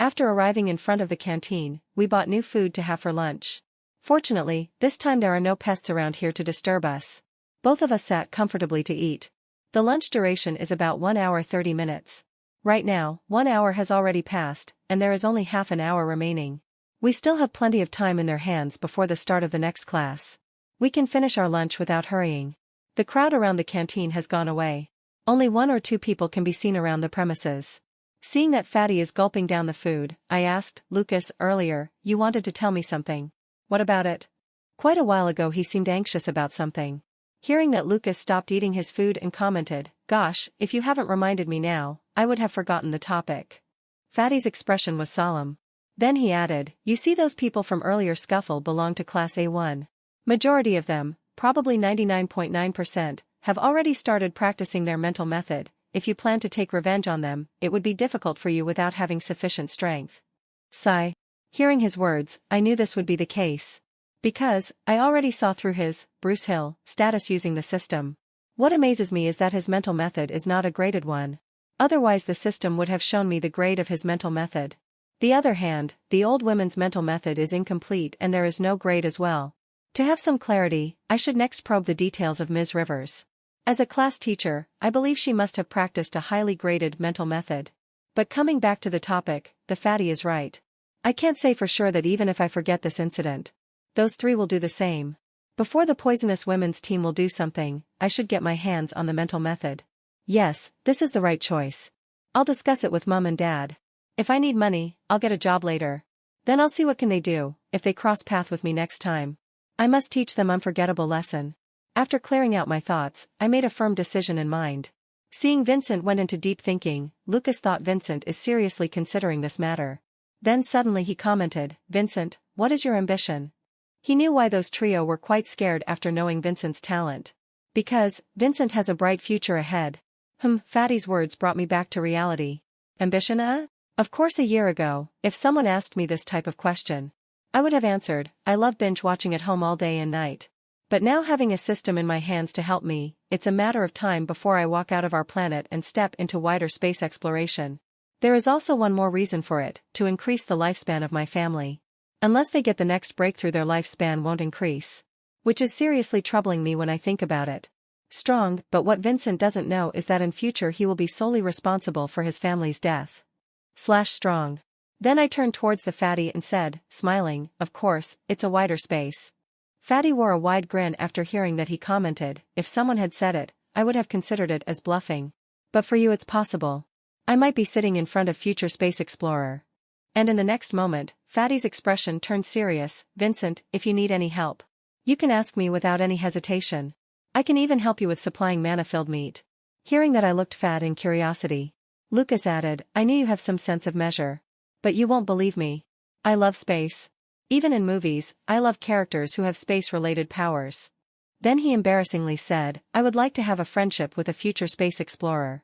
After arriving in front of the canteen, we bought new food to have for lunch. Fortunately, this time there are no pests around here to disturb us. Both of us sat comfortably to eat. The lunch duration is about 1 hour 30 minutes. Right now, 1 hour has already passed, and there is only half an hour remaining. We still have plenty of time in their hands before the start of the next class. We can finish our lunch without hurrying. The crowd around the canteen has gone away. Only 1 or 2 people can be seen around the premises. Seeing that Fatty is gulping down the food, I asked, Lucas, earlier, you wanted to tell me something. What about it? Quite a while ago he seemed anxious about something. Hearing that Lucas stopped eating his food and commented, gosh, if you haven't reminded me now, I would have forgotten the topic. Fatty's expression was solemn. Then he added, you see those people from earlier scuffle belong to class A1. Majority of them, probably 99.9%, have already started practicing their mental method. If you plan to take revenge on them, it would be difficult for you without having sufficient strength. Sigh. Hearing his words, I knew this would be the case. Because, I already saw through his, Bruce Hill, status using the system. What amazes me is that his mental method is not a graded one. Otherwise the system would have shown me the grade of his mental method. The other hand, the old women's mental method is incomplete and there is no grade as well. To have some clarity, I should next probe the details of Ms. Rivers. As a class teacher, I believe she must have practiced a highly graded mental method. But coming back to the topic, the Fatty is right. I can't say for sure that even if I forget this incident, those 3 will do the same. Before the poisonous women's team will do something, I should get my hands on the mental method. Yes, this is the right choice. I'll discuss it with Mom and Dad. If I need money, I'll get a job later. Then I'll see what can they do, if they cross path with me next time. I must teach them unforgettable lesson. After clearing out my thoughts, I made a firm decision in mind. Seeing Vincent went into deep thinking, Lucas thought Vincent is seriously considering this matter. Then suddenly he commented, Vincent, what is your ambition? He knew why those trio were quite scared after knowing Vincent's talent. Because, Vincent has a bright future ahead. Fatty's words brought me back to reality. Ambition, Of course a year ago, if someone asked me this type of question, I would have answered, I love binge watching at home all day and night. But now having a system in my hands to help me, it's a matter of time before I walk out of our planet and step into wider space exploration. There is also one more reason for it, to increase the lifespan of my family. Unless they get the next breakthrough their lifespan won't increase. Which is seriously troubling me when I think about it. Strong, but what Vincent doesn't know is that in future he will be solely responsible for his family's death. Strong. Then I turned towards the Fatty and said, smiling, of course, it's a wider space. Fatty wore a wide grin after hearing that he commented, if someone had said it, I would have considered it as bluffing. But for you it's possible. I might be sitting in front of future space explorer. And in the next moment, Fatty's expression turned serious, Vincent, if you need any help, you can ask me without any hesitation. I can even help you with supplying mana-filled meat. Hearing that I looked fat in curiosity. Lucas added, I knew you have some sense of measure. But you won't believe me. I love space. Even in movies, I love characters who have space-related powers. Then he embarrassingly said, I would like to have a friendship with a future space explorer.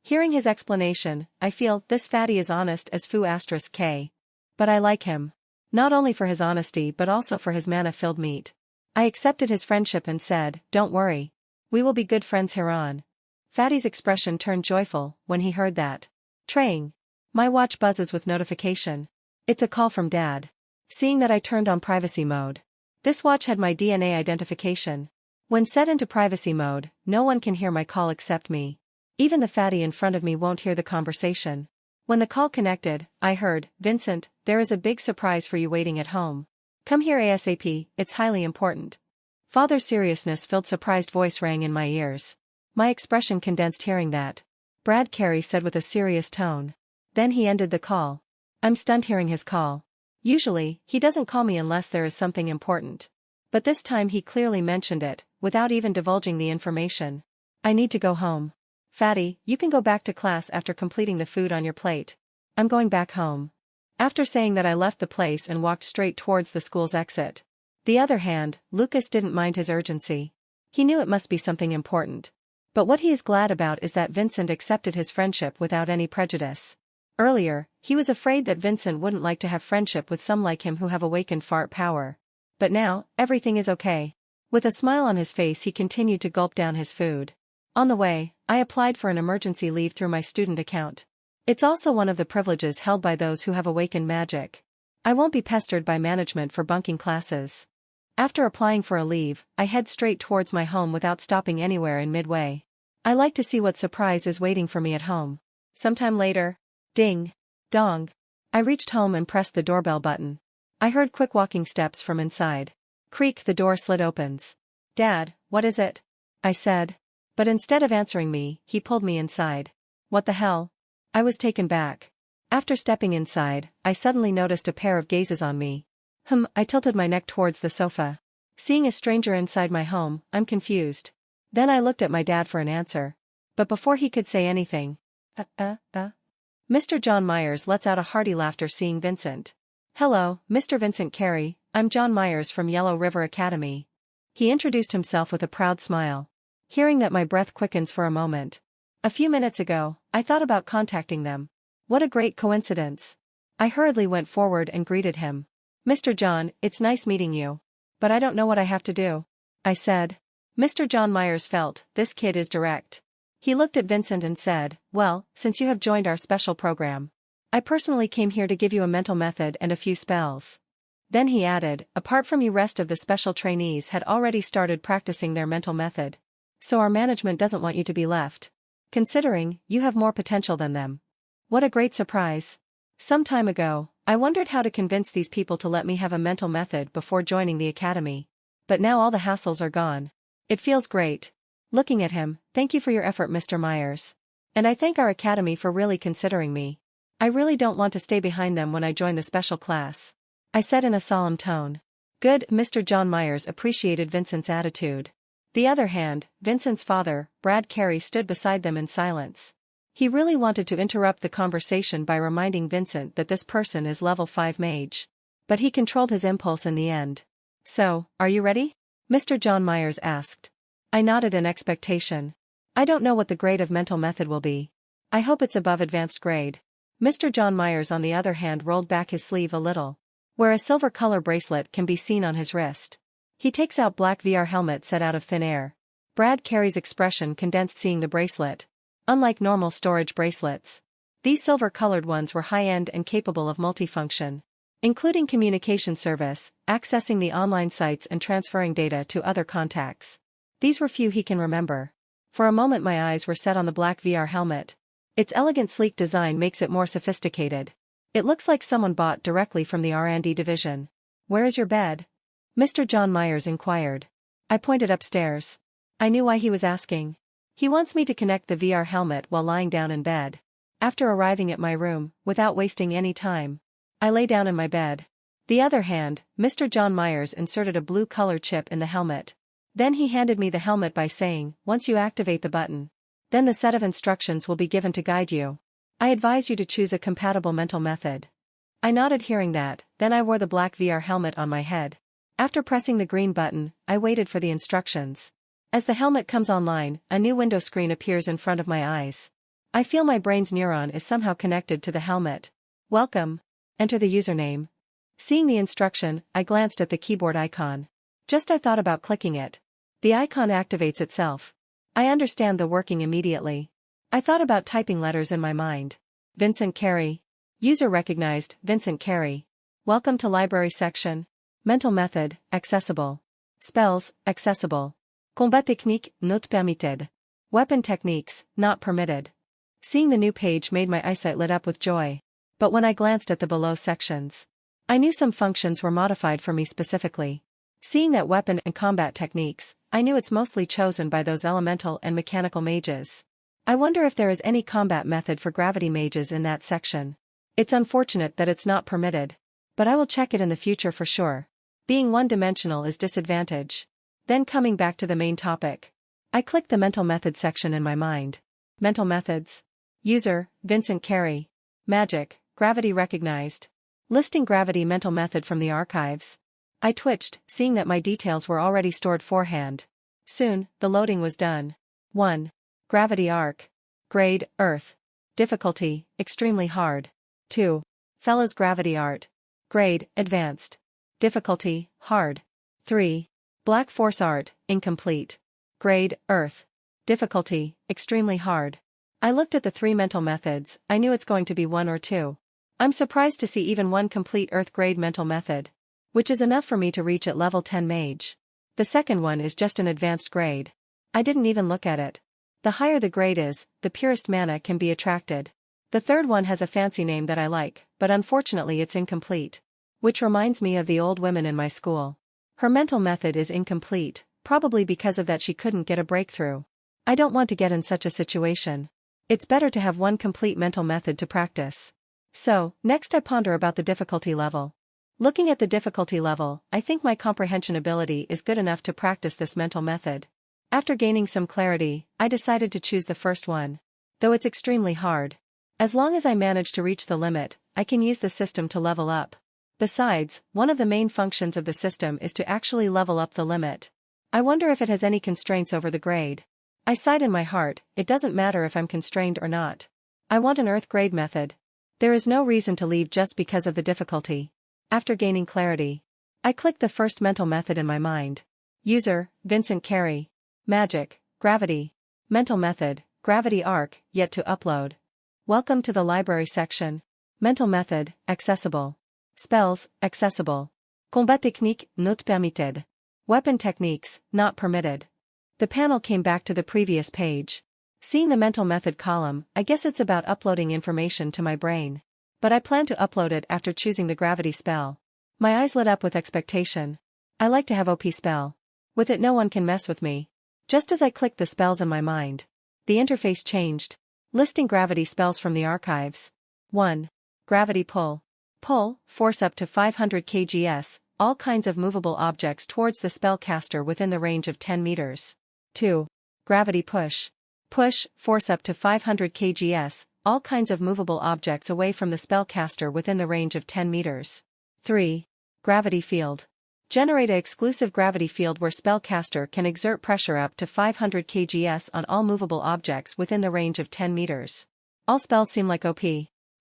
Hearing his explanation, I feel, this Fatty is honest as foo*k. But I like him. Not only for his honesty but also for his mana-filled meat. I accepted his friendship and said, don't worry. We will be good friends hereon. Fatty's expression turned joyful when he heard that. Traying. My watch buzzes with notification. It's a call from Dad. Seeing that I turned on privacy mode. This watch had my DNA identification. When set into privacy mode, no one can hear my call except me. Even the Fatty in front of me won't hear the conversation. When the call connected, I heard, Vincent, there is a big surprise for you waiting at home. Come here ASAP, it's highly important. Father's seriousness-filled surprised voice rang in my ears. My expression condensed hearing that. Brad Carey said with a serious tone. Then he ended the call. I'm stunned hearing his call. Usually, he doesn't call me unless there is something important. But this time he clearly mentioned it, without even divulging the information. I need to go home. Fatty, you can go back to class after completing the food on your plate. I'm going back home. After saying that I left the place and walked straight towards the school's exit. The other hand, Lucas didn't mind his urgency. He knew it must be something important. But what he is glad about is that Vincent accepted his friendship without any prejudice. Earlier, he was afraid that Vincent wouldn't like to have friendship with some like him who have awakened fart power. But now, everything is okay. With a smile on his face he continued to gulp down his food. On the way, I applied for an emergency leave through my student account. It's also one of the privileges held by those who have awakened magic. I won't be pestered by management for bunking classes. After applying for a leave, I head straight towards my home without stopping anywhere in midway. I like to see what surprise is waiting for me at home. Sometime later. Ding. Dong. I reached home and pressed the doorbell button. I heard quick walking steps from inside. Creak, the door slid opens. "Dad, what is it?" I said. But instead of answering me, he pulled me inside. "What the hell?" I was taken back. After stepping inside, I suddenly noticed a pair of gazes on me. I tilted my neck towards the sofa. Seeing a stranger inside my home, I'm confused. Then I looked at my dad for an answer. But before he could say anything, Mr. John Myers lets out a hearty laughter seeing Vincent. "Hello, Mr. Vincent Carey, I'm John Myers from Yellow River Academy." He introduced himself with a proud smile. Hearing that, my breath quickens for a moment. A few minutes ago, I thought about contacting them. What a great coincidence. I hurriedly went forward and greeted him. "Mr. John, it's nice meeting you. But I don't know what I have to do," I said. Mr. John Myers felt, this kid is direct. He looked at Vincent and said, "Well, since you have joined our special program, I personally came here to give you a mental method and a few spells." Then he added, "Apart from you, rest of the special trainees had already started practicing their mental method. So our management doesn't want you to be left. Considering, you have more potential than them." What a great surprise. Some time ago, I wondered how to convince these people to let me have a mental method before joining the academy. But now all the hassles are gone. It feels great. Looking at him, "Thank you for your effort, Mr. Myers. And I thank our academy for really considering me. I really don't want to stay behind them when I join the special class," I said in a solemn tone. Good. Mr. John Myers appreciated Vincent's attitude. The other hand, Vincent's father, Brad Carey, stood beside them in silence. He really wanted to interrupt the conversation by reminding Vincent that this person is level 5 mage. But he controlled his impulse in the end. "So, are you ready?" Mr. John Myers asked. I nodded in expectation. I don't know what the grade of mental method will be. I hope it's above advanced grade. Mr. John Myers, on the other hand, rolled back his sleeve a little, where a silver color bracelet can be seen on his wrist. He takes out black VR helmet set out of thin air. Brad Carey's expression condensed seeing the bracelet. Unlike normal storage bracelets, these silver-colored ones were high-end and capable of multifunction, including communication service, accessing the online sites and transferring data to other contacts. These were few he can remember. For a moment my eyes were set on the black VR helmet. Its elegant, sleek design makes it more sophisticated. It looks like someone bought directly from the R&D division. "Where is your bed?" Mr. John Myers inquired. I pointed upstairs. I knew why he was asking. He wants me to connect the VR helmet while lying down in bed. After arriving at my room, without wasting any time, I lay down in my bed. The other hand, Mr. John Myers inserted a blue color chip in the helmet. Then he handed me the helmet by saying, "Once you activate the button, then the set of instructions will be given to guide you. I advise you to choose a compatible mental method." I nodded hearing that, then I wore the black VR helmet on my head. After pressing the green button, I waited for the instructions. As the helmet comes online, a new window screen appears in front of my eyes. I feel my brain's neuron is somehow connected to the helmet. "Welcome. Enter the username." Seeing the instruction, I glanced at the keyboard icon. Just I thought about clicking it. The icon activates itself. I understand the working immediately. I thought about typing letters in my mind. Vincent Carey. User recognized, Vincent Carey. Welcome to library section. Mental method, accessible. Spells, accessible. Combat technique, not permitted. Weapon techniques, not permitted. Seeing the new page made my eyesight lit up with joy. But when I glanced at the below sections, I knew some functions were modified for me specifically. Seeing that weapon and combat techniques, I knew it's mostly chosen by those elemental and mechanical mages. I wonder if there is any combat method for gravity mages in that section. It's unfortunate that it's not permitted. But I will check it in the future for sure. Being one-dimensional is disadvantage. Then coming back to the main topic, I clicked the mental method section in my mind. Mental methods. User, Vincent Carey. Magic, gravity recognized. Listing gravity mental method from the archives. I twitched, seeing that my details were already stored forehand. Soon, the loading was done. 1. Gravity arc. Grade, Earth. Difficulty, extremely hard. 2. Fella's gravity art. Grade, advanced. Difficulty, hard. 3. Black force art, incomplete. Grade, Earth. Difficulty, extremely hard. I looked at the 3 mental methods. I knew it's going to be 1 or 2. I'm surprised to see even one complete Earth grade mental method, which is enough for me to reach at level 10 Mage. The second one is just an advanced grade. I didn't even look at it. The higher the grade is, the purest mana can be attracted. The third one has a fancy name that I like, but unfortunately it's incomplete. Which reminds me of the old women in my school. Her mental method is incomplete, probably because of that she couldn't get a breakthrough. I don't want to get in such a situation. It's better to have one complete mental method to practice. So, next I ponder about the difficulty level. Looking at the difficulty level, I think my comprehension ability is good enough to practice this mental method. After gaining some clarity, I decided to choose the first one. Though it's extremely hard. As long as I manage to reach the limit, I can use the system to level up. Besides, one of the main functions of the system is to actually level up the limit. I wonder if it has any constraints over the grade. I sighed in my heart, it doesn't matter if I'm constrained or not. I want an Earth grade method. There is no reason to leave just because of the difficulty. After gaining clarity, I clicked the first mental method in my mind. User, Vincent Carey. Magic, Gravity. Mental method, Gravity Arc, yet to upload. Welcome to the library section. Mental method, accessible. Spells, accessible. Combat technique, not permitted. Weapon techniques, not permitted. The panel came back to the previous page. Seeing the mental method column, I guess it's about uploading information to my brain. But I plan to upload it after choosing the gravity spell. My eyes lit up with expectation. I like to have OP spell. With it no one can mess with me. Just as I clicked the spells in my mind, the interface changed, listing gravity spells from the archives. 1. Gravity pull. Pull, force up to 500 kgs, all kinds of movable objects towards the spellcaster within the range of 10 meters. 2. Gravity push. Push, force up to 500 kgs, all kinds of movable objects away from the spellcaster within the range of 10 meters. 3. Gravity field. Generate an exclusive gravity field where spellcaster can exert pressure up to 500 kgs on all movable objects within the range of 10 meters. All spells seem like OP.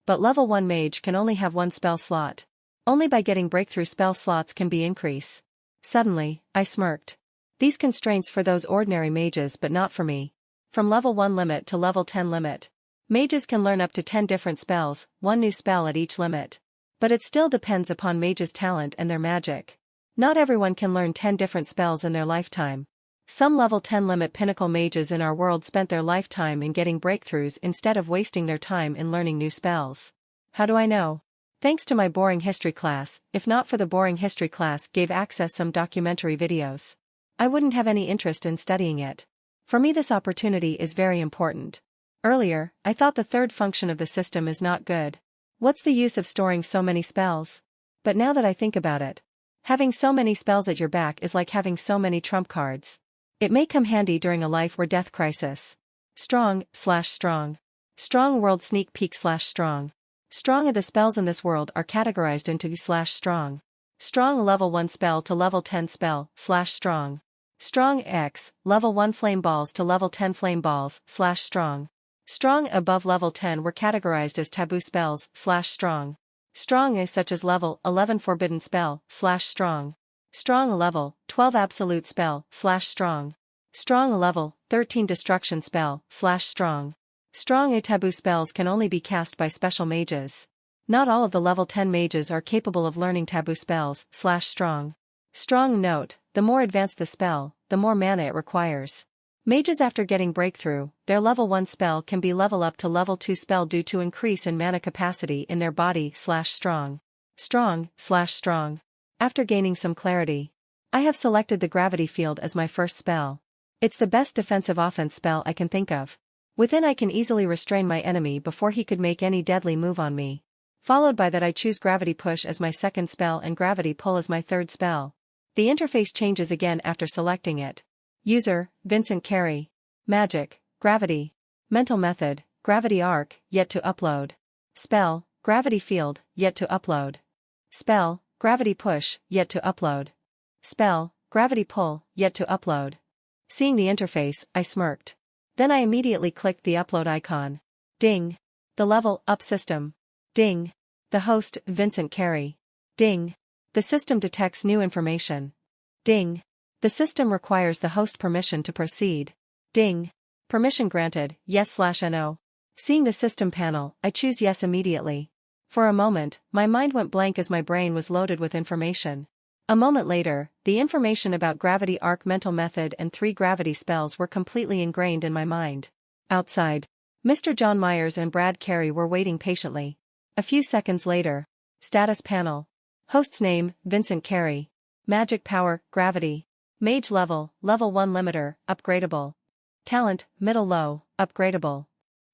But level 1 mage can only have one spell slot. Only by getting breakthrough spell slots can be increase. Suddenly, I smirked. These constraints for those ordinary mages but not for me. From level 1 limit to level 10 limit. Mages can learn up to 10 different spells, one new spell at each limit. But it still depends upon mages' talent and their magic. Not everyone can learn 10 different spells in their lifetime. Some level 10 limit pinnacle mages in our world spent their lifetime in getting breakthroughs instead of wasting their time in learning new spells. How do I know? Thanks to my boring history class. If not for the boring history class gave access some documentary videos, I wouldn't have any interest in studying it. For me this opportunity is very important. Earlier, I thought the third function of the system is not good. What's the use of storing so many spells? But now that I think about it, having so many spells at your back is like having so many trump cards. It may come handy during a life or death crisis. Strong. Strong world sneak peek strong. Strong of the spells in this world are categorized into strong. Strong level 1 spell to level 10 spell strong. Strong X, level 1 flame balls to level 10 flame balls strong. Strong above level 10 were categorized as taboo spells strong. Strong is such as level 11 forbidden spell strong. Strong level 12 absolute spell strong. Strong level 13 destruction spell strong. Strong taboo spells can only be cast by special mages. Not all of the level 10 mages are capable of learning taboo spells strong. Strong note, the more advanced the spell, the more mana it requires. Mages after getting breakthrough, their level 1 spell can be level up to level 2 spell due to increase in mana capacity in their body strong. Strong. After gaining some clarity, I have selected the gravity field as my first spell. It's the best defensive offense spell I can think of. Within I can easily restrain my enemy before he could make any deadly move on me. Followed by that I choose gravity push as my second spell and gravity pull as my third spell. The interface changes again after selecting it. User, Vincent Carey. Magic, Gravity. Mental method, Gravity Arc, yet to upload. Spell, Gravity Field, yet to upload. Spell, Gravity Push, yet to upload. Spell, Gravity Pull, yet to upload. Seeing the interface, I smirked. Then I immediately clicked the upload icon. Ding. The level up system. Ding. The host, Vincent Carey. Ding. The system detects new information. Ding. The system requires the host permission to proceed. Ding. Permission granted, yes/no. Seeing the system panel, I choose yes immediately. For a moment, my mind went blank as my brain was loaded with information. A moment later, the information about gravity arc mental method and 3 gravity spells were completely ingrained in my mind. Outside, Mr. John Myers and Brad Carey were waiting patiently. A few seconds later. Status panel. Host's name, Vincent Carey. Magic power, gravity. Mage level, level 1 limiter, upgradable. Talent, middle low, upgradable.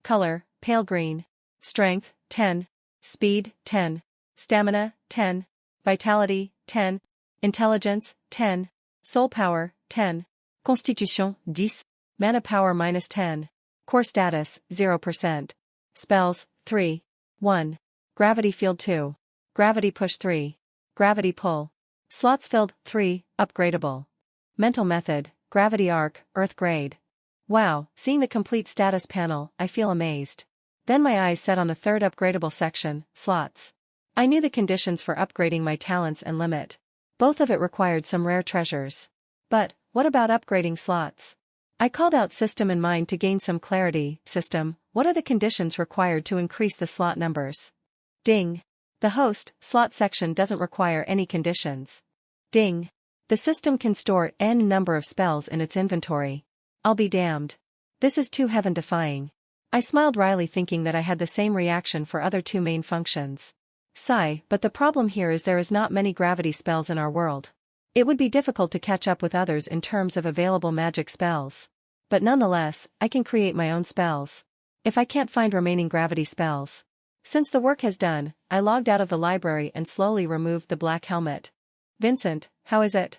Color, pale green. Strength, 10. Speed, 10. Stamina, 10. Vitality, 10. Intelligence, 10. Soul power, 10. Constitution, 10. Mana power -10. Core status, 0%. Spells, 3. 1. Gravity field 2. Gravity push 3. Gravity pull. Slots filled, 3, upgradable. Mental method, gravity arc, earth grade. Wow, seeing the complete status panel, I feel amazed. Then my eyes set on the 3rd upgradable section, slots. I knew the conditions for upgrading my talents and limit. Both of it required some rare treasures. But, what about upgrading slots? I called out system in mind to gain some clarity. System, what are the conditions required to increase the slot numbers? Ding. The host, slot section doesn't require any conditions. Ding. The system can store n number of spells in its inventory. I'll be damned. This is too heaven-defying. I smiled wryly thinking that I had the same reaction for other 2 main functions. Sigh, but the problem here is there is not many gravity spells in our world. It would be difficult to catch up with others in terms of available magic spells. But nonetheless, I can create my own spells. If I can't find remaining gravity spells. Since the work has done, I logged out of the library and slowly removed the black helmet. Vincent, how is it?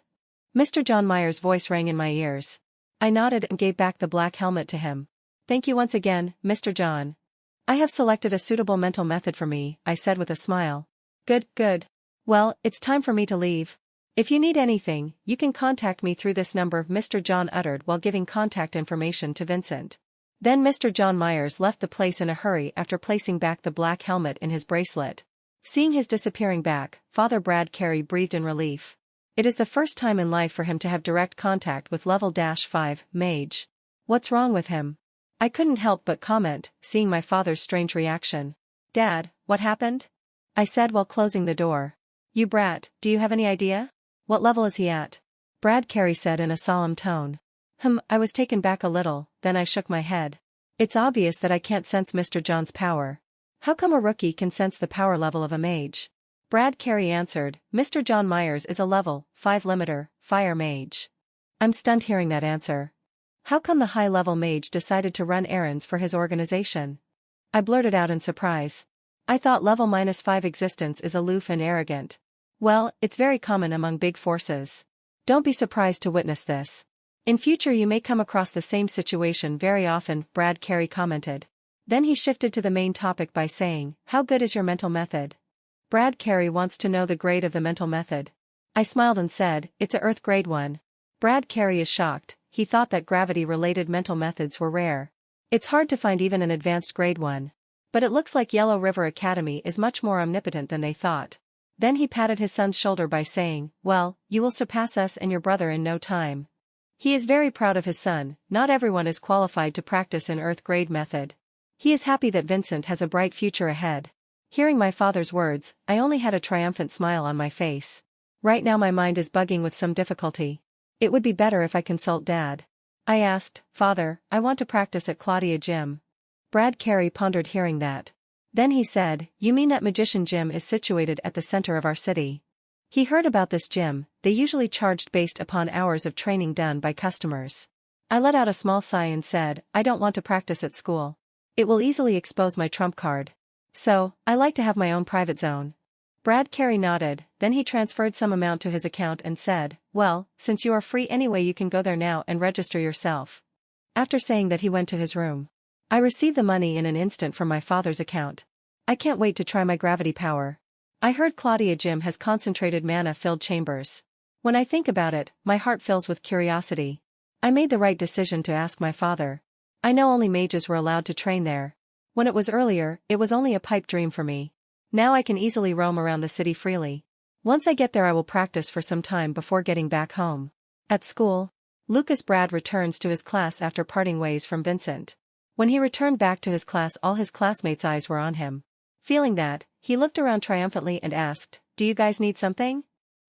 Mr. John Myers' voice rang in my ears. I nodded and gave back the black helmet to him. Thank you once again, Mr. John. I have selected a suitable mental method for me, I said with a smile. Good, good. Well, it's time for me to leave. If you need anything, you can contact me through this number, Mr. John uttered while giving contact information to Vincent. Then Mr. John Myers left the place in a hurry after placing back the black helmet in his bracelet. Seeing his disappearing back, Father Brad Carey breathed in relief. It is the first time in life for him to have direct contact with level -5, Mage. What's wrong with him? I couldn't help but comment, seeing my father's strange reaction. Dad, what happened? I said while closing the door. You brat, do you have any idea? What level is he at? Brad Carey said in a solemn tone. I was taken back a little, then I shook my head. It's obvious that I can't sense Mr. John's power. How come a rookie can sense the power level of a mage? Brad Carey answered, Mr. John Myers is a level 5 limiter, fire mage. I'm stunned hearing that answer. How come the high-level mage decided to run errands for his organization? I blurted out in surprise. I thought level -5 existence is aloof and arrogant. Well, it's very common among big forces. Don't be surprised to witness this. In future you may come across the same situation very often, Brad Carey commented. Then he shifted to the main topic by saying, how good is your mental method? Brad Carey wants to know the grade of the mental method. I smiled and said, it's a Earth grade 1. Brad Carey is shocked, he thought that gravity-related mental methods were rare. It's hard to find even an advanced grade 1. But it looks like Yellow River Academy is much more omnipotent than they thought. Then he patted his son's shoulder by saying, well, you will surpass us and your brother in no time. He is very proud of his son, not everyone is qualified to practice in Earth grade method. He is happy that Vincent has a bright future ahead. Hearing my father's words, I only had a triumphant smile on my face. Right now my mind is bugging with some difficulty. It would be better if I consult Dad. I asked, Father, I want to practice at Claudia Gym. Brad Carey pondered hearing that. Then he said, you mean that Magician Gym is situated at the center of our city? He heard about this gym, they usually charged based upon hours of training done by customers. I let out a small sigh and said, I don't want to practice at school. It will easily expose my trump card. So, I like to have my own private zone. Brad Carey nodded, then he transferred some amount to his account and said, well, since you are free anyway you can go there now and register yourself. After saying that he went to his room. I received the money in an instant from my father's account. I can't wait to try my gravity power. I heard Claudia Gym has concentrated mana-filled chambers. When I think about it, my heart fills with curiosity. I made the right decision to ask my father. I know only mages were allowed to train there. When it was earlier, it was only a pipe dream for me. Now I can easily roam around the city freely. Once I get there I will practice for some time before getting back home. At school, Lucas Brad returns to his class after parting ways from Vincent. When he returned back to his class, all his classmates' eyes were on him. Feeling that, he looked around triumphantly and asked, "Do you guys need something?"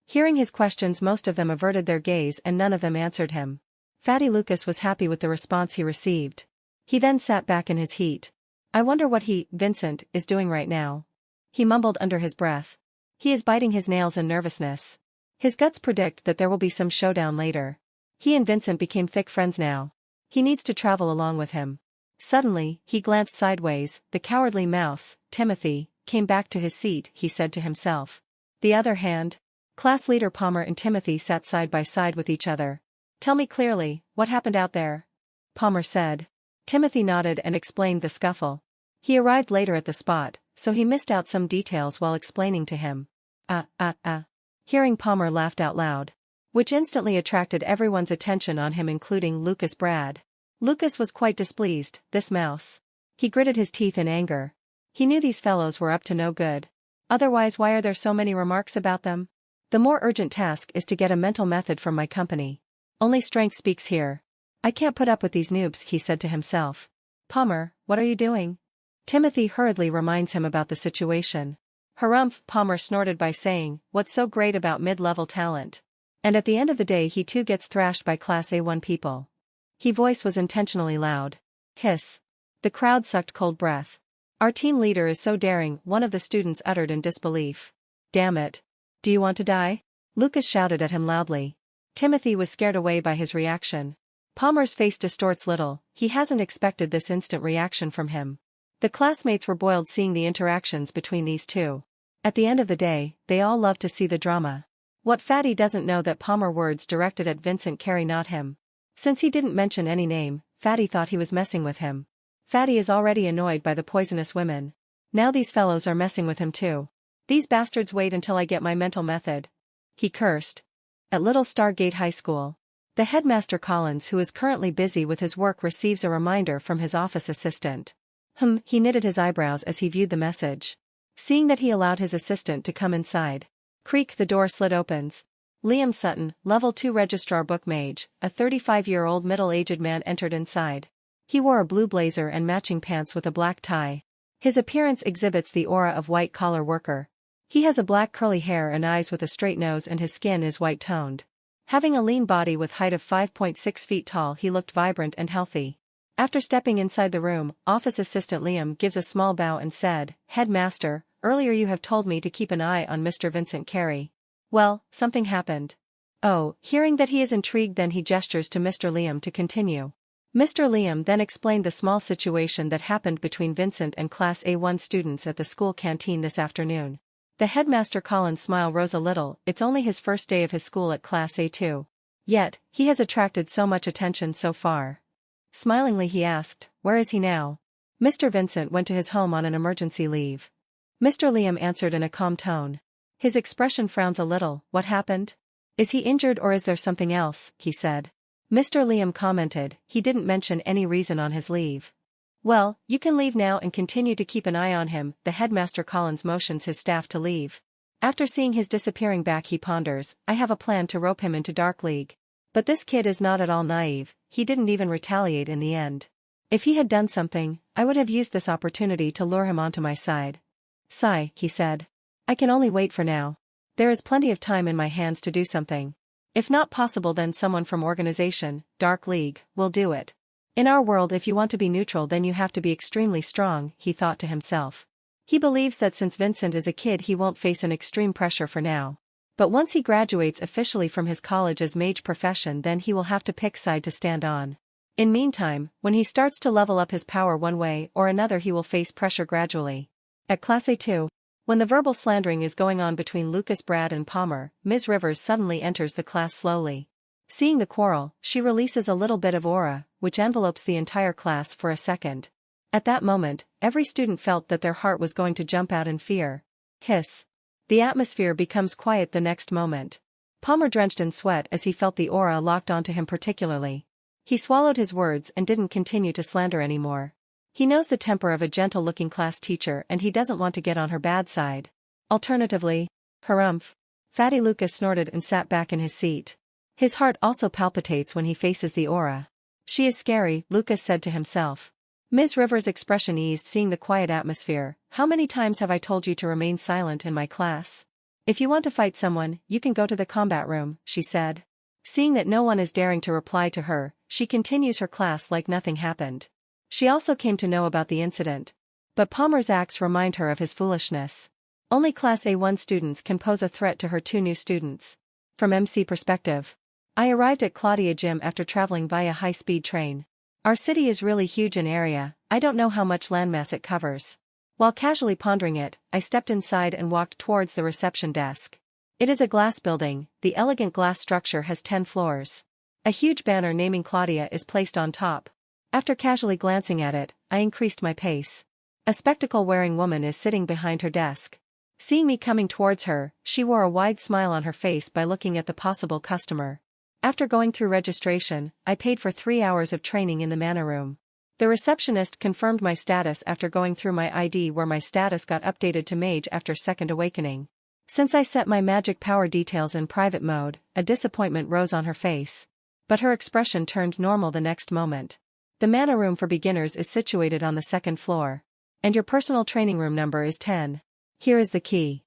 Hearing his questions, most of them averted their gaze and none of them answered him. Fatty Lucas was happy with the response he received. He then sat back in his heat. "I wonder what Vincent, is doing right now," he mumbled under his breath. "He is biting his nails in nervousness. His guts predict that there will be some showdown later. He and Vincent became thick friends now. He needs to travel along with him." Suddenly, he glanced sideways. The cowardly mouse, Timothy, came back to his seat, he said to himself. The other hand, class leader Palmer and Timothy sat side by side with each other. "Tell me clearly, what happened out there?" Palmer said. Timothy nodded and explained the scuffle. He arrived later at the spot, so he missed out some details while explaining to him. Hearing Palmer laughed out loud, which instantly attracted everyone's attention on him, including Lucas Brad. Lucas was quite displeased, this mouse. He gritted his teeth in anger. He knew these fellows were up to no good. Otherwise, why are there so many remarks about them? The more urgent task is to get a mental method from my company. Only strength speaks here. I can't put up with these noobs, he said to himself. Palmer, what are you doing? Timothy hurriedly reminds him about the situation. Harumph, Palmer snorted by saying, what's so great about mid-level talent? And at the end of the day he too gets thrashed by Class A1 people. His voice was intentionally loud. Hiss. The crowd sucked cold breath. Our team leader is so daring, one of the students uttered in disbelief. Damn it. Do you want to die? Lucas shouted at him loudly. Timothy was scared away by his reaction. Palmer's face distorts little, he hasn't expected this instant reaction from him. The classmates were boiled seeing the interactions between these two. At the end of the day, they all love to see the drama. What Fatty doesn't know that Palmer words directed at Vincent Carey, not him. Since he didn't mention any name, Fatty thought he was messing with him. Fatty is already annoyed by the poisonous women. Now these fellows are messing with him too. These bastards, wait until I get my mental method. He cursed. At Little Stargate High School, the headmaster Collins, who is currently busy with his work, receives a reminder from his office assistant. He knitted his eyebrows as he viewed the message. Seeing that he allowed his assistant to come inside. Creak, the door slid opens. Liam Sutton, Level 2 Registrar Book Mage, a 35-year-old middle-aged man entered inside. He wore a blue blazer and matching pants with a black tie. His appearance exhibits the aura of white-collar worker. He has a black curly hair and eyes with a straight nose, and his skin is white-toned. Having a lean body with height of 5.6 feet tall, he looked vibrant and healthy. After stepping inside the room, office assistant Liam gives a small bow and said, Headmaster, earlier you have told me to keep an eye on Mr. Vincent Carey. Well, something happened. Oh, hearing that he is intrigued, then he gestures to Mr. Liam to continue. Mr. Liam then explained the small situation that happened between Vincent and Class A1 students at the school canteen this afternoon. The headmaster Colin's smile rose a little. It's only his first day of his school at Class A2. Yet, he has attracted so much attention so far. Smilingly he asked, where is he now? Mr. Vincent went to his home on an emergency leave. Mr. Liam answered in a calm tone. His expression frowns a little. What happened? Is he injured or is there something else? He said. Mr. Liam commented, he didn't mention any reason on his leave. Well, you can leave now and continue to keep an eye on him. The headmaster Collins motions his staff to leave. After seeing his disappearing back, he ponders, I have a plan to rope him into Dark League. But this kid is not at all naive, he didn't even retaliate in the end. If he had done something, I would have used this opportunity to lure him onto my side. Sigh, he said. I can only wait for now. There is plenty of time in my hands to do something. If not possible, then someone from organization, Dark League, will do it. In our world, if you want to be neutral, then you have to be extremely strong, he thought to himself. He believes that since Vincent is a kid, he won't face an extreme pressure for now. But once he graduates officially from his college as mage profession, then he will have to pick side to stand on. In meantime, when he starts to level up his power one way or another, he will face pressure gradually. At Class A2, when the verbal slandering is going on between Lucas Brad and Palmer, Ms. Rivers suddenly enters the class slowly. Seeing the quarrel, she releases a little bit of aura, which envelopes the entire class for a second. At that moment, every student felt that their heart was going to jump out in fear. Hiss. The atmosphere becomes quiet the next moment. Palmer drenched in sweat as he felt the aura locked onto him particularly. He swallowed his words and didn't continue to slander anymore. He knows the temper of a gentle-looking class teacher and he doesn't want to get on her bad side. Alternatively, harumph. Fatty Lucas snorted and sat back in his seat. His heart also palpitates when he faces the aura. She is scary, Lucas said to himself. Ms. Rivers' expression eased seeing the quiet atmosphere. How many times have I told you to remain silent in my class? If you want to fight someone, you can go to the combat room, she said. Seeing that no one is daring to reply to her, she continues her class like nothing happened. She also came to know about the incident. But Palmer's acts remind her of his foolishness. Only Class A1 students can pose a threat to her two new students. From MC perspective. I arrived at Claudia Gym after traveling via high-speed train. Our city is really huge in area, I don't know how much landmass it covers. While casually pondering it, I stepped inside and walked towards the reception desk. It is a glass building, the elegant glass structure has 10 floors. A huge banner naming Claudia is placed on top. After casually glancing at it, I increased my pace. A spectacle-wearing woman is sitting behind her desk. Seeing me coming towards her, she wore a wide smile on her face by looking at the possible customer. After going through registration, I paid for 3 hours of training in the manhwa room. The receptionist confirmed my status after going through my ID where my status got updated to Mage after Second Awakening. Since I set my magic power details in private mode, a disappointment rose on her face. But her expression turned normal the next moment. The manhwa room for beginners is situated on the 2nd floor. And your personal training room number is 10. Here is the key.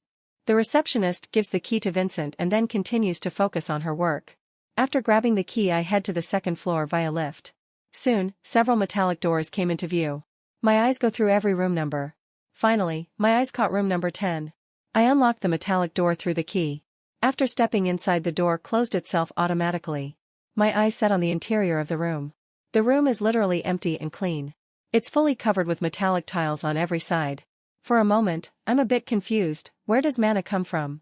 The receptionist gives the key to Vincent and then continues to focus on her work. After grabbing the key I head to the 2nd floor via lift. Soon, several metallic doors came into view. My eyes go through every room number. Finally, my eyes caught room number 10. I unlocked the metallic door through the key. After stepping inside, the door closed itself automatically. My eyes set on the interior of the room. The room is literally empty and clean. It's fully covered with metallic tiles on every side. For a moment, I'm a bit confused. Where does mana come from?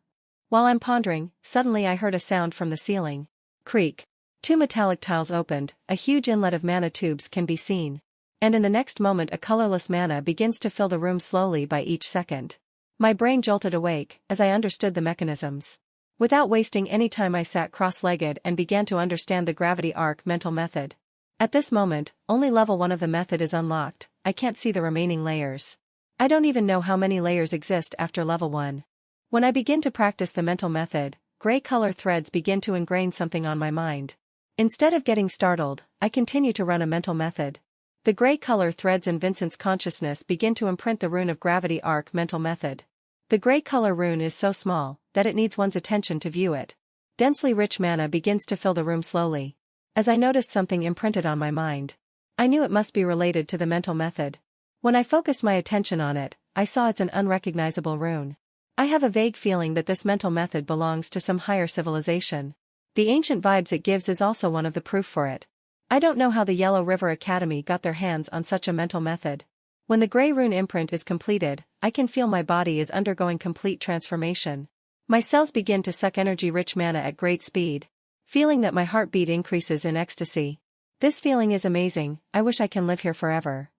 While I'm pondering, suddenly I heard a sound from the ceiling. Creak. 2 metallic tiles opened, a huge inlet of mana tubes can be seen. And in the next moment a colorless mana begins to fill the room slowly by each second. My brain jolted awake, as I understood the mechanisms. Without wasting any time I sat cross-legged and began to understand the gravity arc mental method. At this moment, only level 1 of the method is unlocked, I can't see the remaining layers. I don't even know how many layers exist after level 1. When I begin to practice the mental method, gray color threads begin to ingrain something on my mind. Instead of getting startled, I continue to run a mental method. The gray color threads in Vincent's consciousness begin to imprint the rune of gravity arc mental method. The gray color rune is so small that it needs one's attention to view it. Densely rich mana begins to fill the room slowly. As I noticed something imprinted on my mind. I knew it must be related to the mental method. When I focused my attention on it, I saw it's an unrecognizable rune. I have a vague feeling that this mental method belongs to some higher civilization. The ancient vibes it gives is also one of the proof for it. I don't know how the Yellow River Academy got their hands on such a mental method. When the gray rune imprint is completed, I can feel my body is undergoing complete transformation. My cells begin to suck energy-rich mana at great speed. Feeling that my heartbeat increases in ecstasy. This feeling is amazing, I wish I can live here forever.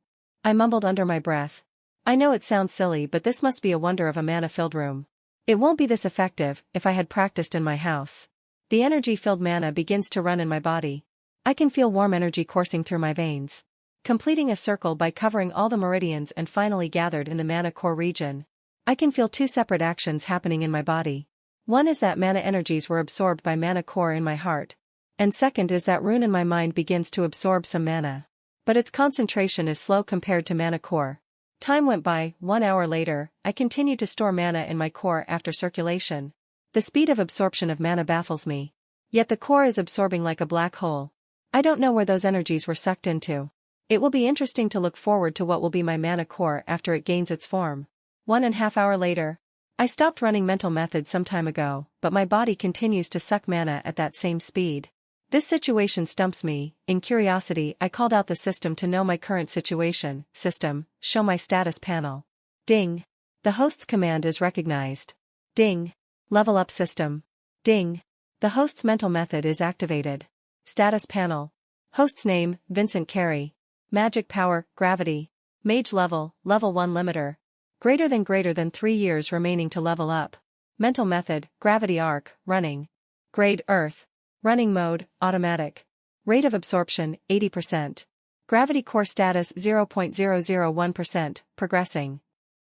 I mumbled under my breath. I know it sounds silly, but this must be a wonder of a mana-filled room. It won't be this effective if I had practiced in my house. The energy-filled mana begins to run in my body. I can feel warm energy coursing through my veins. Completing a circle by covering all the meridians and finally gathered in the mana core region. I can feel 2 separate actions happening in my body. One is that mana energies were absorbed by mana core in my heart. And second is that rune in my mind begins to absorb some mana. But its concentration is slow compared to mana core. Time went by. 1 hour later, I continued to store mana in my core after circulation. The speed of absorption of mana baffles me. Yet the core is absorbing like a black hole. I don't know where those energies were sucked into. It will be interesting to look forward to what will be my mana core after it gains its form. 1.5 hours later. I stopped running mental method some time ago, but my body continues to suck mana at that same speed. This situation stumps me. In curiosity, I called out the system to know my current situation. System, show my status panel. Ding. The host's command is recognized. Ding. Level up system. Ding. The host's mental method is activated. Status panel. Host's name, Vincent Carey. Magic power, gravity. Mage level, level 1 limiter. Greater than 3 years remaining to level up. Mental method, gravity arc, running. Grade earth. Running mode, automatic. Rate of absorption, 80%. Gravity core status 0.001%, progressing.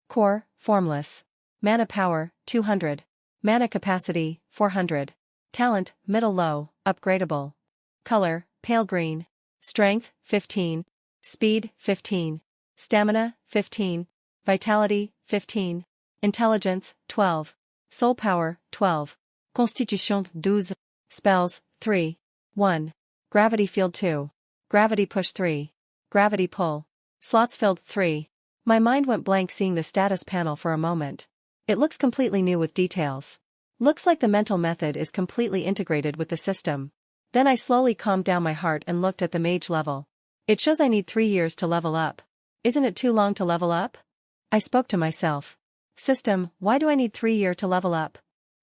Core, formless. Mana power, 200. Mana capacity, 400. Talent, middle low, upgradable. Color, pale green. Strength, 15. Speed, 15. Stamina, 15. Vitality, 15. Intelligence, 12. Soul power, 12. Constitution, 12. Spells, 3. 1. Gravity field 2. Gravity push 3. Gravity pull. Slots filled 3. My mind went blank seeing the status panel for a moment. It looks completely new with details. Looks like the mental method is completely integrated with the system. Then I slowly calmed down my heart and looked at the mage level. It shows I need 3 years to level up. Isn't it too long to level up? I spoke to myself. System, why do I need 3 years to level up?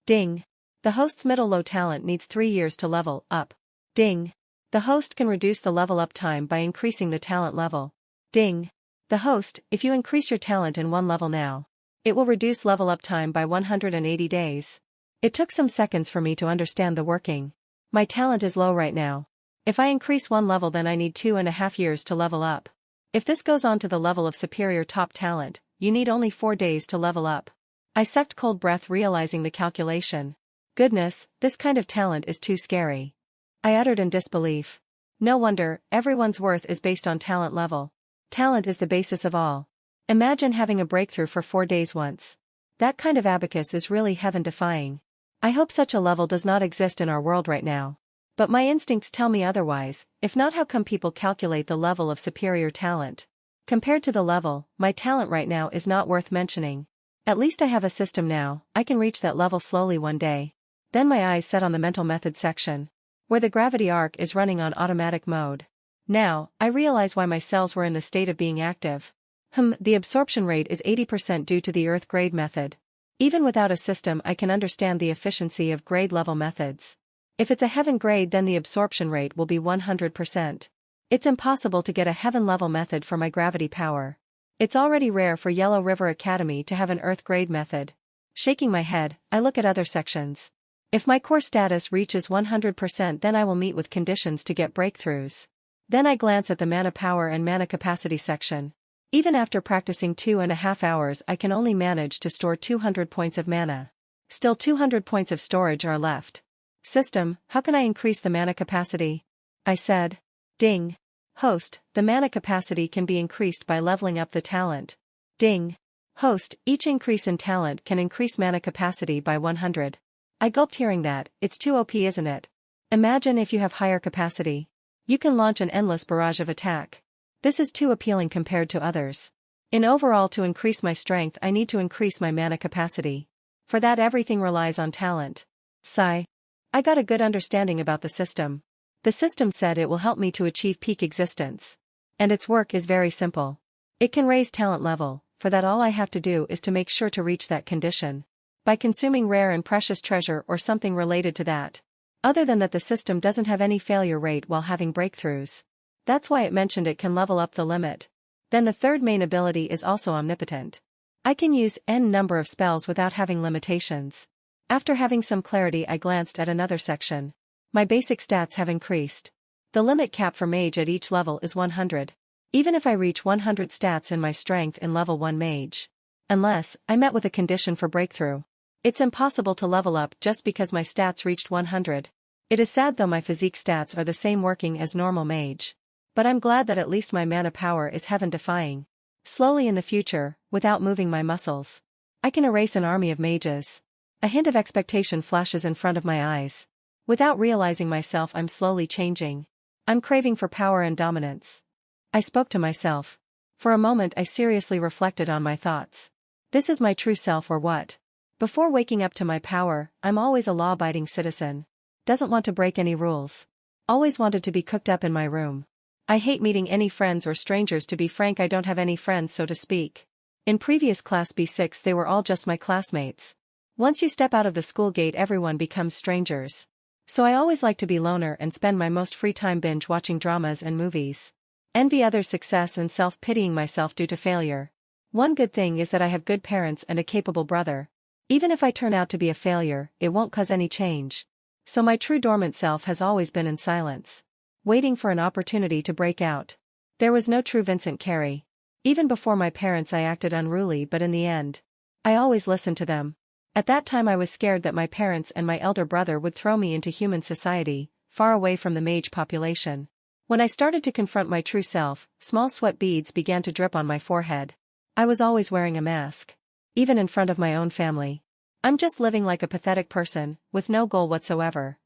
Ding. The host's middle low talent needs 3 years to level up. Ding. The host can reduce the level up time by increasing the talent level. Ding. The host, if you increase your talent in 1 level now, it will reduce level up time by 180 days. It took some seconds for me to understand the working. My talent is low right now. If I increase 1 level then I need 2.5 years to level up. If this goes on to the level of superior top talent, you need only 4 days to level up. I sucked cold breath realizing the calculation. Goodness, this kind of talent is too scary. I uttered in disbelief. No wonder, everyone's worth is based on talent level. Talent is the basis of all. Imagine having a breakthrough for 4 days once. That kind of abacus is really heaven-defying. I hope such a level does not exist in our world right now. But my instincts tell me otherwise. If not, how come people calculate the level of superior talent? Compared to the level, my talent right now is not worth mentioning. At least I have a system now, I can reach that level slowly one day. Then my eyes set on the mental method section, where the gravity arc is running on automatic mode. Now, I realize why my cells were in the state of being active. The absorption rate is 80% due to the Earth grade method. Even without a system I can understand the efficiency of grade level methods. If it's a heaven grade then the absorption rate will be 100%. It's impossible to get a heaven level method for my gravity power. It's already rare for Yellow River Academy to have an Earth grade method. Shaking my head, I look at other sections. If my core status reaches 100% then I will meet with conditions to get breakthroughs. Then I glance at the mana power and mana capacity section. Even after practicing 2.5 hours I can only manage to store 200 points of mana. Still 200 points of storage are left. System, how can I increase the mana capacity? I said. Ding. Host, the mana capacity can be increased by leveling up the talent. Ding. Host, each increase in talent can increase mana capacity by 100. I gulped hearing that. It's too OP, isn't it? Imagine if you have higher capacity. You can launch an endless barrage of attack. This is too appealing compared to others. In overall, to increase my strength I need to increase my mana capacity. For that everything relies on talent. Sigh. I got a good understanding about the system. The system said it will help me to achieve peak existence. And its work is very simple. It can raise talent level, for that all I have to do is to make sure to reach that condition. By consuming rare and precious treasure or something related to that. Other than that the system doesn't have any failure rate while having breakthroughs. That's why it mentioned it can level up the limit. Then the third main ability is also omnipotent. I can use n number of spells without having limitations. After having some clarity I glanced at another section. My basic stats have increased. The limit cap for mage at each level is 100. Even if I reach 100 stats in my strength in level 1 mage. Unless I met with a condition for breakthrough. It's impossible to level up just because my stats reached 100. It is sad though my physique stats are the same working as normal mage. But I'm glad that at least my mana power is heaven-defying. Slowly in the future, without moving my muscles, I can erase an army of mages. A hint of expectation flashes in front of my eyes. Without realizing myself I'm slowly changing. I'm craving for power and dominance. I spoke to myself. For a moment I seriously reflected on my thoughts. This is my true self or what? Before waking up to my power, I'm always a law-abiding citizen. Doesn't want to break any rules. Always wanted to be cooked up in my room. I hate meeting any friends or strangers. To be frank, I don't have any friends so to speak. In previous class B6 they were all just my classmates. Once you step out of the school gate everyone becomes strangers. So I always like to be loner and spend my most free time binge watching dramas and movies. Envy others' success and self-pitying myself due to failure. One good thing is that I have good parents and a capable brother. Even if I turn out to be a failure, it won't cause any change. So my true dormant self has always been in silence. Waiting for an opportunity to break out. There was no true Vincent Carey. Even before my parents I acted unruly, but in the end, I always listened to them. At that time I was scared that my parents and my elder brother would throw me into human society, far away from the mage population. When I started to confront my true self, small sweat beads began to drip on my forehead. I was always wearing a mask. Even in front of my own family. I'm just living like a pathetic person, with no goal whatsoever.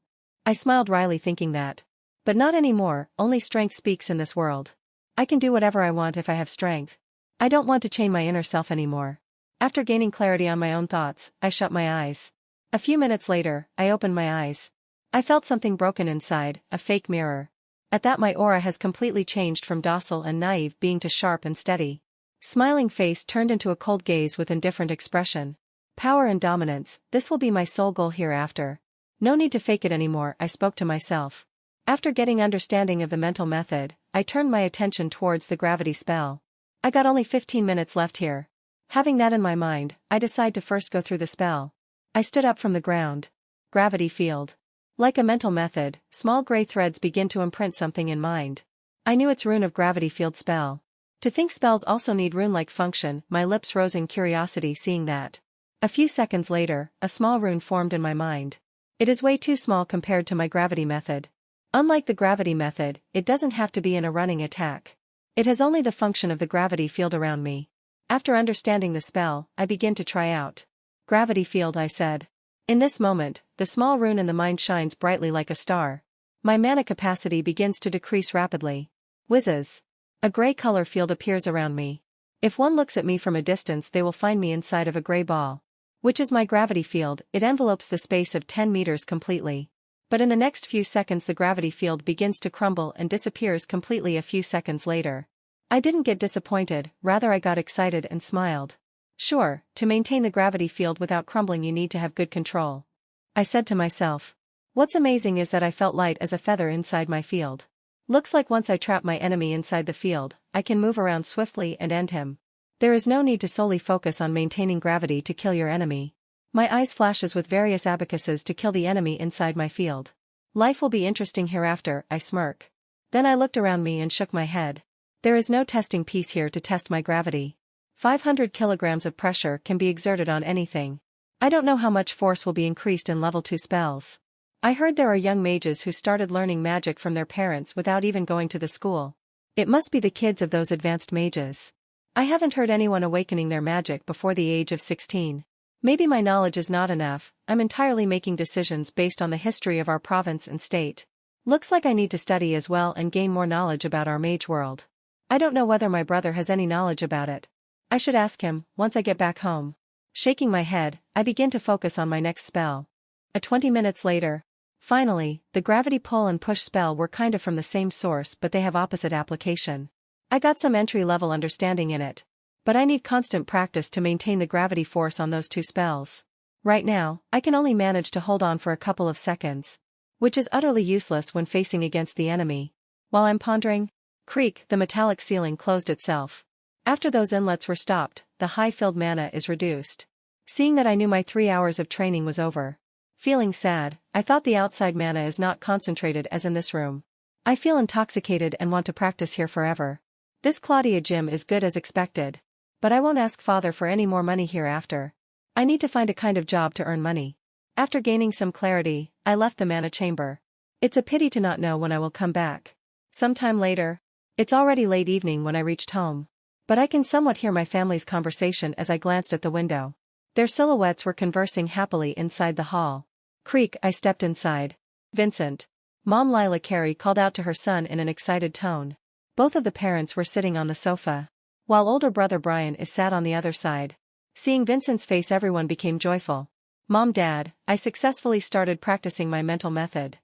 I smiled wryly thinking that. But not anymore, only strength speaks in this world. I can do whatever I want if I have strength. I don't want to chain my inner self anymore. After gaining clarity on my own thoughts, I shut my eyes. A few minutes later, I opened my eyes. I felt something broken inside, a fake mirror. At that my aura has completely changed from docile and naive being to sharp and steady. Smiling face turned into a cold gaze with indifferent expression. Power and dominance, this will be my sole goal hereafter. No need to fake it anymore, I spoke to myself. After getting understanding of the mental method, I turned my attention towards the gravity spell. I got only 15 minutes left here. Having that in my mind, I decide to first go through the spell. I stood up from the ground. Gravity field. Like a mental method, small gray threads begin to imprint something in mind. I knew its rune of gravity field spell. To think spells also need rune-like function, my lips rose in curiosity seeing that. A few seconds later, a small rune formed in my mind. It is way too small compared to my gravity method. Unlike the gravity method, it doesn't have to be in a running attack. It has only the function of the gravity field around me. After understanding the spell, I begin to try out. Gravity field, I said. In this moment, the small rune in the mind shines brightly like a star. My mana capacity begins to decrease rapidly. Whizzes. A gray color field appears around me. If one looks at me from a distance they will find me inside of a gray ball. Which is my gravity field, it envelopes the space of 10 meters completely. But in the next few seconds the gravity field begins to crumble and disappears completely a few seconds later. I didn't get disappointed, rather I got excited and smiled. Sure, to maintain the gravity field without crumbling you need to have good control. I said to myself. What's amazing is that I felt light as a feather inside my field. Looks like once I trap my enemy inside the field, I can move around swiftly and end him. There is no need to solely focus on maintaining gravity to kill your enemy. My eyes flashes with various abacuses to kill the enemy inside my field. Life will be interesting hereafter, I smirk. Then I looked around me and shook my head. There is no testing piece here to test my gravity. 500 kilograms of pressure can be exerted on anything. I don't know how much force will be increased in level 2 spells. I heard there are young mages who started learning magic from their parents without even going to the school. It must be the kids of those advanced mages. I haven't heard anyone awakening their magic before the age of 16. Maybe my knowledge is not enough, I'm entirely making decisions based on the history of our province and state. Looks like I need to study as well and gain more knowledge about our mage world. I don't know whether my brother has any knowledge about it. I should ask him, once I get back home. Shaking my head, I begin to focus on my next spell. 20 minutes later. Finally, the gravity pull and push spell were kinda from the same source but they have opposite application. I got some entry-level understanding in it. But I need constant practice to maintain the gravity force on those two spells. Right now, I can only manage to hold on for a couple of seconds. Which is utterly useless when facing against the enemy. While I'm pondering, creak, the metallic ceiling closed itself. After those inlets were stopped, the high-filled mana is reduced. Seeing that I knew my 3 hours of training was over. Feeling sad, I thought the outside mana is not concentrated as in this room. I feel intoxicated and want to practice here forever. This Claudia gym is good as expected. But I won't ask father for any more money hereafter. I need to find a kind of job to earn money. After gaining some clarity, I left the mana chamber. It's a pity to not know when I will come back. Sometime later. It's already late evening when I reached home. But I can somewhat hear my family's conversation as I glanced at the window. Their silhouettes were conversing happily inside the hall. Creak, I stepped inside. Vincent. Mom Lila Carey called out to her son in an excited tone. Both of the parents were sitting on the sofa. While older brother Brian is sat on the other side. Seeing Vincent's face everyone became joyful. Mom, Dad, I successfully started practicing my mental method.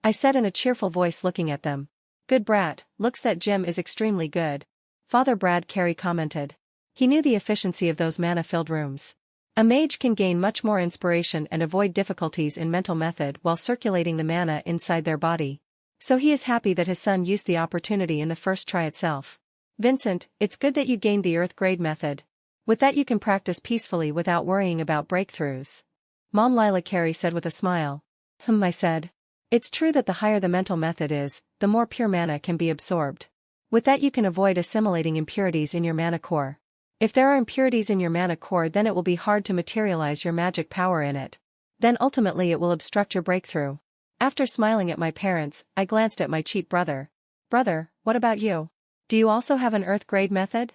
I said in a cheerful voice looking at them. Good brat, looks that gym is extremely good. Father Brad Carey commented. He knew the efficiency of those mana-filled rooms. A mage can gain much more inspiration and avoid difficulties in mental method while circulating the mana inside their body. So he is happy that his son used the opportunity in the first try itself. Vincent, it's good that you gained the Earth grade method. With that you can practice peacefully without worrying about breakthroughs. Mom Lila Carey said with a smile. I said. It's true that the higher the mental method is, the more pure mana can be absorbed. With that you can avoid assimilating impurities in your mana core. If there are impurities in your mana core then it will be hard to materialize your magic power in it. Then ultimately it will obstruct your breakthrough. After smiling at my parents, I glanced at my cheap brother. Brother, what about you? Do you also have an Earth grade method?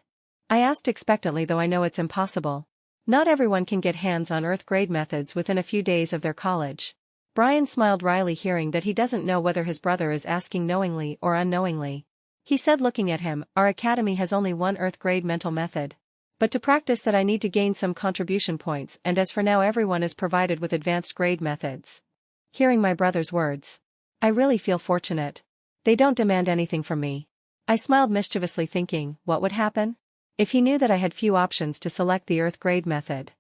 I asked expectantly, though I know it's impossible. Not everyone can get hands on Earth grade methods within a few days of their college. Brian smiled wryly, hearing that he doesn't know whether his brother is asking knowingly or unknowingly. He said, looking at him, our academy has only one Earth grade mental method. But to practice that I need to gain some contribution points, and as for now everyone is provided with advanced grade methods. Hearing my brother's words, I really feel fortunate. They don't demand anything from me. I smiled mischievously, thinking, what would happen if he knew that I had few options to select the Earth grade method?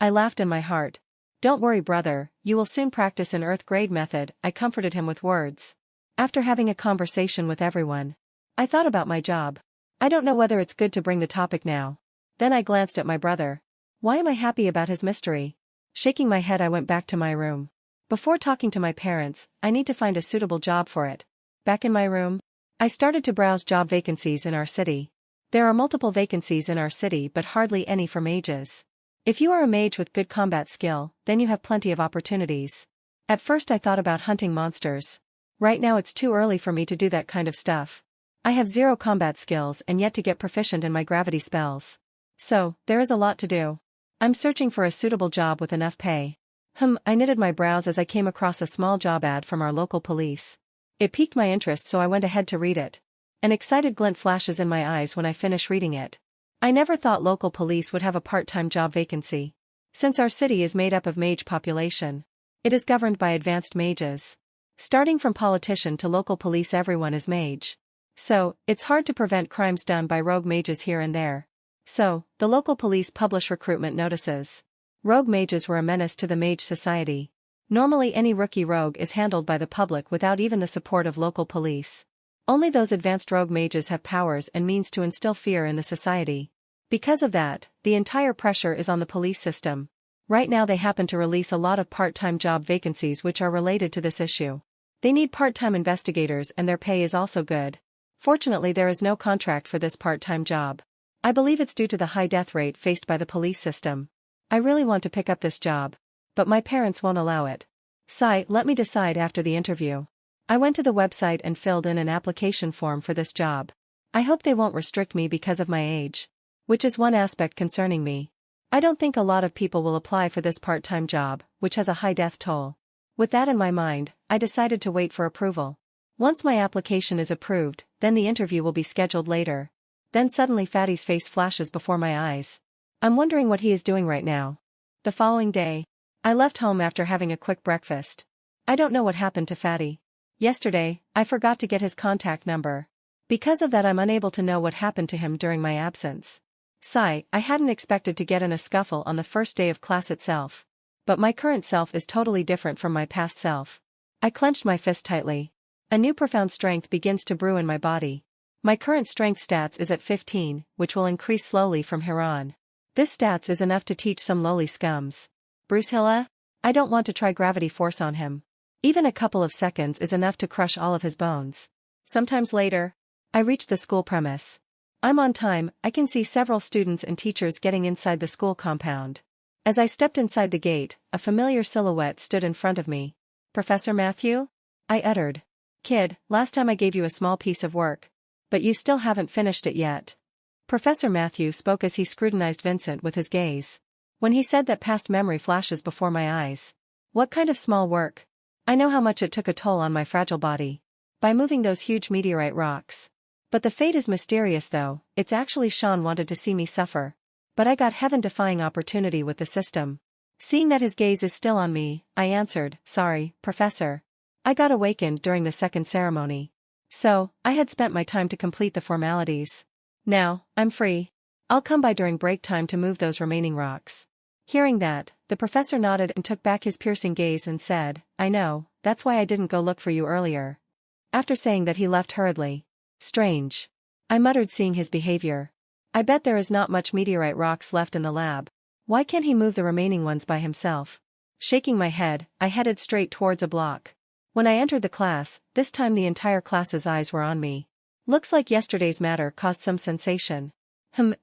I laughed in my heart. Don't worry, brother, you will soon practice an Earth grade method, I comforted him with words. After having a conversation with everyone, I thought about my job. I don't know whether it's good to bring the topic now. Then I glanced at my brother. Why am I happy about his mystery? Shaking my head, I went back to my room. Before talking to my parents, I need to find a suitable job for it. Back in my room, I started to browse job vacancies in our city. There are multiple vacancies in our city, but hardly any for mages. If you are a mage with good combat skill, then you have plenty of opportunities. At first I thought about hunting monsters. Right now it's too early for me to do that kind of stuff. I have 0 combat skills and yet to get proficient in my gravity spells. So, there is a lot to do. I'm searching for a suitable job with enough pay. I knitted my brows as I came across a small job ad from our local police. It piqued my interest, so I went ahead to read it. An excited glint flashes in my eyes when I finish reading it. I never thought local police would have a part-time job vacancy. Since our city is made up of mage population, it is governed by advanced mages. Starting from politician to local police, everyone is mage. So, it's hard to prevent crimes done by rogue mages here and there. So, the local police publish recruitment notices. Rogue mages were a menace to the mage society. Normally any rookie rogue is handled by the public without even the support of local police. Only those advanced rogue mages have powers and means to instill fear in the society. Because of that, the entire pressure is on the police system. Right now they happen to release a lot of part-time job vacancies which are related to this issue. They need part-time investigators and their pay is also good. Fortunately, there is no contract for this part-time job. I believe it's due to the high death rate faced by the police system. I really want to pick up this job, but my parents won't allow it. Sigh, let me decide after the interview. I went to the website and filled in an application form for this job. I hope they won't restrict me because of my age, which is one aspect concerning me. I don't think a lot of people will apply for this part-time job, which has a high death toll. With that in my mind, I decided to wait for approval. Once my application is approved, then the interview will be scheduled later. Then suddenly Fatty's face flashes before my eyes. I'm wondering what he is doing right now. The following day, I left home after having a quick breakfast. I don't know what happened to Fatty. Yesterday, I forgot to get his contact number. Because of that, I'm unable to know what happened to him during my absence. Sigh, I hadn't expected to get in a scuffle on the first day of class itself. But my current self is totally different from my past self. I clenched my fist tightly. A new profound strength begins to brew in my body. My current strength stats is at 15, which will increase slowly from here on. This stats is enough to teach some lowly scums. Bruce Hilla? I don't want to try gravity force on him. Even a couple of seconds is enough to crush all of his bones. Sometimes later, I reach the school premise. I'm on time. I can see several students and teachers getting inside the school compound. As I stepped inside the gate, a familiar silhouette stood in front of me. Professor Matthew? I uttered. Kid, last time I gave you a small piece of work. But you still haven't finished it yet. Professor Matthew spoke as he scrutinized Vincent with his gaze. When he said that, past memory flashes before my eyes. What kind of small work? I know how much it took a toll on my fragile body. By moving those huge meteorite rocks. But the fate is mysterious though, it's actually Sean wanted to see me suffer. But I got heaven-defying opportunity with the system. Seeing that his gaze is still on me, I answered, sorry, Professor. I got awakened during the second ceremony. So, I had spent my time to complete the formalities. Now, I'm free. I'll come by during break time to move those remaining rocks. Hearing that, the professor nodded and took back his piercing gaze and said, I know, that's why I didn't go look for you earlier. After saying that, he left hurriedly. Strange. I muttered, seeing his behavior. I bet there is not much meteorite rocks left in the lab. Why can't he move the remaining ones by himself? Shaking my head, I headed straight towards a block. When I entered the class, this time the entire class's eyes were on me. Looks like yesterday's matter caused some sensation.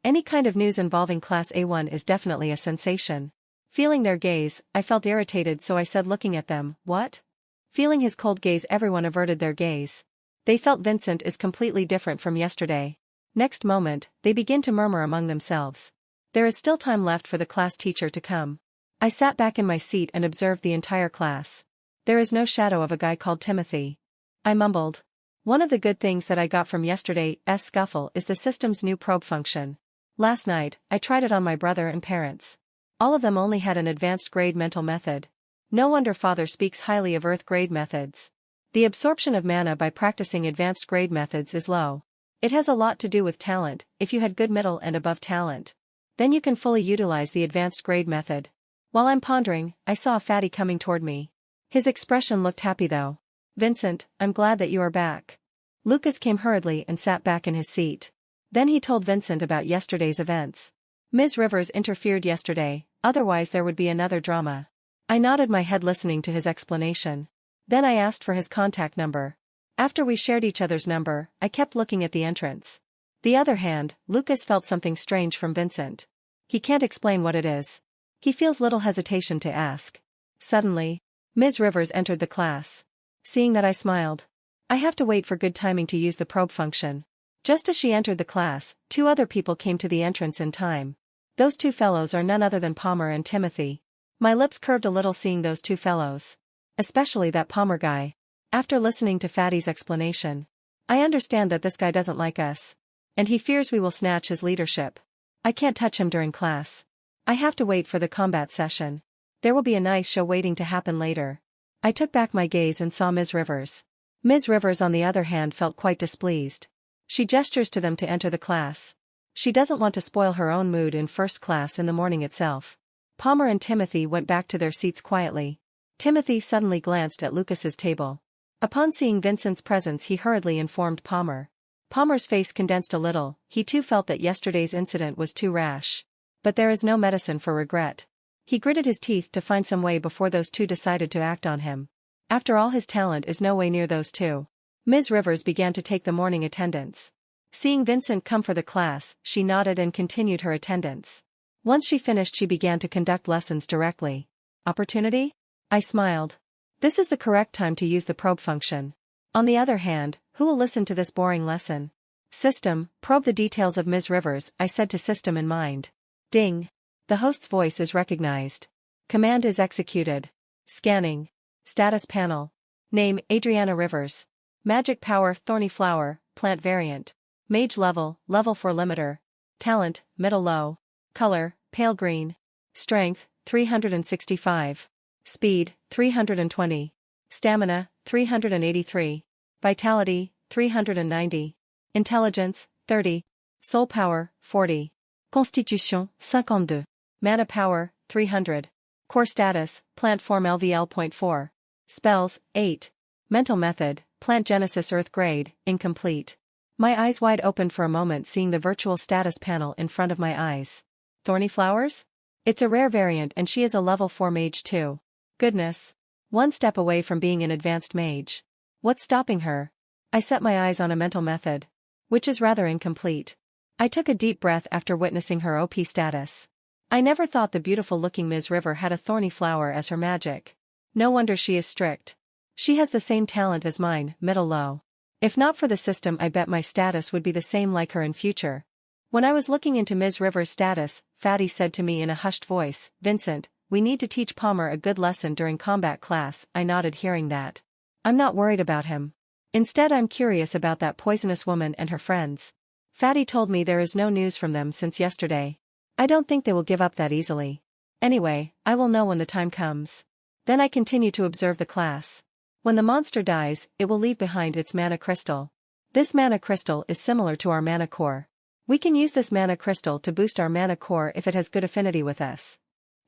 Any kind of news involving Class A1 is definitely a sensation. Feeling their gaze, I felt irritated, so I said, looking at them, what? Feeling his cold gaze, everyone averted their gaze. They felt Vincent is completely different from yesterday. Next moment, they begin to murmur among themselves. There is still time left for the class teacher to come. I sat back in my seat and observed the entire class. There is no shadow of a guy called Timothy. I mumbled. One of the good things that I got from yesterday's scuffle is the system's new probe function. Last night, I tried it on my brother and parents. All of them only had an advanced grade mental method. No wonder father speaks highly of earth grade methods. The absorption of mana by practicing advanced grade methods is low. It has a lot to do with talent. If you had good middle and above talent, then you can fully utilize the advanced grade method. While I'm pondering, I saw a fatty coming toward me. His expression looked happy though. Vincent, I'm glad that you are back. Lucas came hurriedly and sat back in his seat. Then he told Vincent about yesterday's events. Ms. Rivers interfered yesterday, otherwise there would be another drama. I nodded my head listening to his explanation. Then I asked for his contact number. After we shared each other's number, I kept looking at the entrance. The other hand, Lucas felt something strange from Vincent. He can't explain what it is. He feels little hesitation to ask. Suddenly, Ms. Rivers entered the class. Seeing that I smiled. I have to wait for good timing to use the probe function. Just as she entered the class, two other people came to the entrance in time. Those two fellows are none other than Palmer and Timothy. My lips curved a little seeing those two fellows. Especially that Palmer guy. After listening to Fatty's explanation, I understand that this guy doesn't like us. And he fears we will snatch his leadership. I can't touch him during class. I have to wait for the combat session. There will be a nice show waiting to happen later. I took back my gaze and saw Ms. Rivers. Ms. Rivers on the other hand felt quite displeased. She gestures to them to enter the class. She doesn't want to spoil her own mood in first class in the morning itself. Palmer and Timothy went back to their seats quietly. Timothy suddenly glanced at Lucas's table. Upon seeing Vincent's presence he hurriedly informed Palmer. Palmer's face condensed a little, he too felt that yesterday's incident was too rash. But there is no medicine for regret. He gritted his teeth to find some way before those two decided to act on him. After all, his talent is no way near those two. Ms. Rivers began to take the morning attendance. Seeing Vincent come for the class, she nodded and continued her attendance. Once she finished she began to conduct lessons directly. Opportunity? I smiled. This is the correct time to use the probe function. On the other hand, who will listen to this boring lesson? System, probe the details of Ms. Rivers, I said to system in mind. Ding. The host's voice is recognized. Command is executed. Scanning. Status panel. Name, Adriana Rivers. Magic power, thorny flower, plant variant. Mage level, level 4 limiter. Talent, middle low. Color, pale green. Strength, 365. Speed, 320. Stamina, 383. Vitality, 390. Intelligence, 30. Soul power, 40. Constitution, 52. Mana power, 300. Core status, plant form LVL.4. Spells, 8. Mental method, plant genesis earth grade, incomplete. My eyes wide opened for a moment seeing the virtual status panel in front of my eyes. Thorny flowers? It's a rare variant and she is a level 4 mage too. Goodness. One step away from being an advanced mage. What's stopping her? I set my eyes on a mental method. Which is rather incomplete. I took a deep breath after witnessing her OP status. I never thought the beautiful-looking Ms. River had a thorny flower as her magic. No wonder she is strict. She has the same talent as mine, middle-low. If not for the system I bet my status would be the same like her in future. When I was looking into Ms. River's status, Fatty said to me in a hushed voice, Vincent, we need to teach Palmer a good lesson during combat class. I nodded hearing that. I'm not worried about him. Instead I'm curious about that poisonous woman and her friends. Fatty told me there is no news from them since yesterday. I don't think they will give up that easily. Anyway, I will know when the time comes. Then I continue to observe the class. When the monster dies, it will leave behind its mana crystal. This mana crystal is similar to our mana core. We can use this mana crystal to boost our mana core if it has good affinity with us.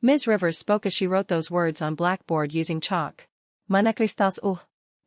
Ms. Rivers spoke as she wrote those words on blackboard using chalk. Mana cristals.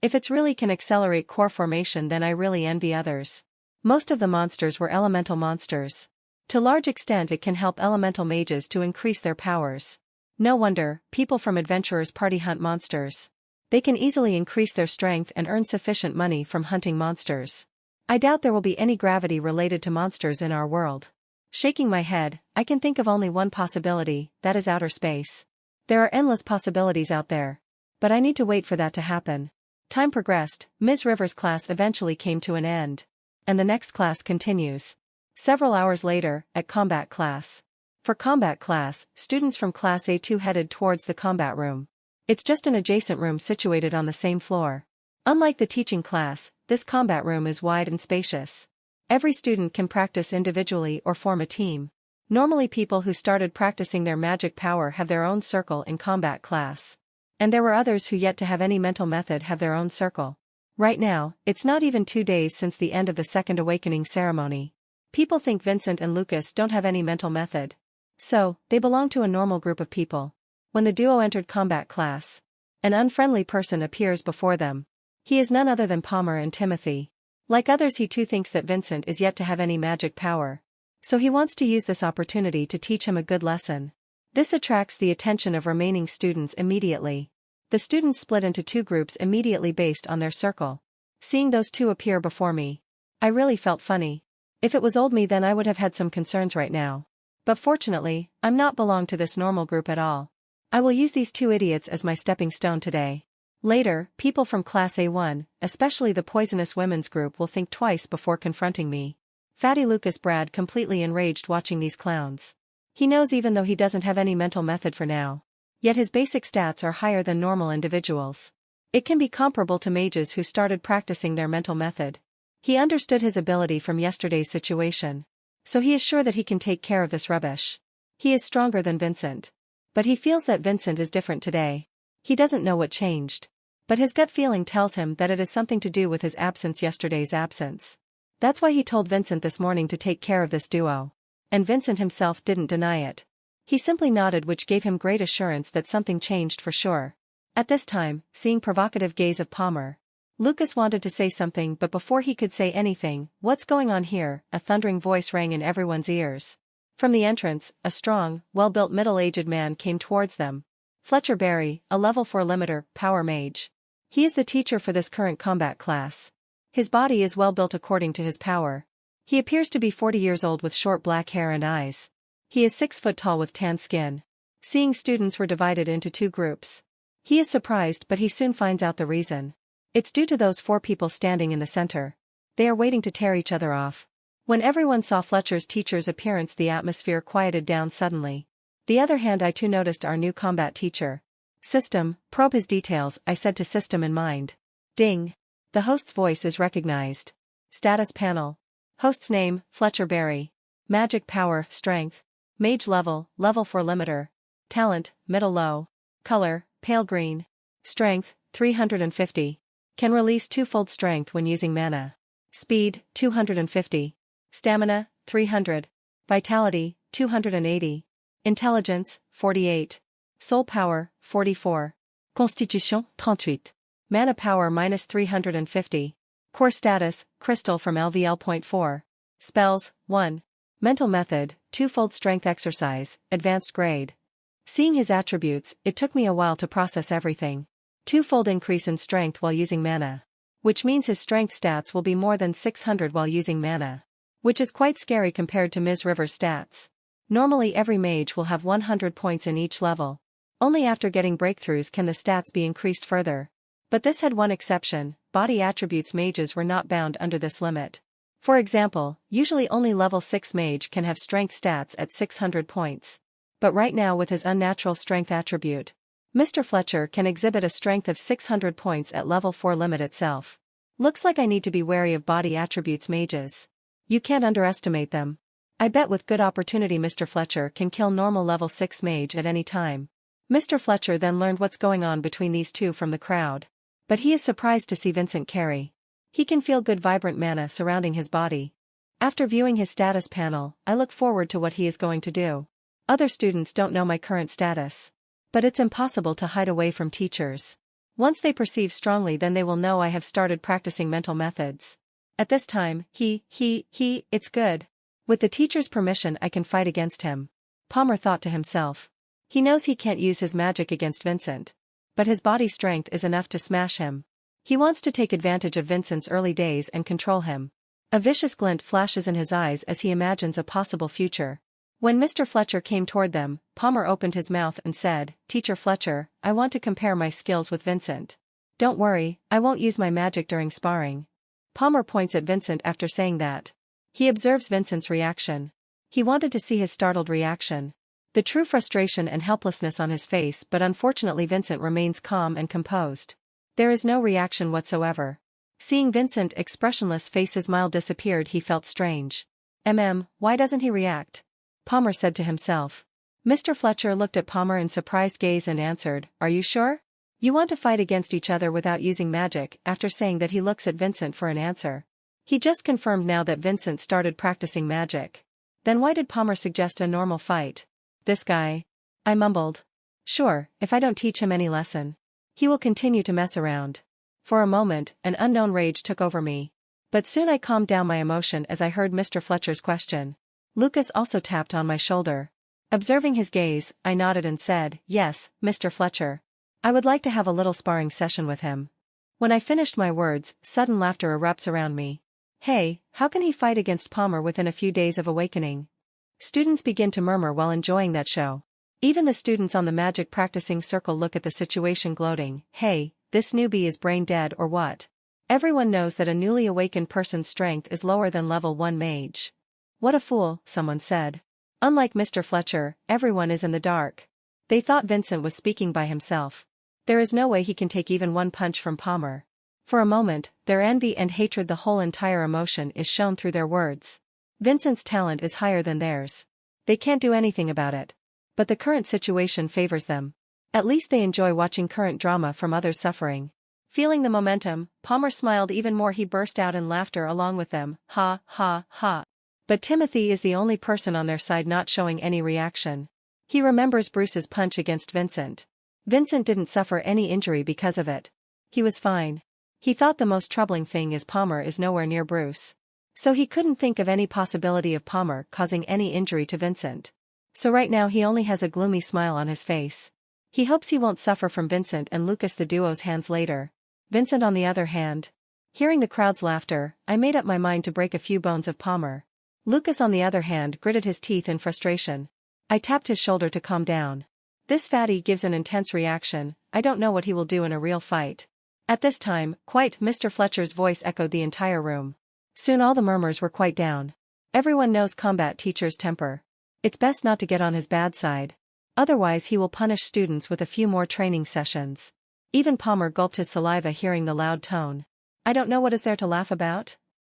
If it's really can accelerate core formation, then I really envy others. Most of the monsters were elemental monsters. To large extent it can help elemental mages to increase their powers. No wonder, people from Adventurers Party hunt monsters. They can easily increase their strength and earn sufficient money from hunting monsters. I doubt there will be any gravity related to monsters in our world. Shaking my head, I can think of only one possibility, that is outer space. There are endless possibilities out there. But I need to wait for that to happen. Time progressed, Ms. Rivers' class eventually came to an end. And the next class continues. Several hours later, at combat class. For combat class, students from Class A2 headed towards the combat room. It's just an adjacent room situated on the same floor. Unlike the teaching class, this combat room is wide and spacious. Every student can practice individually or form a team. Normally people who started practicing their magic power have their own circle in combat class. And there were others who yet to have any mental method have their own circle. Right now, it's not even 2 days since the end of the Second Awakening ceremony. People think Vincent and Lucas don't have any mental method. So, they belong to a normal group of people. When the duo entered combat class, an unfriendly person appears before them. He is none other than Palmer and Timothy. Like others, he too thinks that Vincent is yet to have any magic power. So he wants to use this opportunity to teach him a good lesson. This attracts the attention of remaining students immediately. The students split into 2 groups immediately based on their circle. Seeing those 2 appear before me, I really felt funny. If it was old me, then I would have had some concerns right now. But fortunately, I'm not belong to this normal group at all. I will use these 2 idiots as my stepping stone today. Later, people from Class A1, especially the poisonous women's group, will think twice before confronting me. Fatty Lucas Brad completely enraged watching these clowns. He knows even though he doesn't have any mental method for now. Yet his basic stats are higher than normal individuals. It can be comparable to mages who started practicing their mental method. He understood his ability from yesterday's situation. So he is sure that he can take care of this rubbish. He is stronger than Vincent. But he feels that Vincent is different today. He doesn't know what changed. But his gut feeling tells him that it is something to do with his absence, yesterday's absence. That's why he told Vincent this morning to take care of this duo. And Vincent himself didn't deny it. He simply nodded, which gave him great assurance that something changed for sure. At this time, seeing provocative gaze of Palmer, Lucas wanted to say something, but before he could say anything, "What's going on here?" a thundering voice rang in everyone's ears. From the entrance, a strong, well-built middle-aged man came towards them. Fletcher Barry, a level 4 limiter, power mage. He is the teacher for this current combat class. His body is well built according to his power. He appears to be 40 years old with short black hair and eyes. He is 6 foot tall with tan skin. Seeing students were divided into 2 groups. He is surprised, but he soon finds out the reason. It's due to those 4 people standing in the center. They are waiting to tear each other off. When everyone saw Fletcher's teacher's appearance, the atmosphere quieted down suddenly. The other hand, I too noticed our new combat teacher. "System, probe his details," I said to System in mind. Ding. The host's voice is recognized. Status panel. Host's name, Fletcher Barry. Magic power, strength. Mage level, level 4 limiter. Talent, middle low. Color, pale green. Strength, 350. Can release 2-fold strength when using mana. Speed, 250. Stamina, 300. Vitality, 280. Intelligence, 48. Soul power, 44. Constitution, 38. Mana power minus 350. Core status, crystal from LVL.4. Spells, 1. Mental method, 2-fold strength exercise, advanced grade. Seeing his attributes, it took me a while to process everything. 2-fold increase in strength while using mana. Which means his strength stats will be more than 600 while using mana. Which is quite scary compared to Ms. Rivers' stats. Normally every mage will have 100 points in each level. Only after getting breakthroughs can the stats be increased further. But this had one exception: body attributes mages were not bound under this limit. For example, usually only level 6 mage can have strength stats at 600 points. But right now, with his unnatural strength attribute, Mr. Fletcher can exhibit a strength of 600 points at level 4 limit itself. Looks like I need to be wary of body attributes mages. You can't underestimate them. I bet with good opportunity Mr. Fletcher can kill normal level 6 mage at any time. Mr. Fletcher then learned what's going on between these two from the crowd. But he is surprised to see Vincent Carey. He can feel good vibrant mana surrounding his body. After viewing his status panel, I look forward to what he is going to do. Other students don't know my current status. But it's impossible to hide away from teachers. Once they perceive strongly, then they will know I have started practicing mental methods. At this time, it's good. With the teacher's permission I can fight against him. Palmer thought to himself. He knows he can't use his magic against Vincent. But his body strength is enough to smash him. He wants to take advantage of Vincent's early days and control him. A vicious glint flashes in his eyes as he imagines a possible future. When Mr. Fletcher came toward them, Palmer opened his mouth and said, "Teacher Fletcher, I want to compare my skills with Vincent." Don't worry, I won't use my magic during sparring. Palmer points at Vincent after saying that. He observes Vincent's reaction. He wanted to see his startled reaction. The true frustration and helplessness on his face, but unfortunately Vincent remains calm and composed. There is no reaction whatsoever. Seeing Vincent expressionless face, his smile disappeared. He felt strange. Why doesn't he react? Palmer said to himself. Mr. Fletcher looked at Palmer in surprised gaze and answered, Are you sure? You want to fight against each other without using magic? After saying that, he looks at Vincent for an answer. He just confirmed now that Vincent started practicing magic. Then why did Palmer suggest a normal fight? This guy. I mumbled. Sure, if I don't teach him any lesson, he will continue to mess around. For a moment, an unknown rage took over me. But soon I calmed down my emotion as I heard Mr. Fletcher's question. Lucas also tapped on my shoulder. Observing his gaze, I nodded and said, Yes, Mr. Fletcher. I would like to have a little sparring session with him. When I finished my words, sudden laughter erupts around me. Hey, how can he fight against Palmer within a few days of awakening? Students begin to murmur while enjoying that show. Even the students on the magic practicing circle look at the situation gloating. Hey, this newbie is brain dead or what? Everyone knows that a newly awakened person's strength is lower than level 1 mage. What a fool, someone said. Unlike Mr. Fletcher, everyone is in the dark. They thought Vincent was speaking by himself. There is no way he can take even one punch from Palmer. For a moment, their envy and hatred, the whole entire emotion is shown through their words. Vincent's talent is higher than theirs. They can't do anything about it. But the current situation favors them. At least they enjoy watching current drama from others suffering. Feeling the momentum, Palmer smiled even more. He burst out in laughter along with them. Ha, ha, ha. But Timothy is the only person on their side not showing any reaction. He remembers Bruce's punch against Vincent. Vincent didn't suffer any injury because of it. He was fine. He thought the most troubling thing is Palmer is nowhere near Bruce. So he couldn't think of any possibility of Palmer causing any injury to Vincent. So right now he only has a gloomy smile on his face. He hopes he won't suffer from Vincent and Lucas the duo's hands later. Vincent on the other hand. Hearing the crowd's laughter, I made up my mind to break a few bones of Palmer. Lucas on the other hand gritted his teeth in frustration. I tapped his shoulder to calm down. This fatty gives an intense reaction. I don't know what he will do in a real fight. At this time, quite Mr. Fletcher's voice echoed the entire room. Soon all the murmurs were quite down. Everyone knows combat teacher's temper. It's best not to get on his bad side. Otherwise he will punish students with a few more training sessions. Even Palmer gulped his saliva hearing the loud tone. I don't know what is there to laugh about,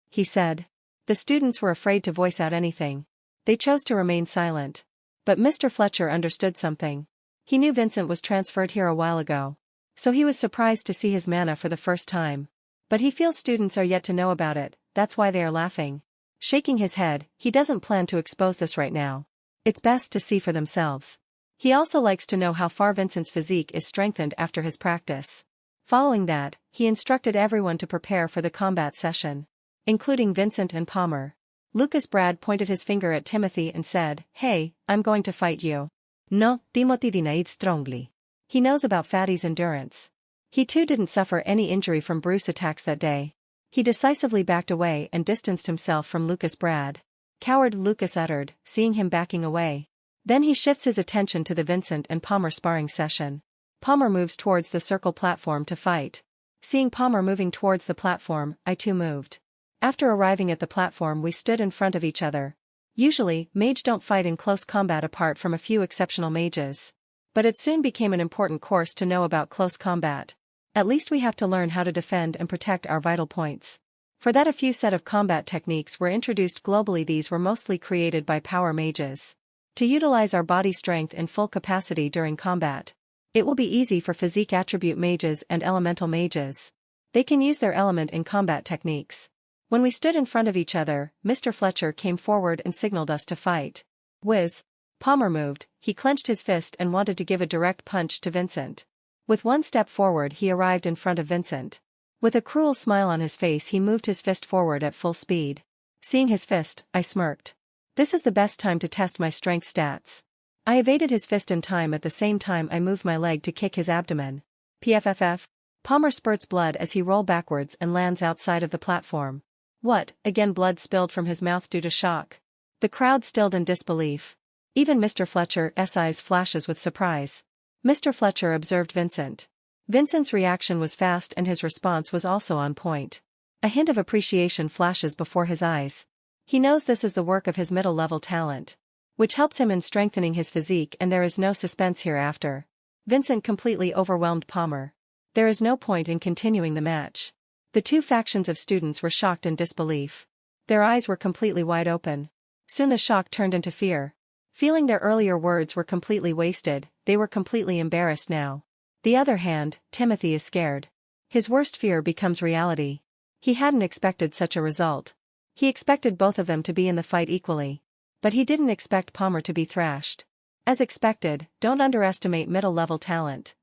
he said. The students were afraid to voice out anything. They chose to remain silent. But Mr. Fletcher understood something. He knew Vincent was transferred here a while ago. So he was surprised to see his manhwa for the first time. But he feels students are yet to know about it, that's why they are laughing. Shaking his head, he doesn't plan to expose this right now. It's best to see for themselves. He also likes to know how far Vincent's physique is strengthened after his practice. Following that, he instructed everyone to prepare for the combat session, including Vincent and Palmer. Lucas Brad pointed his finger at Timothy and said, Hey, I'm going to fight you. No, Timothy denied strongly. He knows about Fatty's endurance. He too didn't suffer any injury from Bruce attacks that day. He decisively backed away and distanced himself from Lucas Brad. Coward, Lucas uttered, seeing him backing away. Then he shifts his attention to the Vincent and Palmer sparring session. Palmer moves towards the circle platform to fight. Seeing Palmer moving towards the platform, I too moved. After arriving at the platform, we stood in front of each other. Usually, mage don't fight in close combat apart from a few exceptional mages. But it soon became an important course to know about close combat. At least we have to learn how to defend and protect our vital points. For that a few set of combat techniques were introduced globally. These were mostly created by power mages. To utilize our body strength in full capacity during combat. It will be easy for physique attribute mages and elemental mages. They can use their element in combat techniques. When we stood in front of each other, Mr. Fletcher came forward and signaled us to fight. Whiz. Palmer moved, he clenched his fist and wanted to give a direct punch to Vincent. With one step forward he arrived in front of Vincent. With a cruel smile on his face he moved his fist forward at full speed. Seeing his fist, I smirked. This is the best time to test my strength stats. I evaded his fist in time. At the same time I moved my leg to kick his abdomen. PFFF. Palmer spurts blood as he rolls backwards and lands outside of the platform. What? Again blood spilled from his mouth due to shock. The crowd stilled in disbelief. Even Mr. Fletcher's eyes flashes with surprise. Mr. Fletcher observed Vincent. Vincent's reaction was fast and his response was also on point. A hint of appreciation flashes before his eyes. He knows this is the work of his middle-level talent, which helps him in strengthening his physique, and there is no suspense hereafter. Vincent completely overwhelmed Palmer. There is no point in continuing the match. The two factions of students were shocked in disbelief. Their eyes were completely wide open. Soon the shock turned into fear. Feeling their earlier words were completely wasted, they were completely embarrassed now. The other hand, Timothy is scared. His worst fear becomes reality. He hadn't expected such a result. He expected both of them to be in the fight equally. But he didn't expect Palmer to be thrashed. As expected, don't underestimate middle-level talent,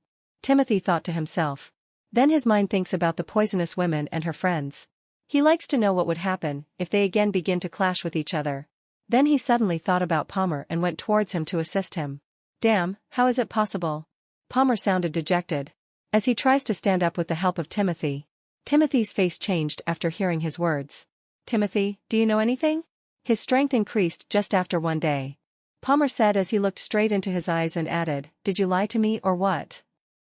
Timothy thought to himself. Then his mind thinks about the poisonous woman and her friends. He likes to know what would happen if they again begin to clash with each other. Then he suddenly thought about Palmer and went towards him to assist him. Damn, how is it possible? Palmer sounded dejected. As he tries to stand up with the help of Timothy. Timothy's face changed after hearing his words. Timothy, do you know anything? His strength increased just after one day. Palmer said as he looked straight into his eyes and added, did you lie to me or what?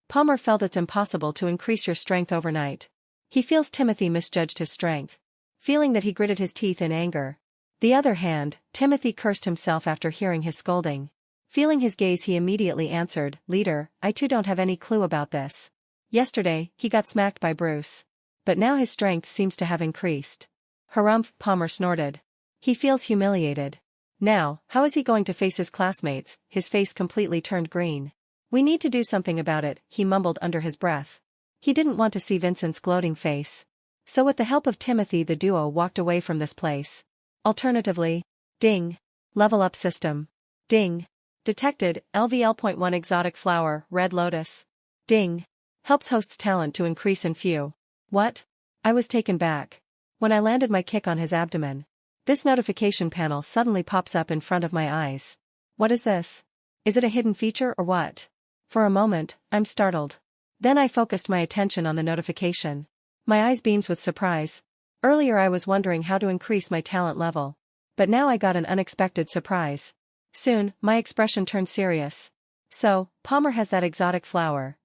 Palmer felt it's impossible to increase your strength overnight. He feels Timothy misjudged his strength. Feeling that, he gritted his teeth in anger. The other hand, Timothy cursed himself after hearing his scolding. Feeling his gaze, he immediately answered, Leader, I too don't have any clue about this. Yesterday, he got smacked by Bruce. But now his strength seems to have increased. Harumph, Palmer snorted. He feels humiliated. Now, how is he going to face his classmates? His face completely turned green. We need to do something about it, he mumbled under his breath. He didn't want to see Vincent's gloating face. So with the help of Timothy, the duo walked away from this place. Alternatively, ding. Level up system. Ding. Detected, LVL.1 exotic flower, red lotus. Ding. Helps host's talent to increase in few. What? I was taken back. When I landed my kick on his abdomen, this notification panel suddenly pops up in front of my eyes. What is this? Is it a hidden feature or what? For a moment, I'm startled. Then I focused my attention on the notification. My eyes beams with surprise. Earlier I was wondering how to increase my talent level. But now I got an unexpected surprise. Soon, my expression turned serious. So, Palmer has that exotic flower.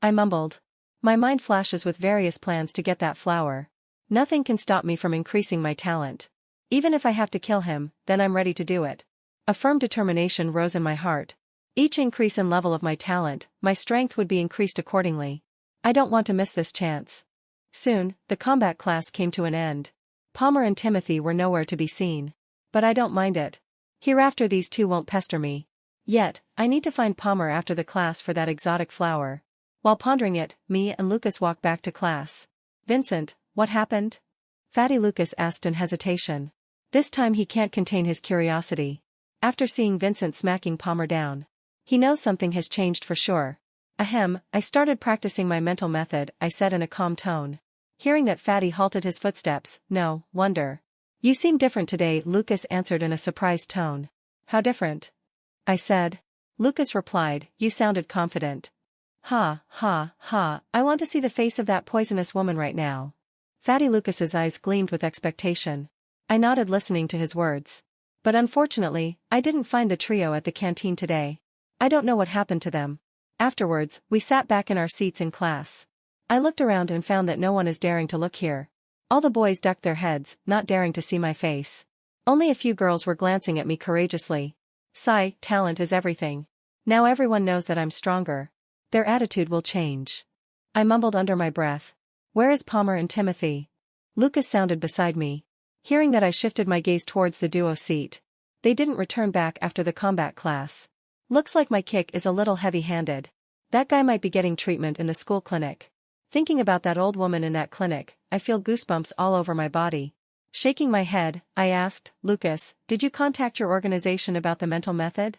I mumbled. My mind flashes with various plans to get that flower. Nothing can stop me from increasing my talent. Even if I have to kill him, then I'm ready to do it. A firm determination rose in my heart. Each increase in level of my talent, my strength would be increased accordingly. I don't want to miss this chance. Soon, the combat class came to an end. Palmer and Timothy were nowhere to be seen. But I don't mind it. Hereafter these two won't pester me. Yet, I need to find Palmer after the class for that exotic flower. While pondering it, me and Lucas walked back to class. Vincent, what happened? Fatty Lucas asked in hesitation. This time he can't contain his curiosity. After seeing Vincent smacking Palmer down, he knows something has changed for sure. Ahem, I started practicing my mental method, I said in a calm tone. Hearing that, Fatty halted his footsteps. No wonder. You seem different today, Lucas answered in a surprised tone. How different? I said. Lucas replied, you sounded confident. Ha, ha, ha, I want to see the face of that poisonous woman right now. Fatty Lucas's eyes gleamed with expectation. I nodded, listening to his words. But unfortunately, I didn't find the trio at the canteen today. I don't know what happened to them. Afterwards, we sat back in our seats in class. I looked around and found that no one is daring to look here. All the boys ducked their heads, not daring to see my face. Only a few girls were glancing at me courageously. Sigh, talent is everything. Now everyone knows that I'm stronger. Their attitude will change. I mumbled under my breath. Where is Palmer and Timothy? Lucas sounded beside me. Hearing that, I shifted my gaze towards the duo seat. They didn't return back after the combat class. Looks like my kick is a little heavy-handed. That guy might be getting treatment in the school clinic. Thinking about that old woman in that clinic, I feel goosebumps all over my body. Shaking my head, I asked, Lucas, did you contact your organization about the mental method?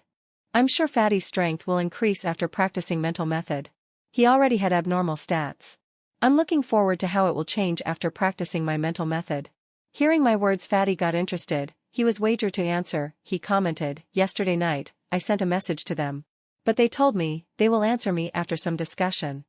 I'm sure Fatty's strength will increase after practicing mental method. He already had abnormal stats. I'm looking forward to how it will change after practicing my mental method. Hearing my words, Fatty got interested. He was eager to answer. He commented, yesterday night, I sent a message to them. But they told me, they will answer me after some discussion.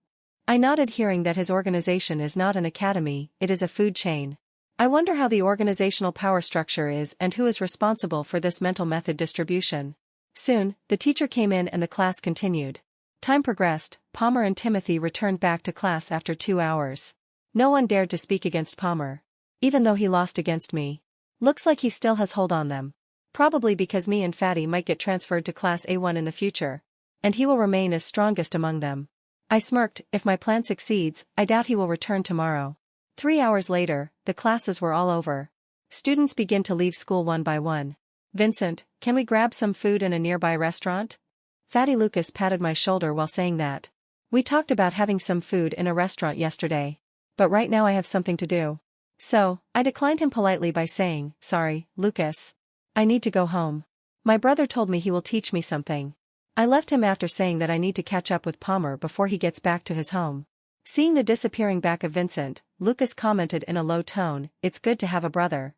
I nodded, hearing that his organization is not an academy, it is a food chain. I wonder how the organizational power structure is and who is responsible for this mental method distribution. Soon, the teacher came in and the class continued. Time progressed, Palmer and Timothy returned back to class after 2 hours. No one dared to speak against Palmer. Even though he lost against me. Looks like he still has hold on them. Probably because me and Fatty might get transferred to Class A1 in the future. And he will remain as strongest among them. I smirked. If my plan succeeds, I doubt he will return tomorrow. 3 hours later, the classes were all over. Students begin to leave school one by one. Vincent, can we grab some food in a nearby restaurant? Fatty Lucas patted my shoulder while saying that. We talked about having some food in a restaurant yesterday. But right now I have something to do. So, I declined him politely by saying, sorry, Lucas. I need to go home. My brother told me he will teach me something. I left him after saying that I need to catch up with Palmer before he gets back to his home. Seeing the disappearing back of Vincent, Lucas commented in a low tone, it's good to have a brother.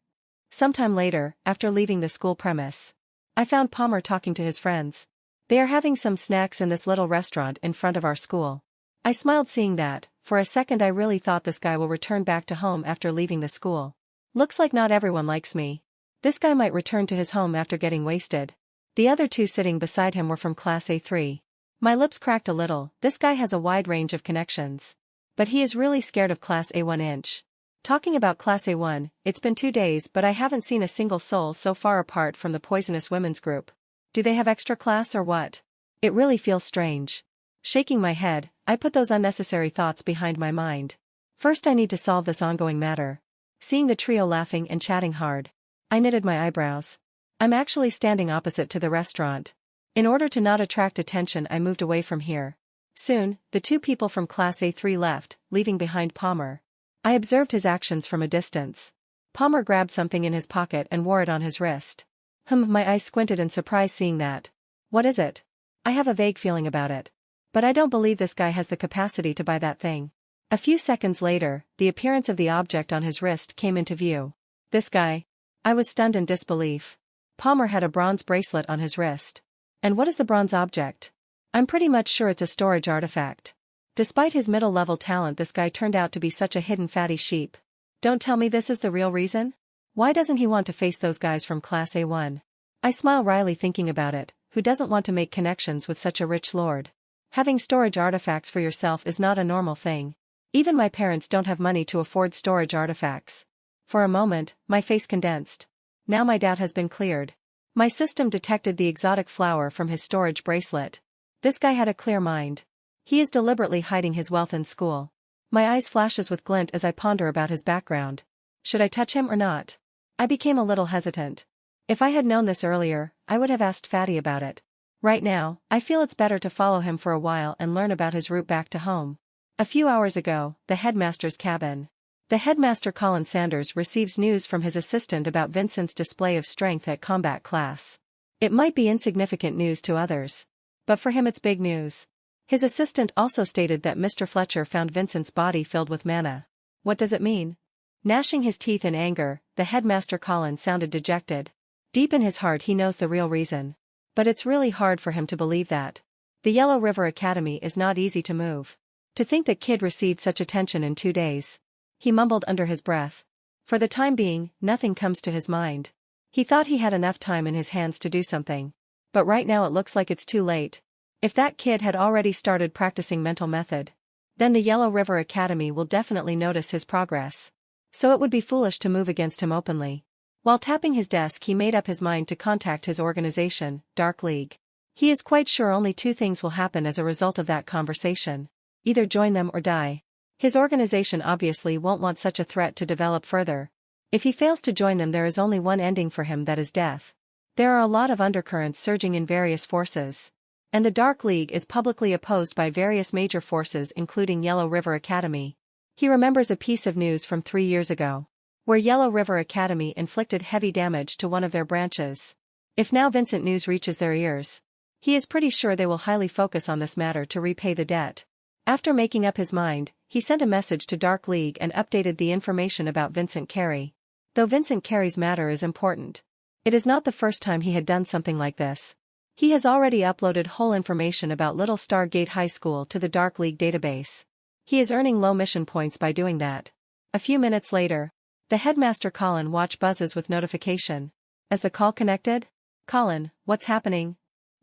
Sometime later, after leaving the school premise, I found Palmer talking to his friends. They are having some snacks in this little restaurant in front of our school. I smiled seeing that. For a second I really thought this guy will return back to home after leaving the school. Looks like not everyone likes me. This guy might return to his home after getting wasted. The other two sitting beside him were from Class A3. My lips cracked a little. This guy has a wide range of connections. But he is really scared of Class A1 inch. Talking about Class A1, it's been 2 days but I haven't seen a single soul so far apart from the poisonous women's group. Do they have extra class or what? It really feels strange. Shaking my head, I put those unnecessary thoughts behind my mind. First I need to solve this ongoing matter. Seeing the trio laughing and chatting hard, I knitted my eyebrows. I'm actually standing opposite to the restaurant. In order to not attract attention I moved away from here. Soon, the 2 people from Class A3 left, leaving behind Palmer. I observed his actions from a distance. Palmer grabbed something in his pocket and wore it on his wrist. My eyes squinted in surprise seeing that. What is it? I have a vague feeling about it. But I don't believe this guy has the capacity to buy that thing. A few seconds later, the appearance of the object on his wrist came into view. This guy. I was stunned in disbelief. Palmer had a bronze bracelet on his wrist. And what is the bronze object? I'm pretty much sure it's a storage artifact. Despite his middle-level talent, this guy turned out to be such a hidden fatty sheep. Don't tell me this is the real reason? Why doesn't he want to face those guys from Class A1? I smile wryly thinking about it. Who doesn't want to make connections with such a rich lord? Having storage artifacts for yourself is not a normal thing. Even my parents don't have money to afford storage artifacts. For a moment, my face condensed. Now my doubt has been cleared. My system detected the exotic flower from his storage bracelet. This guy had a clear mind. He is deliberately hiding his wealth in school. My eyes flashes with glint as I ponder about his background. Should I touch him or not? I became a little hesitant. If I had known this earlier, I would have asked Fatty about it. Right now, I feel it's better to follow him for a while and learn about his route back to home. A few hours ago, the headmaster's cabin. The headmaster Colin Sanders receives news from his assistant about Vincent's display of strength at combat class. It might be insignificant news to others. But for him it's big news. His assistant also stated that Mr. Fletcher found Vincent's body filled with mana. What does it mean? Gnashing his teeth in anger, the headmaster Colin sounded dejected. Deep in his heart he knows the real reason. But it's really hard for him to believe that. The Yellow River Academy is not easy to move. To think that kid received such attention in 2 days. He mumbled under his breath. For the time being, nothing comes to his mind. He thought he had enough time in his hands to do something. But right now it looks like it's too late. If that kid had already started practicing mental method, then the Yellow River Academy will definitely notice his progress. So it would be foolish to move against him openly. While tapping his desk he made up his mind to contact his organization, Dark League. He is quite sure only 2 things will happen as a result of that conversation. Either join them or die. His organization obviously won't want such a threat to develop further. If he fails to join them there is only one ending for him, that is death. There are a lot of undercurrents surging in various forces. And the Dark League is publicly opposed by various major forces including Yellow River Academy. He remembers a piece of news from 3 years ago, where Yellow River Academy inflicted heavy damage to one of their branches. If now Vincent news reaches their ears, he is pretty sure they will highly focus on this matter to repay the debt. After making up his mind, he sent a message to Dark League and updated the information about Vincent Carey. Though Vincent Carey's matter is important, it is not the first time he had done something like this. He has already uploaded whole information about Little Star Gate High School to the Dark League database. He is earning low mission points by doing that. A few minutes later, the headmaster Colin watch buzzes with notification. As the call connected, Colin, what's happening?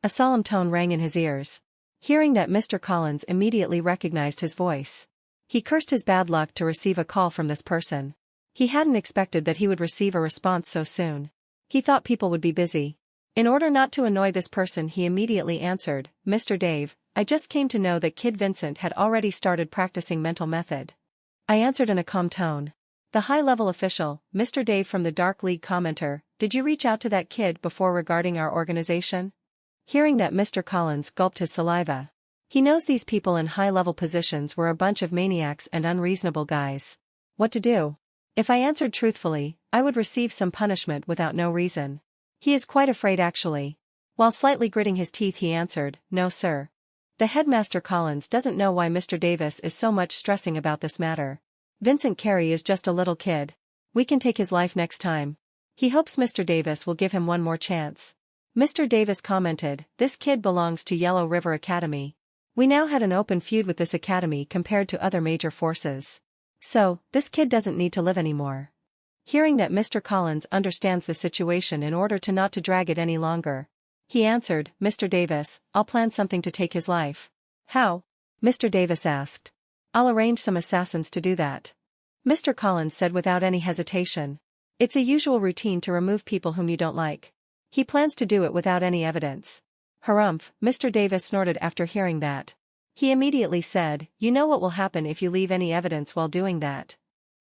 A solemn tone rang in his ears. Hearing that, Mr. Collins immediately recognized his voice. He cursed his bad luck to receive a call from this person. He hadn't expected that he would receive a response so soon. He thought people would be busy. In order not to annoy this person, he immediately answered, "Mr. Dave, I just came to know that Kid Vincent had already started practicing mental method." I answered in a calm tone. The high-level official, Mr. Dave from the Dark League commenter, "Did you reach out to that kid before regarding our organization?" Hearing that, Mr. Collins gulped his saliva. He knows these people in high-level positions were a bunch of maniacs and unreasonable guys. What to do? If I answered truthfully, I would receive some punishment without no reason. He is quite afraid actually. While slightly gritting his teeth, he answered, "No sir. The headmaster Collins doesn't know why Mr. Davis is so much stressing about this matter. Vincent Carey is just a little kid. We can take his life next time. He hopes Mr. Davis will give him one more chance." Mr. Davis commented, "This kid belongs to Yellow River Academy. We now had an open feud with this academy compared to other major forces. So, this kid doesn't need to live anymore." Hearing that, Mr. Collins understands the situation in order to not to drag it any longer. He answered, "Mr. Davis, I'll plan something to take his life." "How?" Mr. Davis asked. "I'll arrange some assassins to do that," Mr. Collins said without any hesitation. "It's a usual routine to remove people whom you don't like. He plans to do it without any evidence." "Harumph," Mr. Davis snorted after hearing that. He immediately said, "You know what will happen if you leave any evidence while doing that."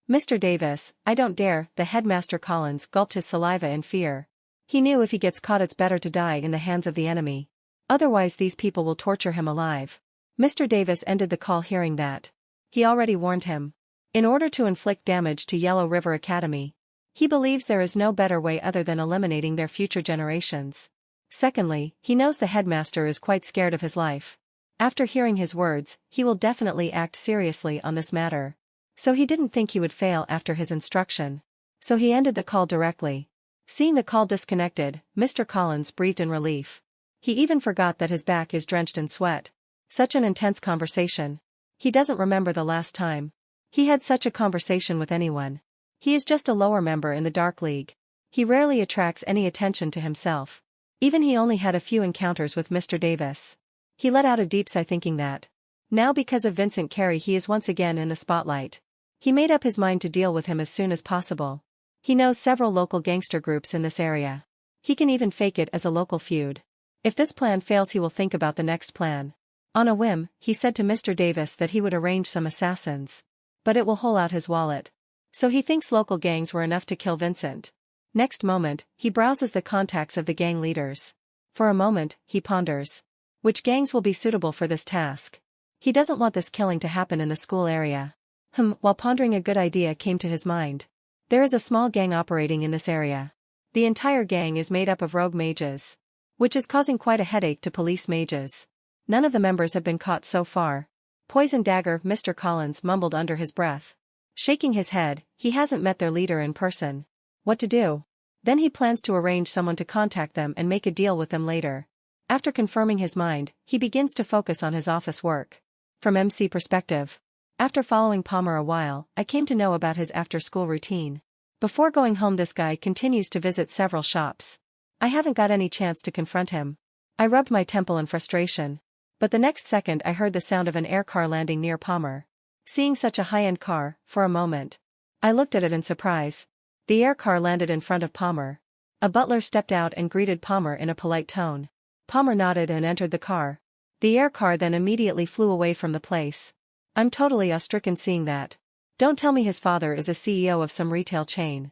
"Mr. Davis, I don't dare." The headmaster Collins gulped his saliva in fear. He knew if he gets caught it's better to die in the hands of the enemy. Otherwise these people will torture him alive. Mr. Davis ended the call hearing that. He already warned him. In order to inflict damage to Yellow River Academy, he believes there is no better way other than eliminating their future generations. Secondly, he knows the headmaster is quite scared of his life. After hearing his words, he will definitely act seriously on this matter. So he didn't think he would fail after his instruction. So he ended the call directly. Seeing the call disconnected, Mr. Collins breathed in relief. He even forgot that his back is drenched in sweat. Such an intense conversation. He doesn't remember the last time he had such a conversation with anyone. He is just a lower member in the Dark League. He rarely attracts any attention to himself. Even he only had a few encounters with Mr. Davis. He let out a deep sigh thinking that now because of Vincent Carey he is once again in the spotlight. He made up his mind to deal with him as soon as possible. He knows several local gangster groups in this area. He can even fake it as a local feud. If this plan fails he will think about the next plan. On a whim, he said to Mr. Davis that he would arrange some assassins. But it will hole out his wallet. So he thinks local gangs were enough to kill Vincent. Next moment, he browses the contacts of the gang leaders. For a moment, he ponders. Which gangs will be suitable for this task? He doesn't want this killing to happen in the school area. While pondering, a good idea came to his mind. There is a small gang operating in this area. The entire gang is made up of rogue mages, which is causing quite a headache to police mages. None of the members have been caught so far. Poison dagger, Mr. Collins mumbled under his breath. Shaking his head, he hasn't met their leader in person. What to do? Then he plans to arrange someone to contact them and make a deal with them later. After confirming his mind, he begins to focus on his office work. From MC perspective. After following Palmer a while, I came to know about his after-school routine. Before going home this guy continues to visit several shops. I haven't got any chance to confront him. I rubbed my temple in frustration. But the next second I heard the sound of an air car landing near Palmer. Seeing such a high-end car, for a moment, I looked at it in surprise. The air car landed in front of Palmer. A butler stepped out and greeted Palmer in a polite tone. Palmer nodded and entered the car. The air car then immediately flew away from the place. I'm totally awe-stricken seeing that. Don't tell me his father is a CEO of some retail chain.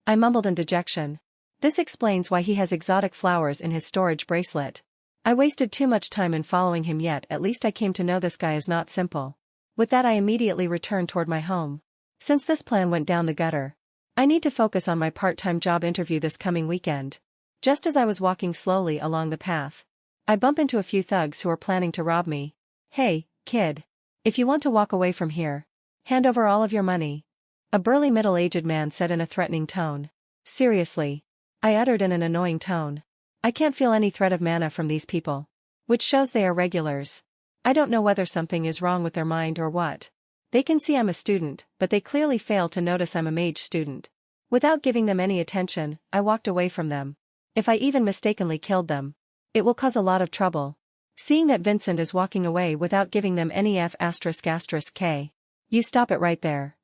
I mumbled in dejection. This explains why he has exotic flowers in his storage bracelet. I wasted too much time in following him, yet at least I came to know this guy is not simple. With that I immediately returned toward my home. Since this plan went down the gutter, I need to focus on my part-time job interview this coming weekend. Just as I was walking slowly along the path, I bump into a few thugs who are planning to rob me. "Hey, kid. If you want to walk away from here, hand over all of your money," a burly middle-aged man said in a threatening tone. "Seriously?" I uttered in an annoying tone. I can't feel any threat of mana from these people. Which shows they are regulars. I don't know whether something is wrong with their mind or what. They can see I'm a student, but they clearly fail to notice I'm a mage student. Without giving them any attention, I walked away from them. If I even mistakenly killed them, it will cause a lot of trouble. Seeing that Vincent is walking away without giving them any F***K. You stop it right there.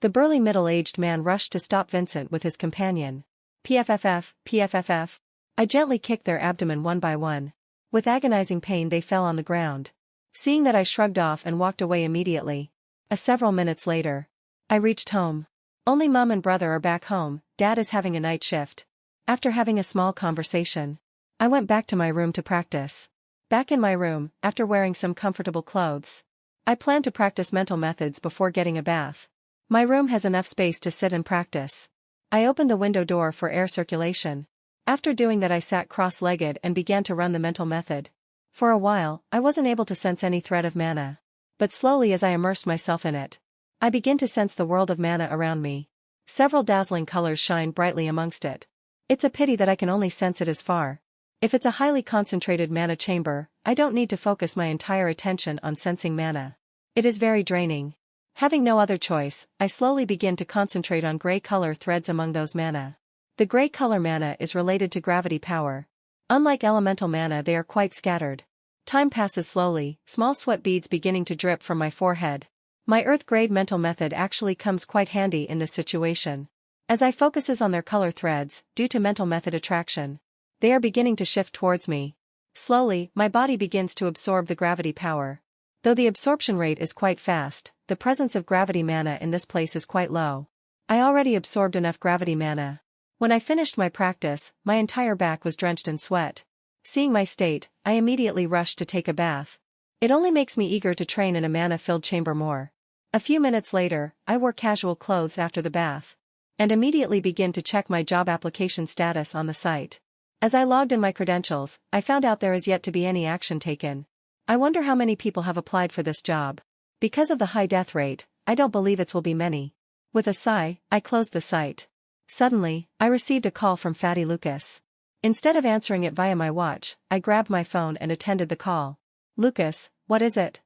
The burly middle-aged man rushed to stop Vincent with his companion. PFFF. I gently kicked their abdomen one by one. With agonizing pain they fell on the ground. Seeing that I shrugged off and walked away immediately. Several minutes later. I reached home. Only mom and brother are back home, dad is having a night shift. After having a small conversation, I went back to my room to practice. Back in my room, after wearing some comfortable clothes. I plan to practice mental methods before getting a bath. My room has enough space to sit and practice. I opened the window door for air circulation. After doing that I sat cross-legged and began to run the mental method. For a while, I wasn't able to sense any thread of mana. But slowly as I immersed myself in it, I begin to sense the world of mana around me. Several dazzling colors shine brightly amongst it. It's a pity that I can only sense it as far. If it's a highly concentrated mana chamber, I don't need to focus my entire attention on sensing mana. It is very draining. Having no other choice, I slowly begin to concentrate on gray color threads among those mana. The gray color mana is related to gravity power. Unlike elemental mana, they are quite scattered. Time passes slowly, small sweat beads beginning to drip from my forehead. My earth-grade mental method actually comes quite handy in this situation. As I focuses on their color threads, due to mental method attraction, they are beginning to shift towards me. Slowly, my body begins to absorb the gravity power. Though the absorption rate is quite fast, the presence of gravity mana in this place is quite low. I already absorbed enough gravity mana. When I finished my practice, my entire back was drenched in sweat. Seeing my state, I immediately rushed to take a bath. It only makes me eager to train in a mana-filled chamber more. A few minutes later, I wore casual clothes after the bath. And immediately begin to check my job application status on the site. As I logged in my credentials, I found out there is yet to be any action taken. I wonder how many people have applied for this job. Because of the high death rate, I don't believe it will be many. With a sigh, I closed the site. Suddenly, I received a call from Fatty Lucas. Instead of answering it via my watch, I grabbed my phone and attended the call. Lucas, what is it?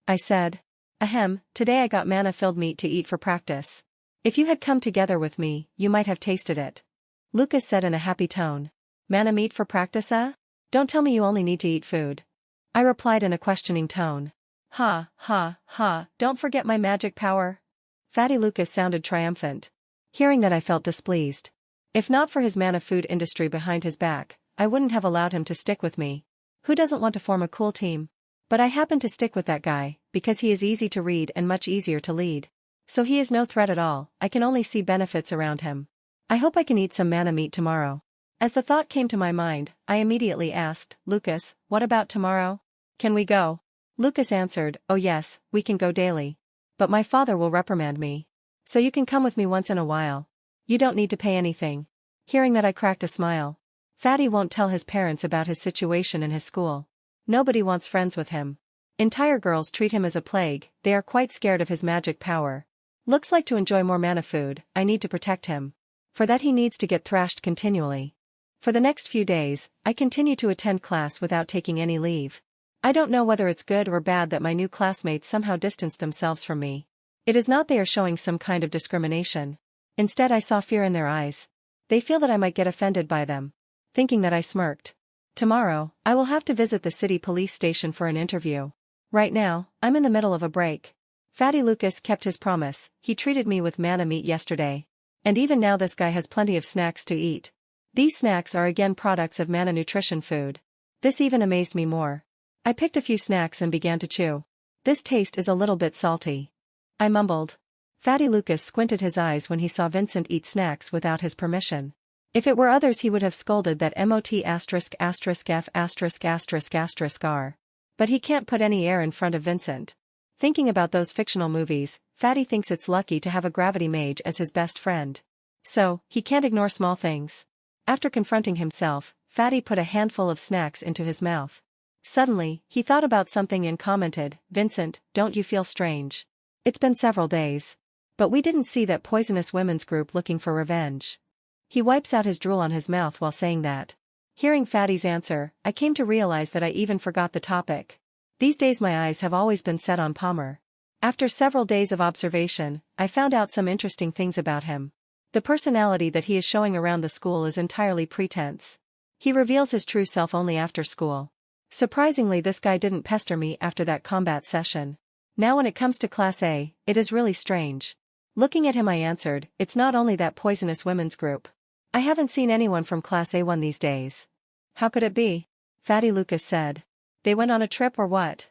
I said. Ahem, today I got mana-filled meat to eat for practice. If you had come together with me, you might have tasted it. Lucas said in a happy tone. Mana meat for practice, eh? Don't tell me you only need to eat food. I replied in a questioning tone. Ha, don't forget my magic power. Fatty Lucas sounded triumphant. Hearing that I felt displeased. If not for his mana food industry behind his back, I wouldn't have allowed him to stick with me. Who doesn't want to form a cool team? But I happen to stick with that guy, because he is easy to read and much easier to lead. So he is no threat at all, I can only see benefits around him. I hope I can eat some mana meat tomorrow. As the thought came to my mind, I immediately asked, Lucas, what about tomorrow? Can we go? Lucas answered, oh yes, we can go daily. But my father will reprimand me. So you can come with me once in a while. You don't need to pay anything. Hearing that I cracked a smile. Fatty won't tell his parents about his situation in his school. Nobody wants friends with him. Entire girls treat him as a plague, they are quite scared of his magic power. Looks like to enjoy more mana food, I need to protect him. For that he needs to get thrashed continually. For the next few days, I continue to attend class without taking any leave. I don't know whether it's good or bad that my new classmates somehow distance themselves from me. It is not they are showing some kind of discrimination. Instead I saw fear in their eyes. They feel that I might get offended by them. Thinking that I smirked. Tomorrow, I will have to visit the city police station for an interview. Right now, I'm in the middle of a break. Fatty Lucas kept his promise, he treated me with mana meat yesterday. And even now this guy has plenty of snacks to eat. These snacks are again products of mana nutrition food. This even amazed me more. I picked a few snacks and began to chew. This taste is a little bit salty. I mumbled. Fatty Lucas squinted his eyes when he saw Vincent eat snacks without his permission. If it were others he would have scolded that MOT**F***R. But he can't put any air in front of Vincent. Thinking about those fictional movies, Fatty thinks it's lucky to have a gravity mage as his best friend. So, he can't ignore small things. After confronting himself, Fatty put a handful of snacks into his mouth. Suddenly, he thought about something and commented, Vincent, don't you feel strange? It's been several days. But we didn't see that poisonous women's group looking for revenge. He wipes out his drool on his mouth while saying that. Hearing Fatty's answer, I came to realize that I even forgot the topic. These days my eyes have always been set on Palmer. After several days of observation, I found out some interesting things about him. The personality that he is showing around the school is entirely pretense. He reveals his true self only after school. Surprisingly, this guy didn't pester me after that combat session. Now when it comes to Class A, it is really strange. Looking at him I answered, it's not only that poisonous women's group. I haven't seen anyone from Class A1 these days. How could it be? Fatty Lucas said. They went on a trip or what?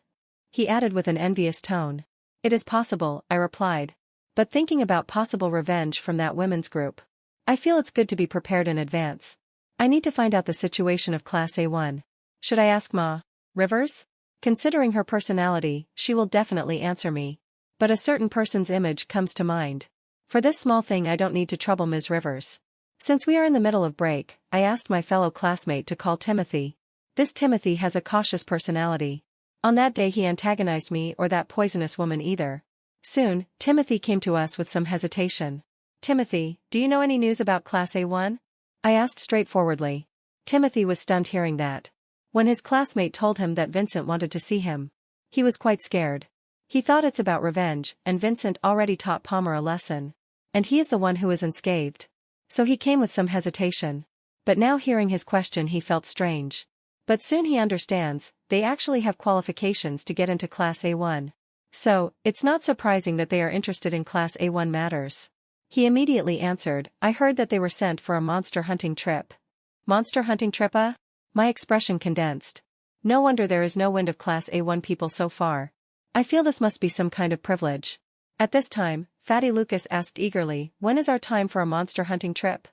He added with an envious tone. It is possible, I replied. But thinking about possible revenge from that women's group, I feel it's good to be prepared in advance. I need to find out the situation of Class A1. Should I ask Ma Rivers? Considering her personality, she will definitely answer me. But a certain person's image comes to mind. For this small thing I don't need to trouble Ms. Rivers. Since we are in the middle of break, I asked my fellow classmate to call Timothy. This Timothy has a cautious personality. On that day he antagonized me or that poisonous woman either. Soon, Timothy came to us with some hesitation. Timothy, do you know any news about Class A1? I asked straightforwardly. Timothy was stunned hearing that. When his classmate told him that Vincent wanted to see him, he was quite scared. He thought it's about revenge, and Vincent already taught Palmer a lesson. And he is the one who is unscathed. So he came with some hesitation. But now hearing his question he felt strange. But soon he understands, they actually have qualifications to get into Class A1. So, it's not surprising that they are interested in Class A1 matters. He immediately answered, I heard that they were sent for a monster hunting trip. Monster hunting trip? My expression condensed. No wonder there is no wind of Class A1 people so far. I feel this must be some kind of privilege. At this time, Fatty Lucas asked eagerly, when is our time for a monster hunting trip?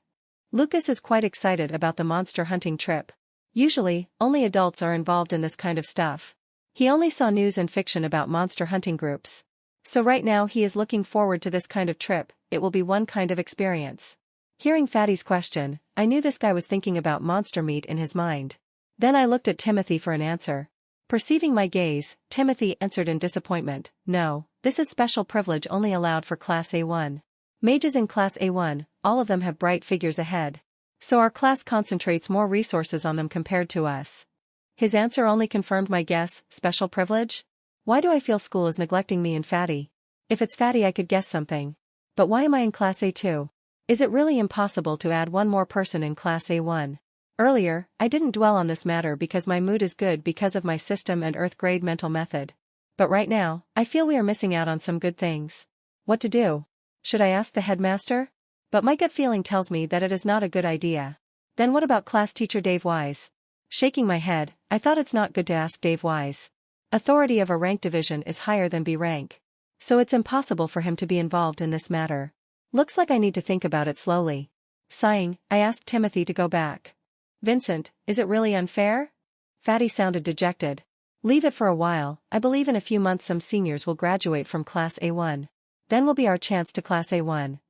Lucas is quite excited about the monster hunting trip. Usually, only adults are involved in this kind of stuff. He only saw news and fiction about monster hunting groups. So right now he is looking forward to this kind of trip, it will be one kind of experience. Hearing Fatty's question, I knew this guy was thinking about monster meat in his mind. Then I looked at Timothy for an answer. Perceiving my gaze, Timothy answered in disappointment, no, this is special privilege only allowed for Class A1. Mages in Class A1, all of them have bright figures ahead. So our class concentrates more resources on them compared to us. His answer only confirmed my guess, special privilege? Why do I feel school is neglecting me and Fatty? If it's Fatty I could guess something. But why am I in Class A2? Is it really impossible to add one more person in Class A1? Earlier, I didn't dwell on this matter because my mood is good because of my system and Earth grade mental method. But right now, I feel we are missing out on some good things. What to do? Should I ask the headmaster? But my gut feeling tells me that it is not a good idea. Then what about class teacher Dave Wise? Shaking my head, I thought it's not good to ask Dave Wise. Authority of a rank division is higher than B rank. So it's impossible for him to be involved in this matter. Looks like I need to think about it slowly. Sighing, I asked Timothy to go back. Vincent, is it really unfair? Fatty sounded dejected. Leave it for a while, I believe in a few months some seniors will graduate from Class A1. Then will be our chance to Class A1.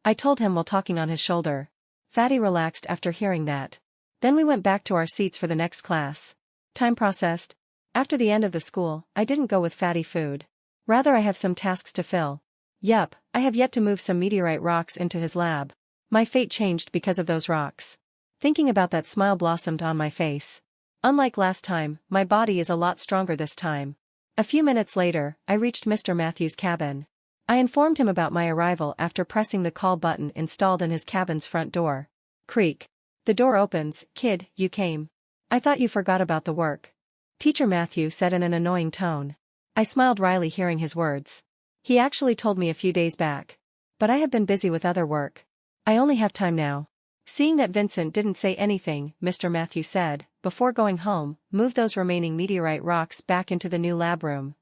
I told him while talking on his shoulder. Fatty relaxed after hearing that. Then we went back to our seats for the next class. Time processed. After the end of the school, I didn't go with Fatty food. Rather I have some tasks to fill. Yup, I have yet to move some meteorite rocks into his lab. My fate changed because of those rocks. Thinking about that smile blossomed on my face. Unlike last time, my body is a lot stronger this time. A few minutes later, I reached Mr. Matthews' cabin. I informed him about my arrival after pressing the call button installed in his cabin's front door. Creak. The door opens. Kid, you came. I thought you forgot about the work. Teacher Matthew said in an annoying tone. I smiled wryly hearing his words. He actually told me a few days back. But I have been busy with other work. I only have time now. Seeing that Vincent didn't say anything, Mr. Matthew said, before going home, move those remaining meteorite rocks back into the new lab room.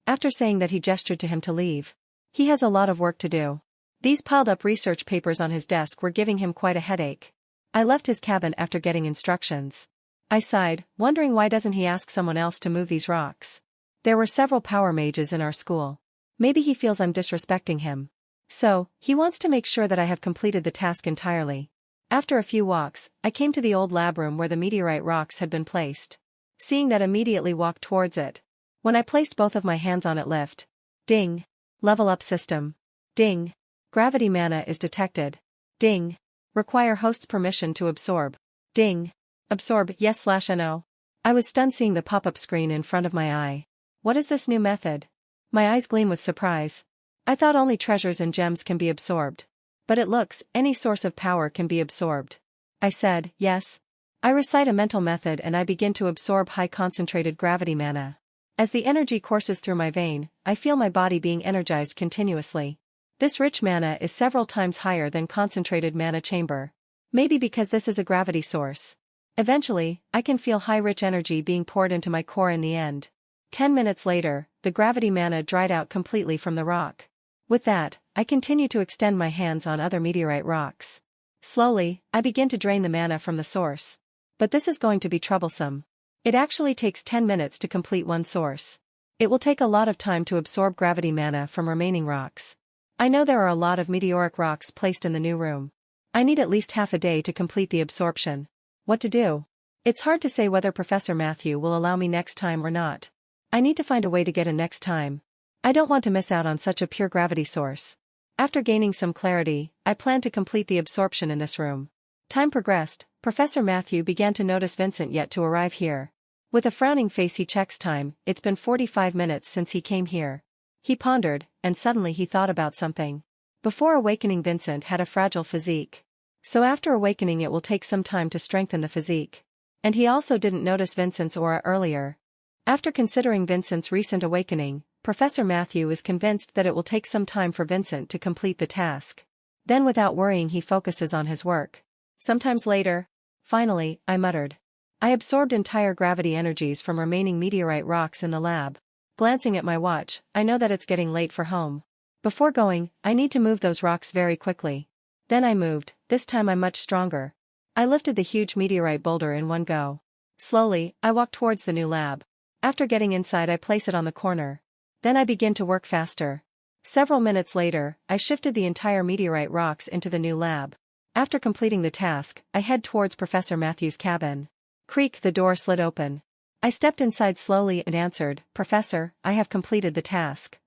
After saying that he gestured to him to leave. He has a lot of work to do. These piled-up research papers on his desk were giving him quite a headache. I left his cabin after getting instructions. I sighed, wondering why doesn't he ask someone else to move these rocks. There were several power mages in our school. Maybe he feels I'm disrespecting him. So, he wants to make sure that I have completed the task entirely. After a few walks, I came to the old lab room where the meteorite rocks had been placed. Seeing that immediately walked towards it. When I placed both of my hands on it lift. Ding. Level up system. Ding. Gravity mana is detected. Ding. Require host's permission to absorb. Ding. Absorb yes/no. I was stunned seeing the pop-up screen in front of my eye. What is this new method? My eyes gleam with surprise. I thought only treasures and gems can be absorbed. But it looks, any source of power can be absorbed. I said, yes. I recite a mental method and I begin to absorb high-concentrated gravity mana. As the energy courses through my vein, I feel my body being energized continuously. This rich mana is several times higher than concentrated mana chamber. Maybe because this is a gravity source. Eventually, I can feel high rich energy being poured into my core in the end. 10 minutes later, the gravity mana dried out completely from the rock. With that, I continue to extend my hands on other meteorite rocks. Slowly, I begin to drain the mana from the source. But this is going to be troublesome. It actually takes 10 minutes to complete one source. It will take a lot of time to absorb gravity mana from remaining rocks. I know there are a lot of meteoric rocks placed in the new room. I need at least half a day to complete the absorption. What to do? It's hard to say whether Professor Matthew will allow me next time or not. I need to find a way to get in next time. I don't want to miss out on such a pure gravity source. After gaining some clarity, I plan to complete the absorption in this room. Time progressed, Professor Matthew began to notice Vincent yet to arrive here. With a frowning face he checks time, it's been 45 minutes since he came here. He pondered, and suddenly he thought about something. Before awakening Vincent had a fragile physique. So after awakening it will take some time to strengthen the physique. And he also didn't notice Vincent's aura earlier. After considering Vincent's recent awakening, Professor Matthew is convinced that it will take some time for Vincent to complete the task. Then without worrying he focuses on his work. Sometimes later. Finally, I muttered. I absorbed entire gravity energies from remaining meteorite rocks in the lab. Glancing at my watch, I know that it's getting late for home. Before going, I need to move those rocks very quickly. Then I moved, this time I'm much stronger. I lifted the huge meteorite boulder in one go. Slowly, I walked towards the new lab. After getting inside I place it on the corner. Then I begin to work faster. Several minutes later, I shifted the entire meteorite rocks into the new lab. After completing the task, I head towards Professor Matthew's cabin. Creak, the door slid open. I stepped inside slowly and answered, "Professor, I have completed the task."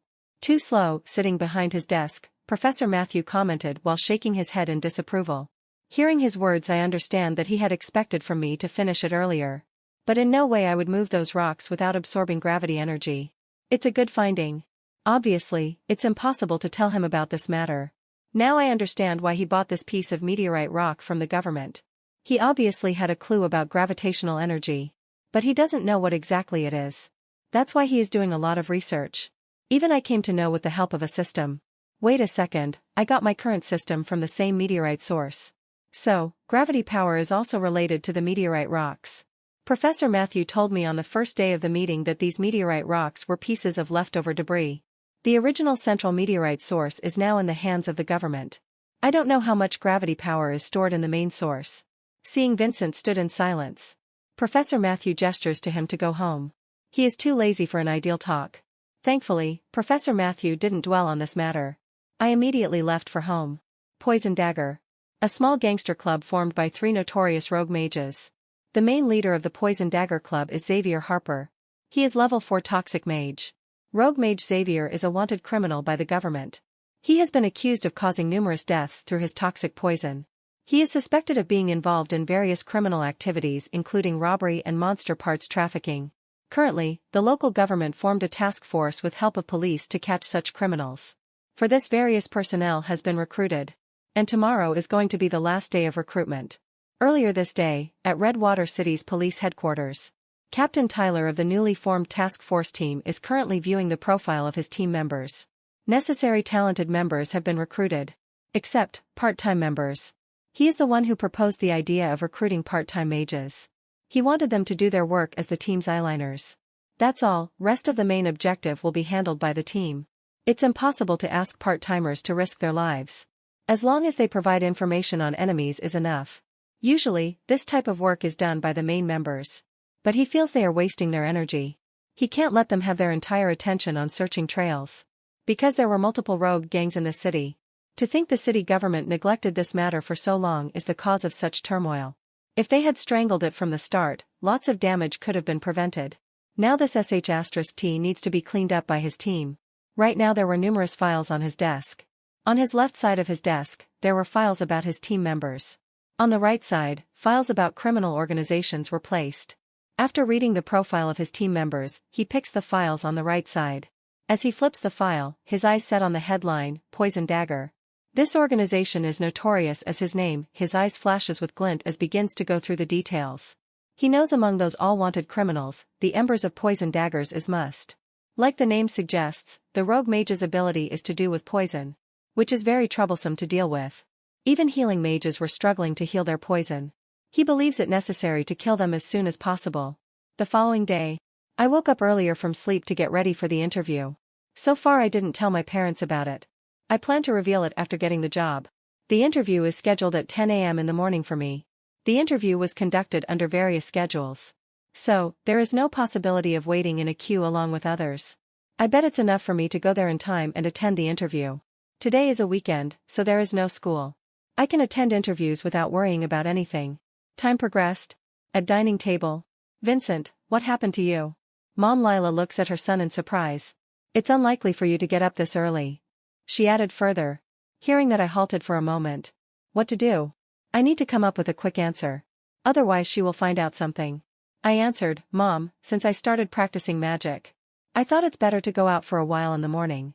"Too slow," sitting behind his desk, Professor Matthew commented while shaking his head in disapproval. Hearing his words I understand that he had expected from me to finish it earlier. But in no way I would move those rocks without absorbing gravity energy. It's a good finding. Obviously, it's impossible to tell him about this matter. Now I understand why he bought this piece of meteorite rock from the government. He obviously had a clue about gravitational energy. But he doesn't know what exactly it is. That's why he is doing a lot of research. Even I came to know with the help of a system. Wait a second, I got my current system from the same meteorite source. So, gravity power is also related to the meteorite rocks. Professor Matthew told me on the first day of the meeting that these meteorite rocks were pieces of leftover debris. The original central meteorite source is now in the hands of the government. I don't know how much gravity power is stored in the main source. Seeing Vincent stood in silence. Professor Matthew gestures to him to go home. He is too lazy for an ideal talk. Thankfully, Professor Matthew didn't dwell on this matter. I immediately left for home. Poison Dagger. A small gangster club formed by 3 notorious rogue mages. The main leader of the Poison Dagger Club is Xavier Harper. He is level 4 toxic mage. Rogue Mage Xavier is a wanted criminal by the government. He has been accused of causing numerous deaths through his toxic poison. He is suspected of being involved in various criminal activities including robbery and monster parts trafficking. Currently, the local government formed a task force with help of police to catch such criminals. For this various personnel has been recruited. And tomorrow is going to be the last day of recruitment. Earlier this day, at Redwater City's police headquarters, Captain Tyler of the newly formed task force team is currently viewing the profile of his team members. Necessary talented members have been recruited. Except, part-time members. He is the one who proposed the idea of recruiting part-time mages. He wanted them to do their work as the team's eyeliners. That's all, rest of the main objective will be handled by the team. It's impossible to ask part-timers to risk their lives. As long as they provide information on enemies is enough. Usually, this type of work is done by the main members. But he feels they are wasting their energy. He can't let them have their entire attention on searching trails. Because there were multiple rogue gangs in the city. To think the city government neglected this matter for so long is the cause of such turmoil. If they had strangled it from the start, lots of damage could have been prevented. Now this sh*T needs to be cleaned up by his team. Right now there were numerous files on his desk. On his left side of his desk, there were files about his team members. On the right side, files about criminal organizations were placed. After reading the profile of his team members, he picks the files on the right side. As he flips the file, his eyes set on the headline, Poison Dagger. This organization is notorious as his name. His eyes flashes with glint as begins to go through the details. He knows among those all-wanted criminals, the embers of poison daggers is must. Like the name suggests, the rogue mage's ability is to do with poison, which is very troublesome to deal with. Even healing mages were struggling to heal their poison. He believes it necessary to kill them as soon as possible. The following day, I woke up earlier from sleep to get ready for the interview. So far I didn't tell my parents about it. I plan to reveal it after getting the job. The interview is scheduled at 10 a.m. in the morning for me. The interview was conducted under various schedules. So, there is no possibility of waiting in a queue along with others. I bet it's enough for me to go there in time and attend the interview. Today is a weekend, so there is no school. I can attend interviews without worrying about anything. Time progressed. At dining table. Vincent, what happened to you? Mom Lila looks at her son in surprise. It's unlikely for you to get up this early. She added further. Hearing that I halted for a moment. What to do? I need to come up with a quick answer. Otherwise she will find out something. I answered, Mom, since I started practicing magic, I thought it's better to go out for a while in the morning.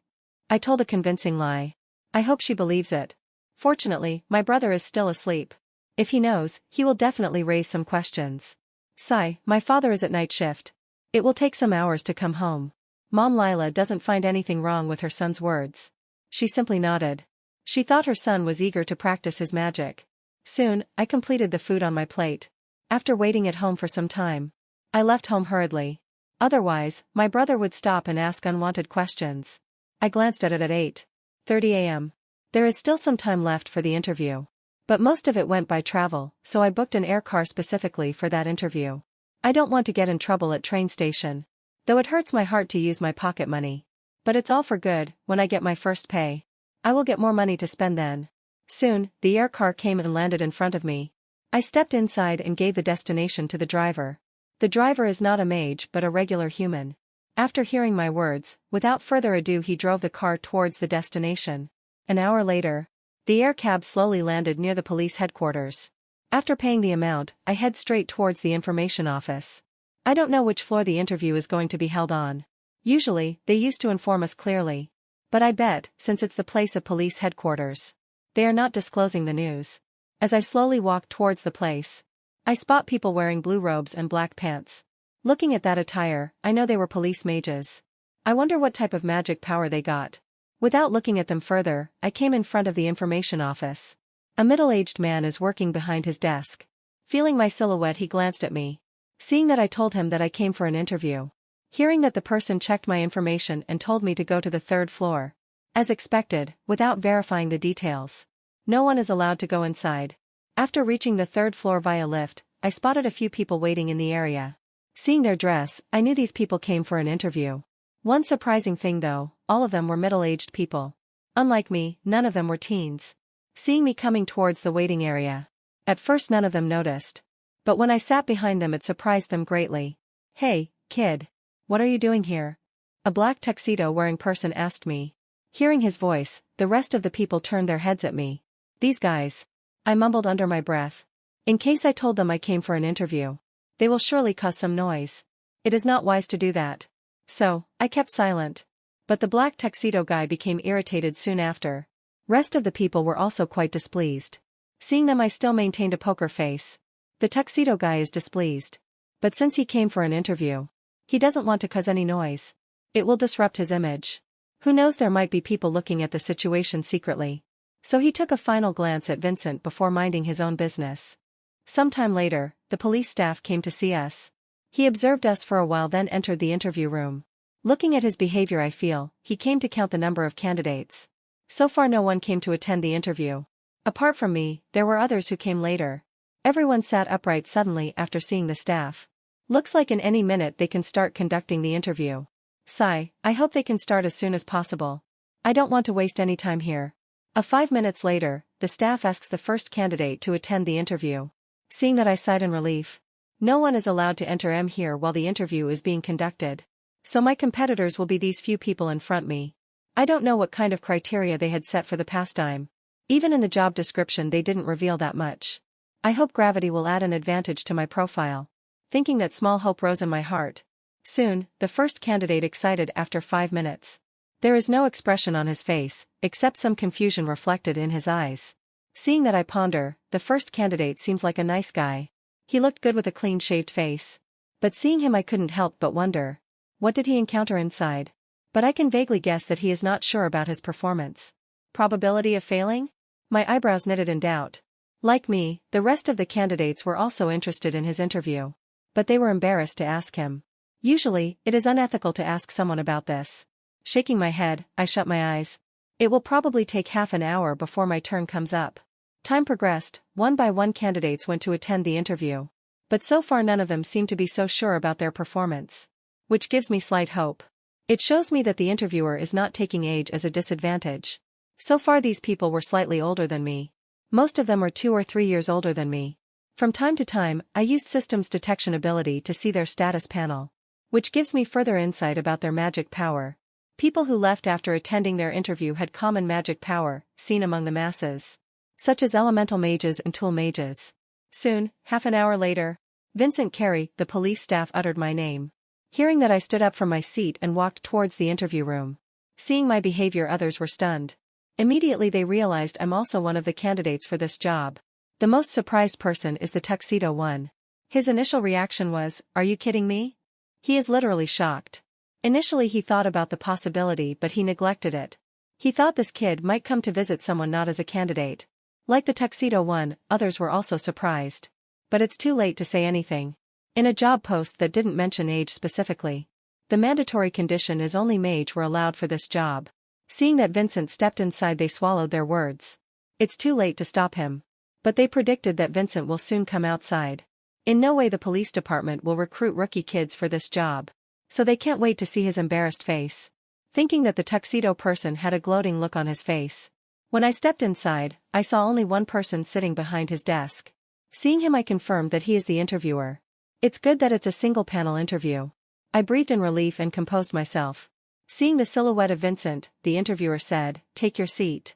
I told a convincing lie. I hope she believes it. Fortunately, my brother is still asleep. If he knows, he will definitely raise some questions. Sigh, my father is at night shift. It will take some hours to come home. Mom Lila doesn't find anything wrong with her son's words. She simply nodded. She thought her son was eager to practice his magic. Soon, I completed the food on my plate. After waiting at home for some time, I left home hurriedly. Otherwise, my brother would stop and ask unwanted questions. I glanced at it at 8:30 a.m. There is still some time left for the interview. But most of it went by travel, so I booked an air car specifically for that interview. I don't want to get in trouble at train station. Though it hurts my heart to use my pocket money. But it's all for good. When I get my first pay, I will get more money to spend then. Soon, the air car came and landed in front of me. I stepped inside and gave the destination to the driver. The driver is not a mage but a regular human. After hearing my words, without further ado he drove the car towards the destination. An hour later, the air cab slowly landed near the police headquarters. After paying the amount, I head straight towards the information office. I don't know which floor the interview is going to be held on. Usually, they used to inform us clearly. But I bet, since it's the place of police headquarters, they are not disclosing the news. As I slowly walk towards the place, I spot people wearing blue robes and black pants. Looking at that attire, I know they were police mages. I wonder what type of magic power they got. Without looking at them further, I came in front of the information office. A middle-aged man is working behind his desk. Feeling my silhouette, he glanced at me. Seeing that, I told him that I came for an interview. Hearing that, the person checked my information and told me to go to the 3rd floor. As expected, without verifying the details. No one is allowed to go inside. After reaching the 3rd floor via lift, I spotted a few people waiting in the area. Seeing their dress, I knew these people came for an interview. One surprising thing though, all of them were middle-aged people. Unlike me, none of them were teens. Seeing me coming towards the waiting area, at first none of them noticed. But when I sat behind them, it surprised them greatly. Hey, kid. What are you doing here? A black tuxedo-wearing person asked me. Hearing his voice, the rest of the people turned their heads at me. These guys. I mumbled under my breath. In case I told them I came for an interview, they will surely cause some noise. It is not wise to do that. So, I kept silent. But the black tuxedo guy became irritated soon after. Rest of the people were also quite displeased. Seeing them, I still maintained a poker face. The tuxedo guy is displeased. But since he came for an interview, he doesn't want to cause any noise. It will disrupt his image. Who knows, there might be people looking at the situation secretly. So he took a final glance at Vincent before minding his own business. Sometime later, the police staff came to see us. He observed us for a while, then entered the interview room. Looking at his behavior, I feel he came to count the number of candidates. So far no one came to attend the interview. Apart from me, there were others who came later. Everyone sat upright suddenly after seeing the staff. Looks like in any minute they can start conducting the interview. Sigh, I hope they can start as soon as possible. I don't want to waste any time here. 5 minutes later, the staff asks the first candidate to attend the interview. Seeing that, I sighed in relief. No one is allowed to enter here while the interview is being conducted. So my competitors will be these few people in front me. I don't know what kind of criteria they had set for the pastime. Even in the job description they didn't reveal that much. I hope gravity will add an advantage to my profile. Thinking that, small hope rose in my heart. Soon, the first candidate excited after 5 minutes. There is no expression on his face, except some confusion reflected in his eyes. Seeing that I ponder, the first candidate seems like a nice guy. He looked good with a clean-shaved face. But seeing him I couldn't help but wonder. What did he encounter inside? But I can vaguely guess that he is not sure about his performance. Probability of failing? My eyebrows knitted in doubt. Like me, the rest of the candidates were also interested in his interview. But they were embarrassed to ask him. Usually, it is unethical to ask someone about this. Shaking my head, I shut my eyes. It will probably take half an hour before my turn comes up. Time progressed, one by one candidates went to attend the interview. But so far none of them seem to be so sure about their performance. Which gives me slight hope. It shows me that the interviewer is not taking age as a disadvantage. So far these people were slightly older than me. Most of them were 2 or 3 years older than me. From time to time, I used systems detection ability to see their status panel. Which gives me further insight about their magic power. People who left after attending their interview had common magic power, seen among the masses. Such as elemental mages and tool mages. Soon, half an hour later, Vincent Carey, the police staff uttered my name. Hearing that I stood up from my seat and walked towards the interview room. Seeing my behavior others were stunned. Immediately they realized I'm also one of the candidates for this job. The most surprised person is the tuxedo one. His initial reaction was, "Are you kidding me?" He is literally shocked. Initially he thought about the possibility but he neglected it. He thought this kid might come to visit someone not as a candidate. Like the tuxedo one, others were also surprised. But it's too late to say anything. In a job post that didn't mention age specifically. The mandatory condition is only mage were allowed for this job. Seeing that Vincent stepped inside they swallowed their words. It's too late to stop him. But they predicted that Vincent will soon come outside. In no way the police department will recruit rookie kids for this job. So they can't wait to see his embarrassed face. Thinking that the tuxedo person had a gloating look on his face. When I stepped inside, I saw only one person sitting behind his desk. Seeing him I confirmed that he is the interviewer. It's good that it's a single-panel interview. I breathed in relief and composed myself. Seeing the silhouette of Vincent, the interviewer said, "Take your seat."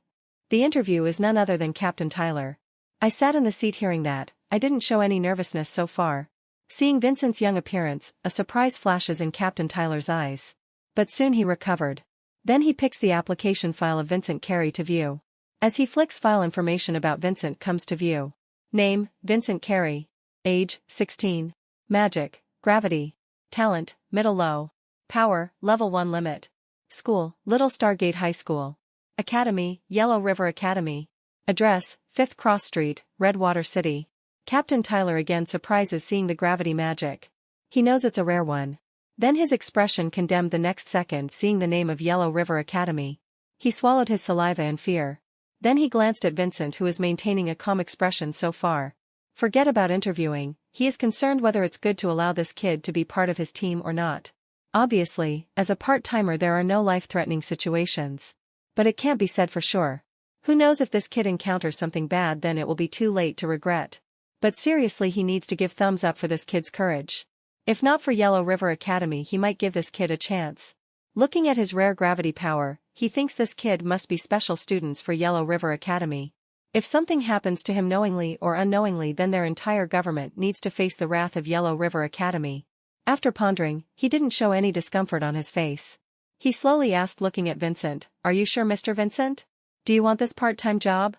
The interview is none other than Captain Tyler. I sat in the seat hearing that. I didn't show any nervousness so far. Seeing Vincent's young appearance, a surprise flashes in Captain Tyler's eyes. But soon he recovered. Then he picks the application file of Vincent Carey to view. As he flicks file information about Vincent comes to view. Name, Vincent Carey. Age, 16. Magic, gravity. Talent, middle-low. Power, level 1 limit. School, Little Stargate High School. Academy, Yellow River Academy. Address, 5th Cross Street, Redwater City. Captain Tyler again surprises seeing the gravity magic. He knows it's a rare one. Then his expression condemned the next second seeing the name of Yellow River Academy. He swallowed his saliva in fear. Then he glanced at Vincent who is maintaining a calm expression so far. Forget about interviewing, he is concerned whether it's good to allow this kid to be part of his team or not. Obviously, as a part-timer there are no life-threatening situations. But it can't be said for sure. Who knows if this kid encounters something bad then it will be too late to regret. But seriously he needs to give thumbs up for this kid's courage. If not for Yellow River Academy he might give this kid a chance. Looking at his rare gravity power, he thinks this kid must be special students for Yellow River Academy. If something happens to him knowingly or unknowingly then their entire government needs to face the wrath of Yellow River Academy. After pondering, he didn't show any discomfort on his face. He slowly asked looking at Vincent, "Are you sure Mr. Vincent? Do you want this part-time job?"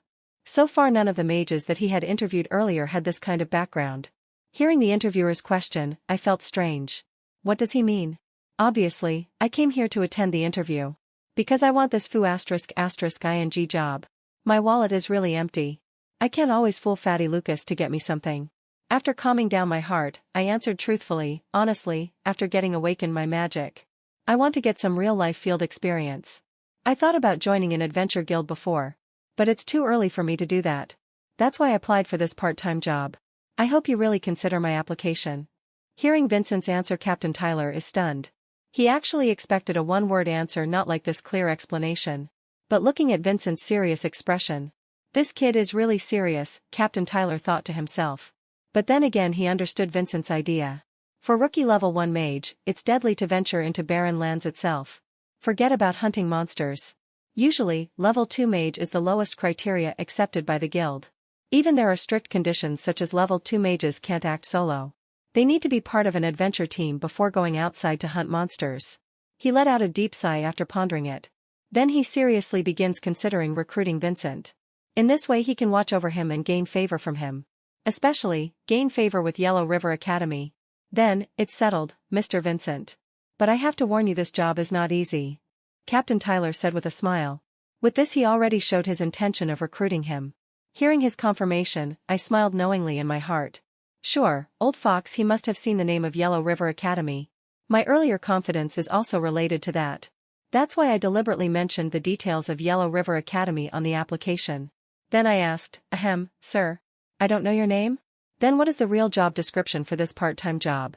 So far none of the mages that he had interviewed earlier had this kind of background. Hearing the interviewer's question, I felt strange. What does he mean? Obviously, I came here to attend the interview. Because I want this ***ing job. My wallet is really empty. I can't always fool Fatty Lucas to get me something. After calming down my heart, I answered truthfully, honestly, after getting awakened my magic. I want to get some real-life field experience. I thought about joining an adventure guild before. But it's too early for me to do that. That's why I applied for this part-time job. I hope you really consider my application. Hearing Vincent's answer Captain Tyler is stunned. He actually expected a one-word answer not like this clear explanation. But looking at Vincent's serious expression. This kid is really serious, Captain Tyler thought to himself. But then again he understood Vincent's idea. For rookie level 1 mage, it's deadly to venture into barren lands itself. Forget about hunting monsters. Usually, level 2 mage is the lowest criteria accepted by the guild. Even there are strict conditions such as level 2 mages can't act solo. They need to be part of an adventure team before going outside to hunt monsters. He let out a deep sigh after pondering it. Then he seriously begins considering recruiting Vincent. In this way he can watch over him and gain favor from him. Especially, gain favor with Yellow River Academy. Then, it's settled, Mr. Vincent. But I have to warn you, this job is not easy. Captain Tyler said with a smile. With this he already showed his intention of recruiting him. Hearing his confirmation, I smiled knowingly in my heart. Sure, old fox, he must have seen the name of Yellow River Academy. My earlier confidence is also related to that. That's why I deliberately mentioned the details of Yellow River Academy on the application. Then I asked, ahem, sir. I don't know your name? Then what is the real job description for this part-time job?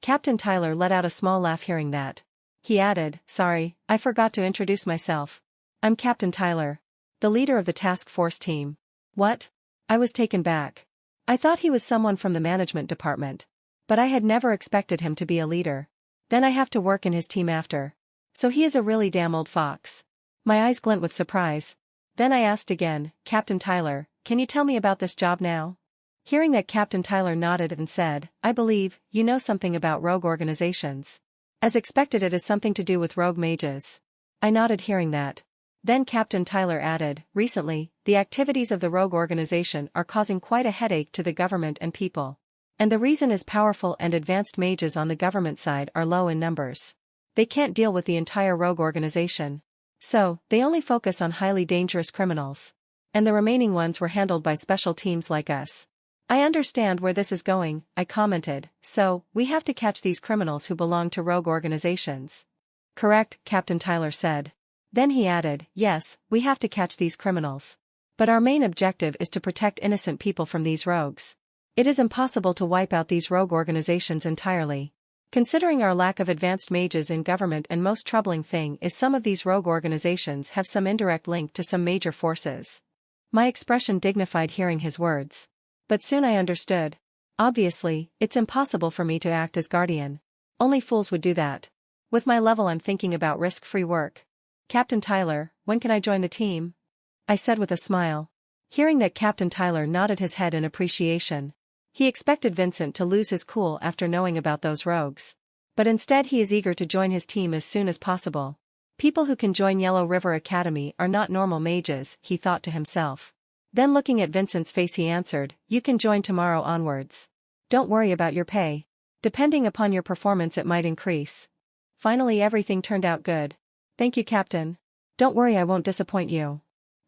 Captain Tyler let out a small laugh hearing that. He added, sorry, I forgot to introduce myself. I'm Captain Tyler, the leader of the task force team. What? I was taken back. I thought he was someone from the management department. But I had never expected him to be a leader. Then I have to work in his team after. So he is a really damn old fox. My eyes glint with surprise. Then I asked again, Captain Tyler, can you tell me about this job now? Hearing that, Captain Tyler nodded and said, I believe, you know something about rogue organizations. As expected, it is something to do with rogue mages. I nodded hearing that. Then Captain Tyler added, recently, the activities of the rogue organization are causing quite a headache to the government and people. And the reason is powerful and advanced mages on the government side are low in numbers. They can't deal with the entire rogue organization. So, they only focus on highly dangerous criminals. And the remaining ones were handled by special teams like us. I understand where this is going, I commented, so, we have to catch these criminals who belong to rogue organizations. Correct, Captain Tyler said. Then he added, yes, we have to catch these criminals. But our main objective is to protect innocent people from these rogues. It is impossible to wipe out these rogue organizations entirely. Considering our lack of advanced mages in government, and most troubling thing is some of these rogue organizations have some indirect link to some major forces. My expression dignified hearing his words. But soon I understood. Obviously, it's impossible for me to act as guardian. Only fools would do that. With my level, I'm thinking about risk-free work. Captain Tyler, when can I join the team? I said with a smile. Hearing that, Captain Tyler nodded his head in appreciation. He expected Vincent to lose his cool after knowing about those rogues. But instead he is eager to join his team as soon as possible. People who can join Yellow River Academy are not normal mages, he thought to himself. Then looking at Vincent's face he answered, you can join tomorrow onwards. Don't worry about your pay. Depending upon your performance it might increase. Finally everything turned out good. Thank you, Captain. Don't worry, I won't disappoint you.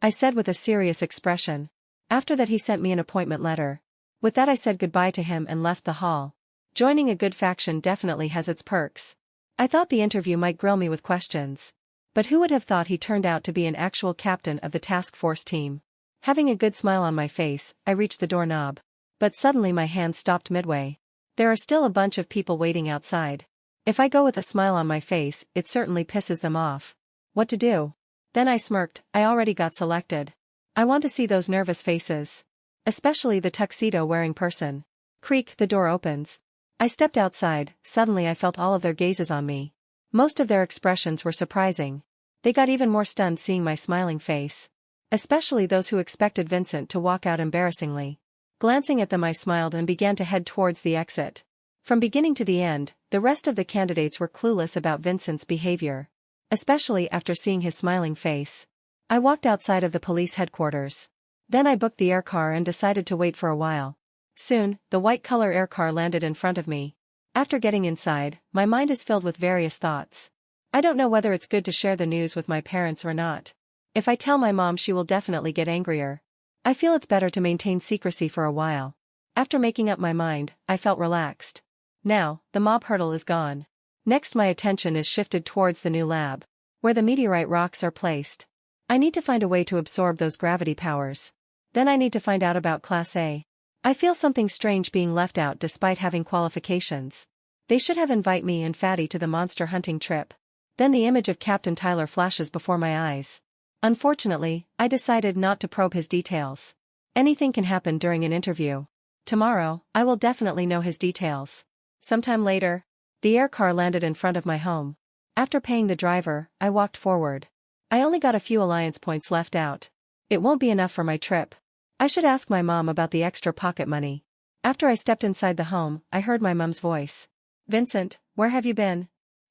I said with a serious expression. After that he sent me an appointment letter. With that I said goodbye to him and left the hall. Joining a good faction definitely has its perks. I thought the interview might grill me with questions. But who would have thought he turned out to be an actual captain of the task force team? Having a good smile on my face, I reached the doorknob. But suddenly my hand stopped midway. There are still a bunch of people waiting outside. If I go with a smile on my face, it certainly pisses them off. What to do? Then I smirked, I already got selected. I want to see those nervous faces. Especially the tuxedo-wearing person. Creak, the door opens. I stepped outside, suddenly I felt all of their gazes on me. Most of their expressions were surprising. They got even more stunned seeing my smiling face. Especially those who expected Vincent to walk out embarrassingly. Glancing at them I smiled and began to head towards the exit. From beginning to the end, the rest of the candidates were clueless about Vincent's behavior. Especially after seeing his smiling face. I walked outside of the police headquarters. Then I booked the air car and decided to wait for a while. Soon, the white color air car landed in front of me. After getting inside, my mind is filled with various thoughts. I don't know whether it's good to share the news with my parents or not. If I tell my mom, she will definitely get angrier. I feel it's better to maintain secrecy for a while. After making up my mind, I felt relaxed. Now, the mob hurdle is gone. Next my attention is shifted towards the new lab, where the meteorite rocks are placed. I need to find a way to absorb those gravity powers. Then I need to find out about Class A. I feel something strange being left out despite having qualifications. They should have invited me and Fatty to the monster hunting trip. Then the image of Captain Tyler flashes before my eyes. Unfortunately, I decided not to probe his details. Anything can happen during an interview. Tomorrow, I will definitely know his details. Sometime later, the air car landed in front of my home. After paying the driver, I walked forward. I only got a few alliance points left out. It won't be enough for my trip. I should ask my mom about the extra pocket money. After I stepped inside the home, I heard my mom's voice. Vincent, where have you been?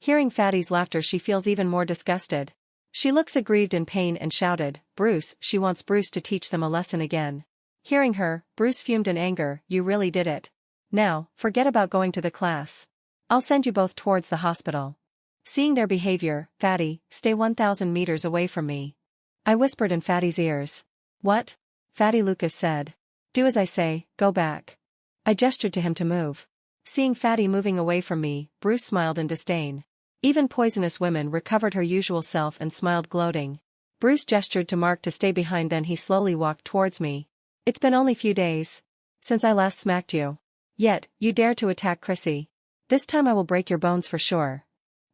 Hearing Fatty's laughter, she feels even more disgusted. She looks aggrieved in pain and shouted, "Bruce," she wants Bruce to teach them a lesson again. Hearing her, Bruce fumed in anger, "You really did it. Now, forget about going to the class. I'll send you both towards the hospital." Seeing their behavior, "Fatty, stay 1,000 meters away from me," I whispered in Fatty's ears. "What?" Fatty Lucas said. "Do as I say, go back." I gestured to him to move. Seeing Fatty moving away from me, Bruce smiled in disdain. Even poisonous women recovered her usual self and smiled gloating. Bruce gestured to Mark to stay behind, then he slowly walked towards me. "It's been only few days since I last smacked you. Yet, you dare to attack Chrissy. This time I will break your bones for sure."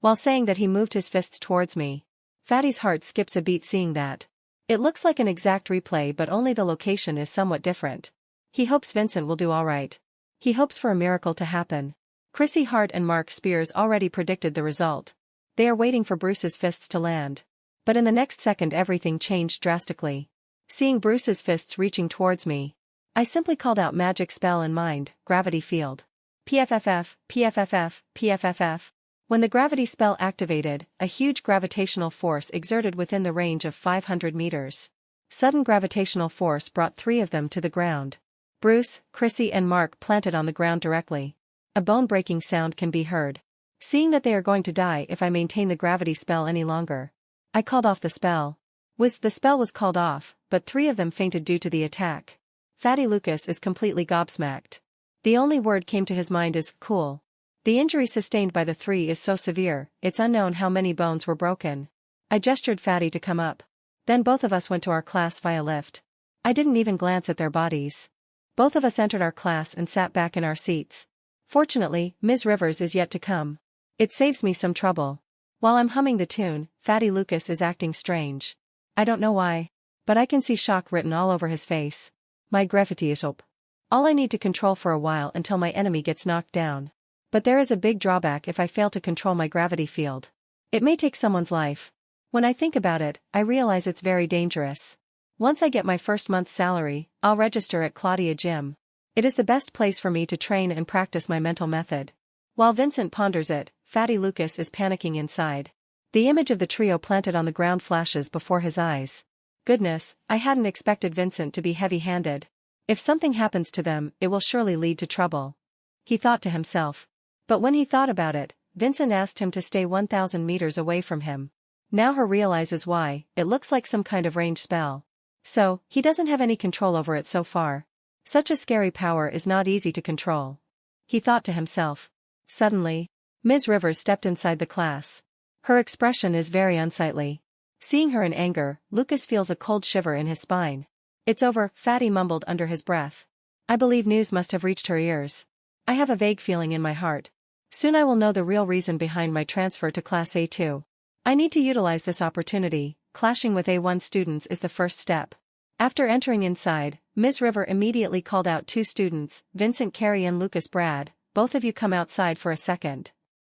While saying that, he moved his fists towards me. Fatty's heart skips a beat seeing that. It looks like an exact replay, but only the location is somewhat different. He hopes Vincent will do alright. He hopes for a miracle to happen. Chrissy Hart and Mark Spears already predicted the result. They are waiting for Bruce's fists to land. But in the next second everything changed drastically. Seeing Bruce's fists reaching towards me, I simply called out magic spell in mind, gravity field. PFFF, PFFF, PFFF. When the gravity spell activated, a huge gravitational force exerted within the range of 500 meters. Sudden gravitational force brought 3 of them to the ground. Bruce, Chrissy and Mark planted on the ground directly. A bone-breaking sound can be heard. Seeing that they are going to die if I maintain the gravity spell any longer, I called off the spell. The spell was called off, but 3 of them fainted due to the attack. Fatty Lucas is completely gobsmacked. The only word came to his mind is, cool. The injury sustained by the 3 is so severe, it's unknown how many bones were broken. I gestured Fatty to come up. Then both of us went to our class via lift. I didn't even glance at their bodies. Both of us entered our class and sat back in our seats. Fortunately, Ms. Rivers is yet to come. It saves me some trouble. While I'm humming the tune, Fatty Lucas is acting strange. I don't know why, but I can see shock written all over his face. My gravity is up. All I need to control for a while until my enemy gets knocked down. But there is a big drawback if I fail to control my gravity field. It may take someone's life. When I think about it, I realize it's very dangerous. Once I get my first month's salary, I'll register at Claudia Gym. It is the best place for me to train and practice my mental method. While Vincent ponders it, Fatty Lucas is panicking inside. The image of the trio planted on the ground flashes before his eyes. Goodness, I hadn't expected Vincent to be heavy-handed. If something happens to them, it will surely lead to trouble. He thought to himself. But when he thought about it, Vincent asked him to stay 1,000 meters away from him. Now he realizes why, it looks like some kind of range spell. So, he doesn't have any control over it so far. Such a scary power is not easy to control. He thought to himself. Suddenly, Ms. Rivers stepped inside the class. Her expression is very unsightly. Seeing her in anger, Lucas feels a cold shiver in his spine. It's over, Fatty mumbled under his breath. I believe news must have reached her ears. I have a vague feeling in my heart. Soon I will know the real reason behind my transfer to Class A2. I need to utilize this opportunity. Clashing with A1 students is the first step. After entering inside, Ms. River immediately called out 2 students, Vincent Carey and Lucas Brad, both of you come outside for a second.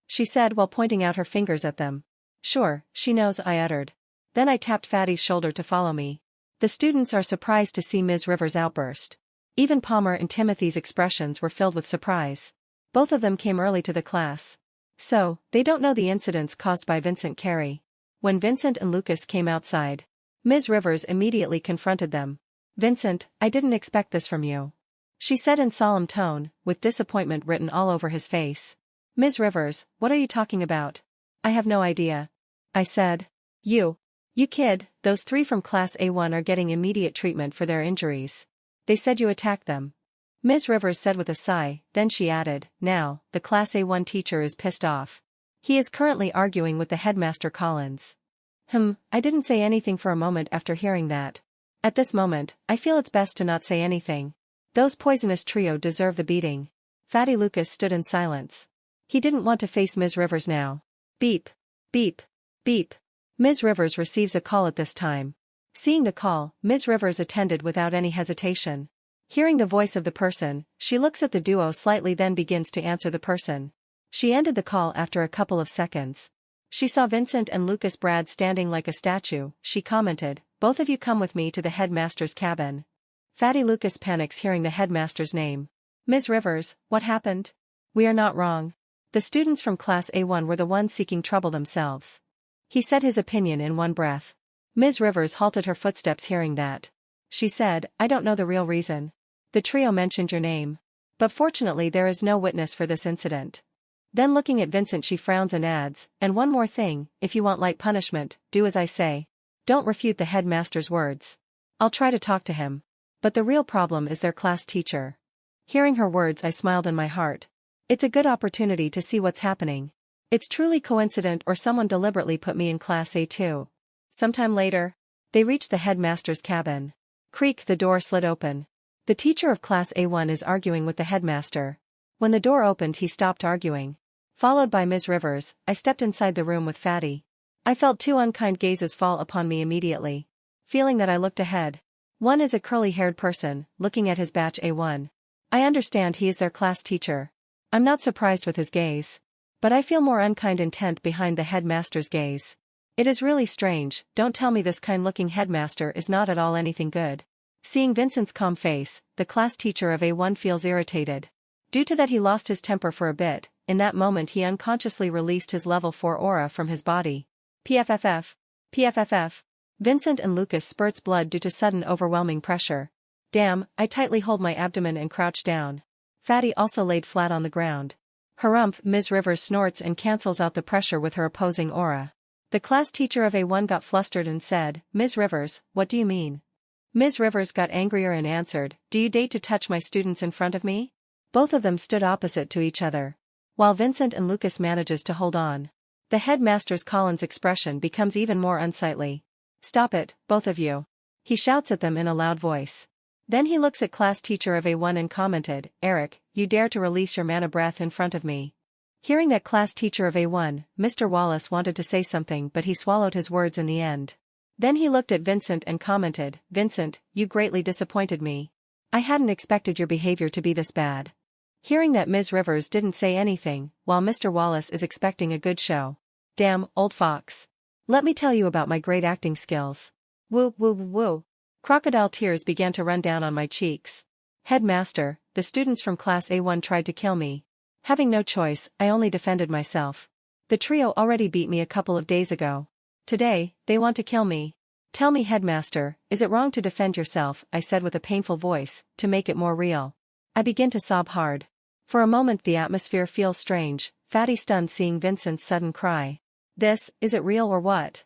She said while pointing out her fingers at them. Sure, she knows, I uttered. Then I tapped Fatty's shoulder to follow me. The students are surprised to see Ms. River's outburst. Even Palmer and Timothy's expressions were filled with surprise. Both of them came early to the class. So, they don't know the incidents caused by Vincent Carey. When Vincent and Lucas came outside, Ms. Rivers immediately confronted them. Vincent, I didn't expect this from you. She said in solemn tone, with disappointment written all over his face. Ms. Rivers, what are you talking about? I have no idea. I said. You kid, those 3 from Class A1 are getting immediate treatment for their injuries. They said you attacked them. Ms. Rivers said with a sigh, then she added, now, the Class A1 teacher is pissed off. He is currently arguing with the headmaster Collins. I didn't say anything for a moment after hearing that. At this moment, I feel it's best to not say anything. Those poisonous trio deserve the beating. Fatty Lucas stood in silence. He didn't want to face Ms. Rivers now. Beep. Beep. Beep. Ms. Rivers receives a call at this time. Seeing the call, Ms. Rivers attended without any hesitation. Hearing the voice of the person, she looks at the duo slightly then begins to answer the person. She ended the call after a couple of seconds. She saw Vincent and Lucas Brad standing like a statue. She commented, both of you come with me to the headmaster's cabin. Fatty Lucas panics hearing the headmaster's name. Ms. Rivers, what happened? We are not wrong. The students from Class A1 were the ones seeking trouble themselves. He said his opinion in one breath. Ms. Rivers halted her footsteps hearing that. She said, I don't know the real reason. The trio mentioned your name. But fortunately there is no witness for this incident. Then looking at Vincent she frowns and adds, and one more thing, if you want light punishment, do as I say. Don't refute the headmaster's words. I'll try to talk to him. But the real problem is their class teacher. Hearing her words I smiled in my heart. It's a good opportunity to see what's happening. It's truly coincident or someone deliberately put me in Class A2. Sometime later, they reached the headmaster's cabin. Creak, the door slid open. The teacher of Class A1 is arguing with the headmaster. When the door opened he stopped arguing. Followed by Ms. Rivers, I stepped inside the room with Fatty. I felt 2 unkind gazes fall upon me immediately. Feeling that I looked ahead. One is a curly-haired person, looking at his batch A1. I understand he is their class teacher. I'm not surprised with his gaze. But I feel more unkind intent behind the headmaster's gaze. It is really strange, don't tell me this kind-looking headmaster is not at all anything good. Seeing Vincent's calm face, the class teacher of A1 feels irritated. Due to that he lost his temper for a bit, in that moment he unconsciously released his level 4 aura from his body. PFFF. PFFF. Vincent and Lucas spurts blood due to sudden overwhelming pressure. Damn, I tightly hold my abdomen and crouch down. Fatty also laid flat on the ground. Harumph, Ms. Rivers snorts and cancels out the pressure with her opposing aura. The class teacher of A1 got flustered and said, Ms. Rivers, what do you mean? Ms. Rivers got angrier and answered, "Do you dare to touch my students in front of me?" Both of them stood opposite to each other. While Vincent and Lucas manages to hold on. The headmaster's Colin's expression becomes even more unsightly. "Stop it, both of you." He shouts at them in a loud voice. Then he looks at class teacher of A1 and commented, "Eric, you dare to release your mana breath in front of me." Hearing that class teacher of A1, Mr. Wallace wanted to say something but he swallowed his words in the end. Then he looked at Vincent and commented, "Vincent, you greatly disappointed me. I hadn't expected your behavior to be this bad." Hearing that Ms. Rivers didn't say anything, while Mr. Wallace is expecting a good show. "Damn, old fox. Let me tell you about my great acting skills." Woo woo woo. Crocodile tears began to run down on my cheeks. "Headmaster, the students from class A1 tried to kill me. Having no choice, I only defended myself. The trio already beat me a couple of days ago. Today, they want to kill me. Tell me, headmaster, is it wrong to defend yourself?" I said with a painful voice, to make it more real. I begin to sob hard. For a moment the atmosphere feels strange, Fatty stunned seeing Vincent's sudden cry. Is it real or what?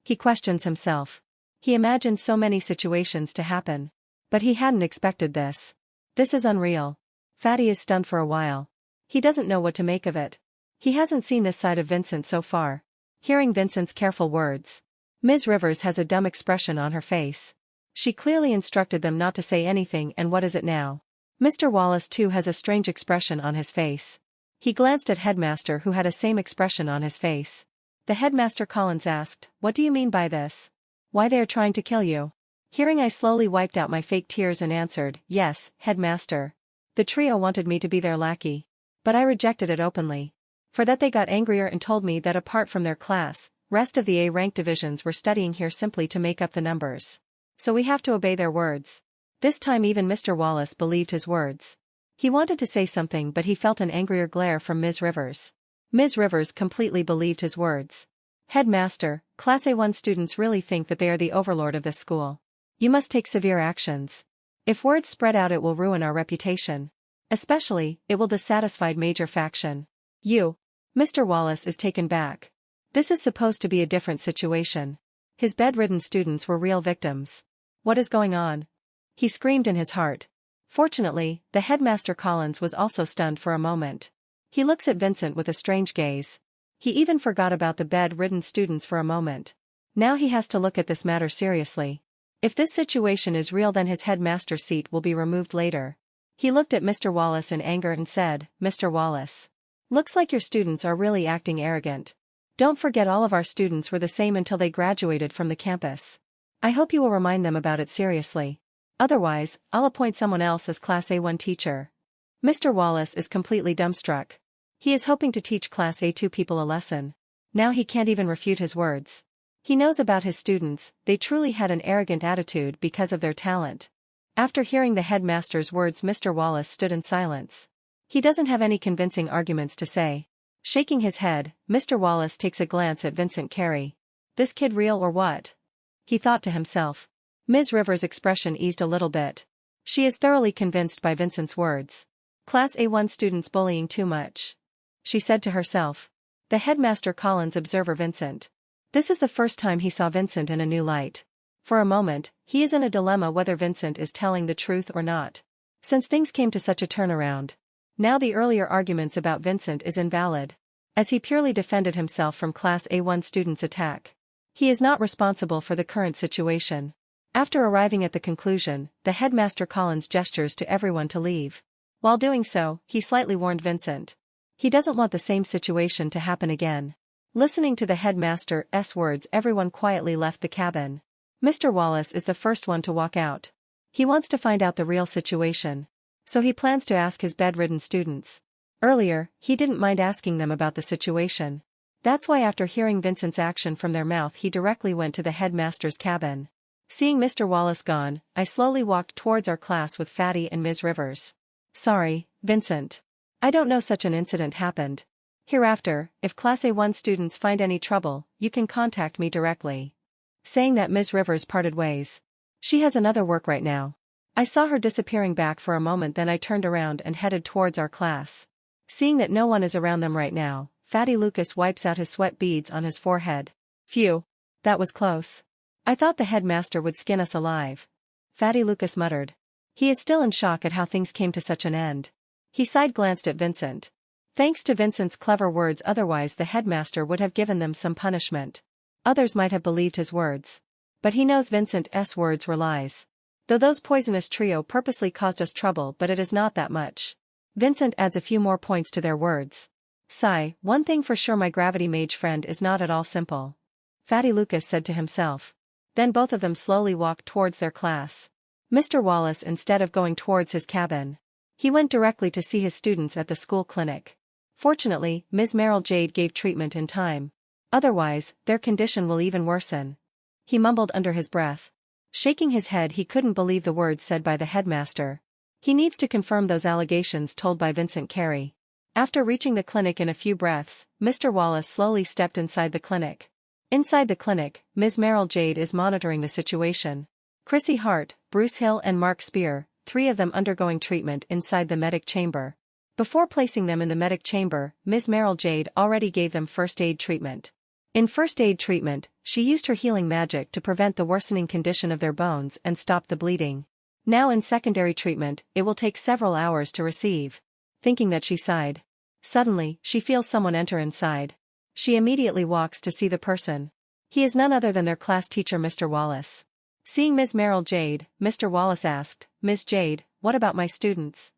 He questions himself. He imagined so many situations to happen. But he hadn't expected this. This is unreal. Fatty is stunned for a while. He doesn't know what to make of it. He hasn't seen this side of Vincent so far. Hearing Vincent's careful words. Ms. Rivers has a dumb expression on her face. She clearly instructed them not to say anything, and what is it now? Mr. Wallace too has a strange expression on his face. He glanced at Headmaster who had a same expression on his face. The Headmaster Collins asked, "What do you mean by this? Why they are trying to kill you?" Hearing I slowly wiped out my fake tears and answered, "Yes, Headmaster. The trio wanted me to be their lackey. But I rejected it openly. For that they got angrier and told me that apart from their class, rest of the A-ranked divisions were studying here simply to make up the numbers. So we have to obey their words." This time even Mr. Wallace believed his words. He wanted to say something but he felt an angrier glare from Ms. Rivers. Ms. Rivers completely believed his words. "Headmaster, Class A1 students really think that they are the overlord of this school. You must take severe actions. If word spread out it will ruin our reputation. Especially, it will dissatisfy major faction. You." Mr. Wallace is taken back. This is supposed to be a different situation. His bedridden students were real victims. What is going on? He screamed in his heart. Fortunately, the Headmaster Collins was also stunned for a moment. He looks at Vincent with a strange gaze. He even forgot about the bedridden students for a moment. Now he has to look at this matter seriously. If this situation is real then his headmaster's seat will be removed later. He looked at Mr. Wallace in anger and said, "Mr. Wallace. Looks like your students are really acting arrogant. Don't forget all of our students were the same until they graduated from the campus. I hope you will remind them about it seriously. Otherwise, I'll appoint someone else as Class A1 teacher." Mr. Wallace is completely dumbstruck. He is hoping to teach Class A2 people a lesson. Now he can't even refute his words. He knows about his students, they truly had an arrogant attitude because of their talent. After hearing the headmaster's words Mr. Wallace stood in silence. He doesn't have any convincing arguments to say. Shaking his head, Mr. Wallace takes a glance at Vincent Carey. This kid real or what? He thought to himself. Ms. Rivers' expression eased a little bit. She is thoroughly convinced by Vincent's words. Class A1 students bullying too much. She said to herself. The Headmaster Collins observer Vincent. This is the first time he saw Vincent in a new light. For a moment, he is in a dilemma whether Vincent is telling the truth or not. Since things came to such a turnaround. Now the earlier arguments about Vincent is invalid. As he purely defended himself from Class A1 students' attack. He is not responsible for the current situation. After arriving at the conclusion, the Headmaster Collins gestures to everyone to leave. While doing so, he slightly warned Vincent. He doesn't want the same situation to happen again. Listening to the headmaster's words everyone quietly left the cabin. Mr. Wallace is the first one to walk out. He wants to find out the real situation. So he plans to ask his bedridden students. Earlier, he didn't mind asking them about the situation. That's why after hearing Vincent's action from their mouth he directly went to the headmaster's cabin. Seeing Mr. Wallace gone, I slowly walked towards our class with Fatty and Ms. Rivers. Sorry, Vincent. I don't know such an incident happened. Hereafter, if Class A1 students find any trouble, you can contact me directly. Saying that Ms. Rivers parted ways. She has another work right now. I saw her disappearing back for a moment then I turned around and headed towards our class. Seeing that no one is around them right now, Fatty Lucas wipes out his sweat beads on his forehead. Phew. That was close. I thought the headmaster would skin us alive. Fatty Lucas muttered. He is still in shock at how things came to such an end. He side-glanced at Vincent. Thanks to Vincent's clever words, otherwise the headmaster would have given them some punishment. Others might have believed his words. But he knows Vincent's words were lies. Though those poisonous trio purposely caused us trouble, but it is not that much. Vincent adds a few more points to their words. Sigh, one thing for sure, my gravity mage friend is not at all simple. Fatty Lucas said to himself. Then both of them slowly walked towards their class. Mr. Wallace, instead of going towards his cabin, he went directly to see his students at the school clinic. Fortunately, Ms. Meryl Jade gave treatment in time. Otherwise, their condition will even worsen. He mumbled under his breath. Shaking his head, he couldn't believe the words said by the headmaster. He needs to confirm those allegations told by Vincent Carey. After reaching the clinic in a few breaths, Mr. Wallace slowly stepped inside the clinic. Inside the clinic, Ms. Meryl Jade is monitoring the situation. Chrissy Hart, Bruce Hill and Mark Spear, 3 of them undergoing treatment inside the medic chamber. Before placing them in the medic chamber, Ms. Meryl Jade already gave them first aid treatment. In first aid treatment, she used her healing magic to prevent the worsening condition of their bones and stop the bleeding. Now in secondary treatment, it will take several hours to receive. Thinking that, she sighed. Suddenly, she feels someone enter inside. She immediately walks to see the person. He is none other than their class teacher, Mr. Wallace. Seeing Ms. Meryl Jade, Mr. Wallace asked, Ms. Jade, what about my students?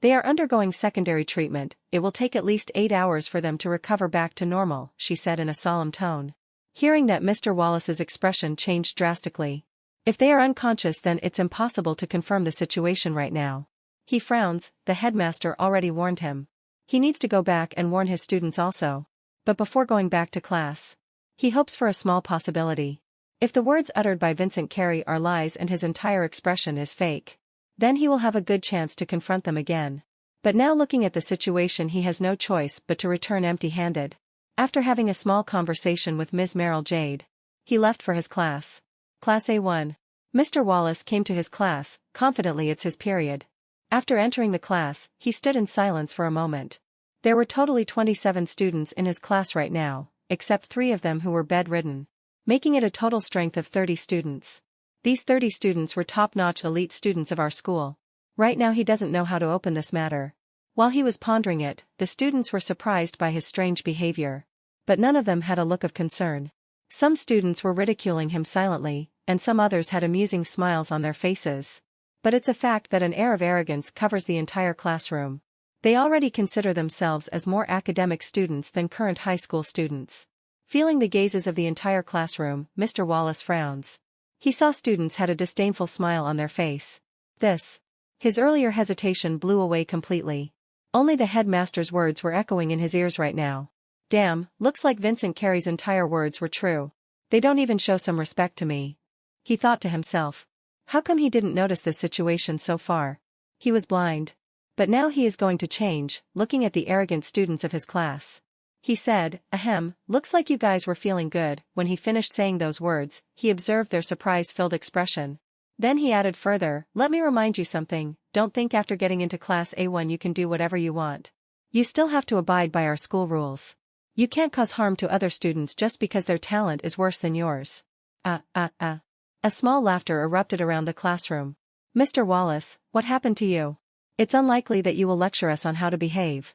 They are undergoing secondary treatment. It will take at least 8 hours for them to recover back to normal, she said in a solemn tone. Hearing that, Mr. Wallace's expression changed drastically. If they are unconscious, then it's impossible to confirm the situation right now. He frowns, the headmaster already warned him. He needs to go back and warn his students also. But before going back to class, he hopes for a small possibility. If the words uttered by Vincent Carey are lies and his entire expression is fake, then he will have a good chance to confront them again. But now, looking at the situation, he has no choice but to return empty-handed. After having a small conversation with Ms. Meryl Jade, he left for his class. Class A1. Mr. Wallace came to his class, confidently it's his period. After entering the class, he stood in silence for a moment. There were totally 27 students in his class right now, except 3 of them who were bedridden, making it a total strength of 30 students. These 30 students were top-notch elite students of our school. Right now he doesn't know how to open this matter. While he was pondering it, the students were surprised by his strange behavior. But none of them had a look of concern. Some students were ridiculing him silently, and some others had amusing smiles on their faces. But it's a fact that an air of arrogance covers the entire classroom. They already consider themselves as more academic students than current high school students. Feeling the gazes of the entire classroom, Mr. Wallace frowns. He saw students had a disdainful smile on their face. His earlier hesitation blew away completely. Only the headmaster's words were echoing in his ears right now. Damn, looks like Vincent Carey's entire words were true. They don't even show some respect to me. He thought to himself. How come he didn't notice this situation so far? He was blind. But now he is going to change, looking at the arrogant students of his class. He said, ahem, looks like you guys were feeling good. When he finished saying those words, he observed their surprise-filled expression. Then he added further, let me remind you something, don't think after getting into Class A1 you can do whatever you want. You still have to abide by our school rules. You can't cause harm to other students just because their talent is worse than yours. A small laughter erupted around the classroom. Mr. Wallace, what happened to you? It's unlikely that you will lecture us on how to behave.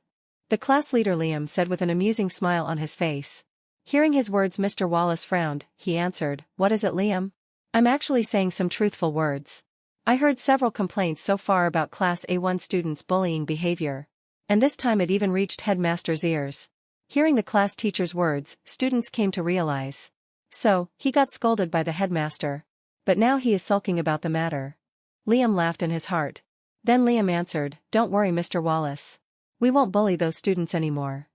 The class leader Liam said with an amusing smile on his face. Hearing his words, Mr. Wallace frowned. He answered, what is it, Liam? I'm actually saying some truthful words. I heard several complaints so far about Class A1 students' bullying behavior. And this time it even reached headmaster's ears. Hearing the class teacher's words, students came to realize. So, he got scolded by the headmaster. But now he is sulking about the matter. Liam laughed in his heart. Then Liam answered, don't worry, Mr. Wallace. We won't bully those students anymore.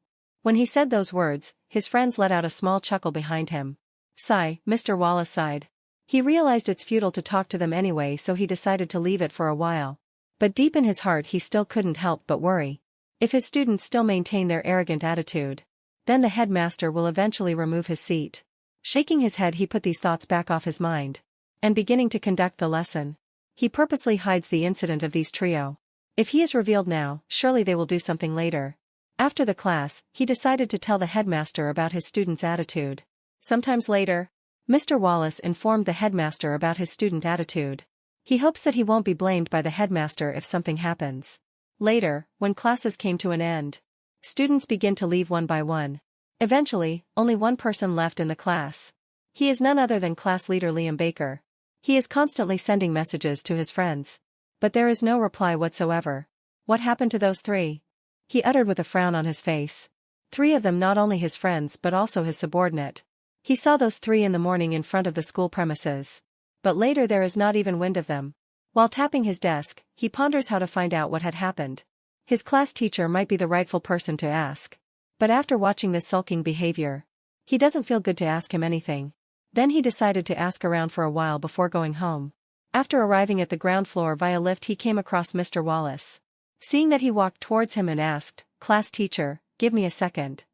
When he said those words, his friends let out a small chuckle behind him. Sigh, Mr. Wallace sighed. He realized it's futile to talk to them anyway, so he decided to leave it for a while. But deep in his heart he still couldn't help but worry. If his students still maintain their arrogant attitude, then the headmaster will eventually remove his seat. Shaking his head, he put these thoughts back off his mind. And beginning to conduct the lesson, he purposely hides the incident of these trio. If he is revealed now, surely they will do something later. After the class, he decided to tell the headmaster about his student's attitude. Sometimes later, Mr. Wallace informed the headmaster about his student attitude. He hopes that he won't be blamed by the headmaster if something happens. Later, when classes came to an end, students begin to leave one by one. Eventually, only one person left in the class. He is none other than class leader Liam Baker. He is constantly sending messages to his friends. But there is no reply whatsoever. What happened to those three? He uttered with a frown on his face. Three of them not only his friends but also his subordinate. He saw those three in the morning in front of the school premises. But later there is not even wind of them. While tapping his desk, he ponders how to find out what had happened. His class teacher might be the rightful person to ask. But after watching this sulking behavior, he doesn't feel good to ask him anything. Then he decided to ask around for a while before going home. After arriving at the ground floor via lift, he came across Mr. Wallace. Seeing that, he walked towards him and asked, "Class teacher, give me a second."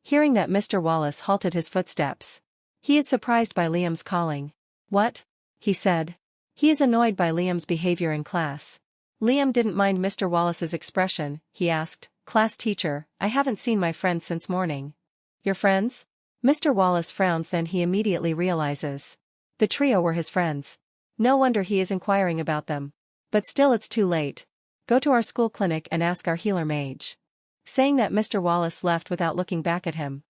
Hearing that, Mr. Wallace halted his footsteps. He is surprised by Liam's calling. "What?" he said. He is annoyed by Liam's behavior in class. Liam didn't mind Mr. Wallace's expression. He asked, "Class teacher, I haven't seen my friends since morning." "Your friends?" Mr. Wallace frowns, then he immediately realizes. The trio were his friends. No wonder he is inquiring about them. But still, it's too late. Go to our school clinic and ask our healer Mage. Saying that, Mr. Wallace left without looking back at him.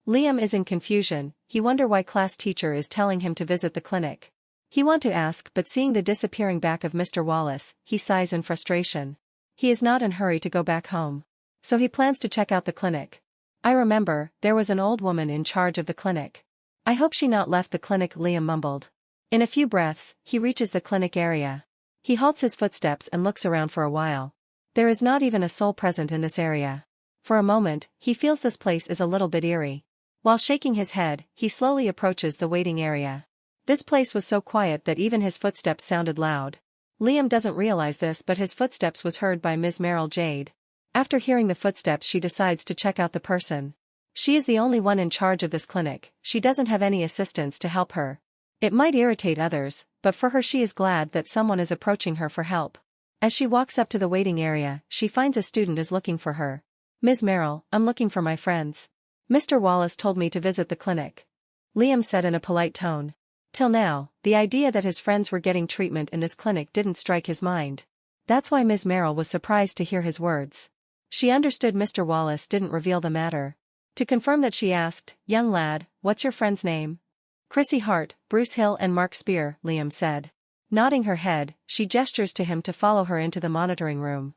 Liam is in confusion. He wonders why class teacher is telling him to visit the clinic. He wants to ask, but seeing the disappearing back of Mr. Wallace, he sighs in frustration. He is not in a hurry to go back home. So he plans to check out the clinic. "I remember, there was an old woman in charge of the clinic. I hope she not left the clinic," Liam mumbled. In a few breaths, he reaches the clinic area. He halts his footsteps and looks around for a while. There is not even a soul present in this area. For a moment, he feels this place is a little bit eerie. While shaking his head, he slowly approaches the waiting area. This place was so quiet that even his footsteps sounded loud. Liam doesn't realize this, but his footsteps was heard by Ms. Meryl Jade. After hearing the footsteps, she decides to check out the person. She is the only one in charge of this clinic. She doesn't have any assistants to help her. It might irritate others, but for her, she is glad that someone is approaching her for help. As she walks up to the waiting area, she finds a student is looking for her. "Ms. Meryl, I'm looking for my friends. Mr. Wallace told me to visit the clinic," Liam said in a polite tone. Till now, the idea that his friends were getting treatment in this clinic didn't strike his mind. That's why Ms. Meryl was surprised to hear his words. She understood Mr. Wallace didn't reveal the matter. To confirm that, she asked, "Young lad, what's your friend's name?" "Chrissy Hart, Bruce Hill and Mark Spear," Liam said. Nodding her head, she gestures to him to follow her into the monitoring room.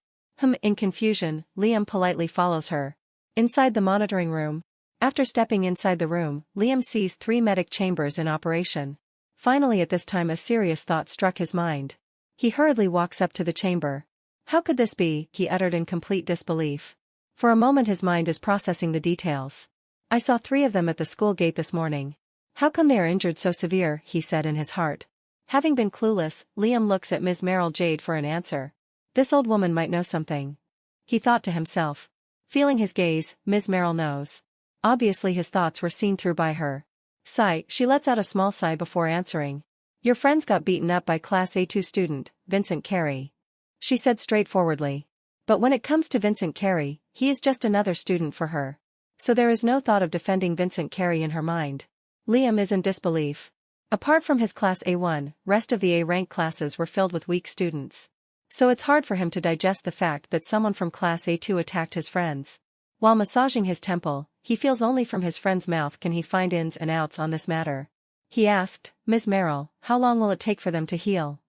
In confusion, Liam politely follows her. Inside the monitoring room. After stepping inside the room, Liam sees 3 medic chambers in operation. Finally, at this time, a serious thought struck his mind. He hurriedly walks up to the chamber. "How could this be?" he uttered in complete disbelief. For a moment his mind is processing the details. "I saw 3 of them at the school gate this morning. How come they are injured so severe?" he said in his heart. Having been clueless, Liam looks at Ms. Meryl Jade for an answer. This old woman might know something, he thought to himself. Feeling his gaze, Ms. Meryl knows. Obviously his thoughts were seen through by her. She lets out a small sigh before answering. "Your friends got beaten up by Class A2 student, Vincent Carey," she said straightforwardly. But when it comes to Vincent Carey, he is just another student for her. So there is no thought of defending Vincent Carey in her mind. Liam is in disbelief. Apart from his Class A1, rest of the A-rank classes were filled with weak students. So it's hard for him to digest the fact that someone from Class A2 attacked his friends. While massaging his temple, he feels only from his friend's mouth can he find ins and outs on this matter. He asked, "Ms. Meryl, how long will it take for them to heal?"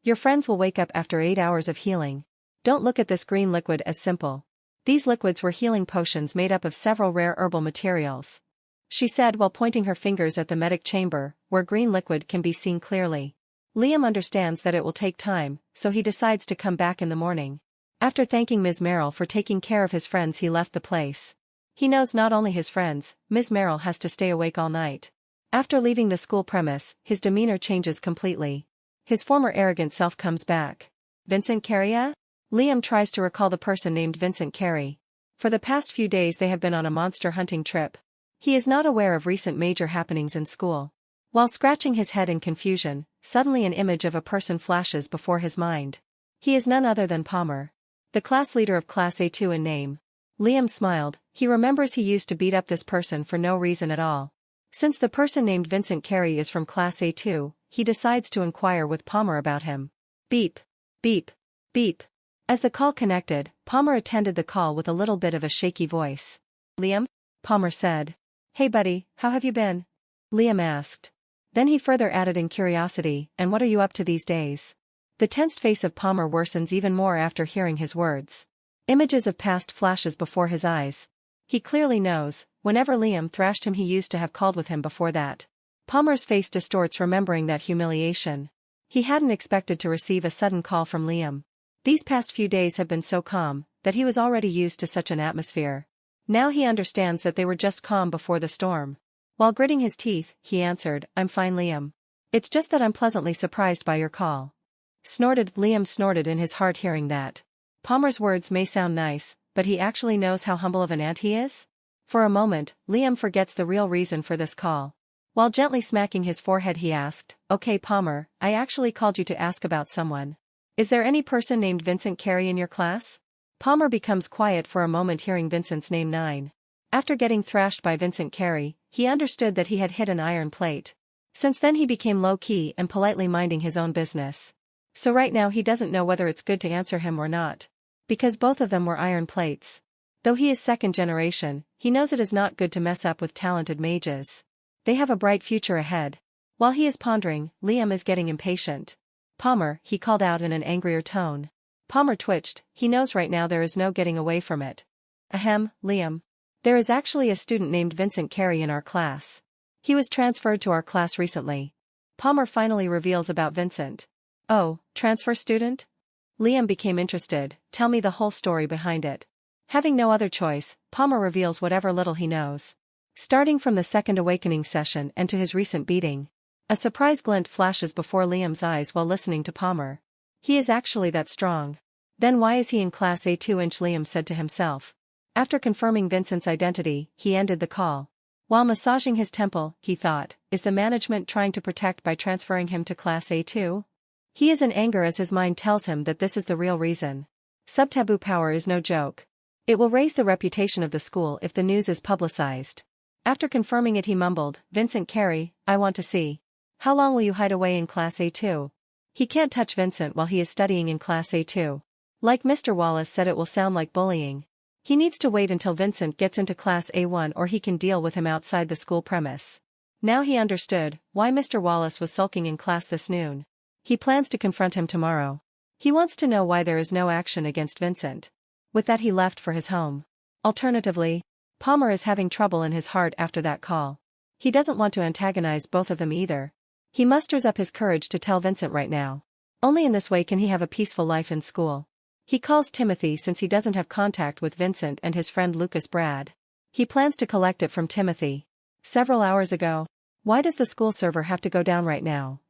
"Your friends will wake up after 8 hours of healing. Don't look at this green liquid as simple. These liquids were healing potions made up of several rare herbal materials," she said while pointing her fingers at the medic chamber, where green liquid can be seen clearly. Liam understands that it will take time, so he decides to come back in the morning. After thanking Ms. Meryl for taking care of his friends, he left the place. He knows not only his friends, Ms. Meryl has to stay awake all night. After leaving the school premise, his demeanor changes completely. His former arrogant self comes back. "Vincent Carey?" Liam tries to recall the person named Vincent Carey. For the past few days they have been on a monster hunting trip. He is not aware of recent major happenings in school. While scratching his head in confusion, suddenly an image of a person flashes before his mind. He is none other than Palmer, the class leader of Class A2 in name. Liam smiled. He remembers he used to beat up this person for no reason at all. Since the person named Vincent Carey is from Class A2, he decides to inquire with Palmer about him. Beep. Beep. Beep. As the call connected, Palmer attended the call with a little bit of a shaky voice. Liam? Palmer said. Hey buddy, how have you been? Liam asked. Then he further added in curiosity, and what are you up to these days? The tensed face of Palmer worsens even more after hearing his words. Images of past flashes before his eyes. He clearly knows, whenever Liam thrashed him he used to have called with him before that. Palmer's face distorts remembering that humiliation. He hadn't expected to receive a sudden call from Liam. These past few days have been so calm, that he was already used to such an atmosphere. Now he understands that they were just calm before the storm. While gritting his teeth, he answered, I'm fine Liam. It's just that I'm pleasantly surprised by your call. Snorted. Liam snorted in his heart hearing that. Palmer's words may sound nice, but he actually knows how humble of an ant he is? For a moment, Liam forgets the real reason for this call. While gently smacking his forehead he asked, Okay Palmer, I actually called you to ask about someone. Is there any person named Vincent Carey in your class? Palmer becomes quiet for a moment hearing Vincent's name. 9. After getting thrashed by Vincent Carey, he understood that he had hit an iron plate. Since then he became low-key and politely minding his own business. So right now he doesn't know whether it's good to answer him or not. Because both of them were iron plates. Though he is second generation, he knows it is not good to mess up with talented mages. They have a bright future ahead. While he is pondering, Liam is getting impatient. Palmer, he called out in an angrier tone. Palmer twitched, he knows right now there is no getting away from it. Ahem, Liam. There is actually a student named Vincent Carey in our class. He was transferred to our class recently. Palmer finally reveals about Vincent. Oh, transfer student? Liam became interested, tell me the whole story behind it. Having no other choice, Palmer reveals whatever little he knows. Starting from the second awakening session and to his recent beating. A surprise glint flashes before Liam's eyes while listening to Palmer. He is actually that strong. Then why is he in class A2? Liam said to himself. After confirming Vincent's identity, he ended the call. While massaging his temple, he thought, is the management trying to protect by transferring him to class A2? He is in anger as his mind tells him that this is the real reason. Subtaboo power is no joke. It will raise the reputation of the school if the news is publicized. After confirming it he mumbled, Vincent Carey, I want to see. How long will you hide away in class A2? He can't touch Vincent while he is studying in class A2. Like Mr. Wallace said, it will sound like bullying. He needs to wait until Vincent gets into class A1 or he can deal with him outside the school premise. Now he understood why Mr. Wallace was sulking in class this noon. He plans to confront him tomorrow. He wants to know why there is no action against Vincent. With that he left for his home. Alternatively, Palmer is having trouble in his heart after that call. He doesn't want to antagonize both of them either. He musters up his courage to tell Vincent right now. Only in this way can he have a peaceful life in school. He calls Timothy since he doesn't have contact with Vincent and his friend Lucas Brad. He plans to collect it from Timothy. Several hours ago. Why does the school server have to go down right now?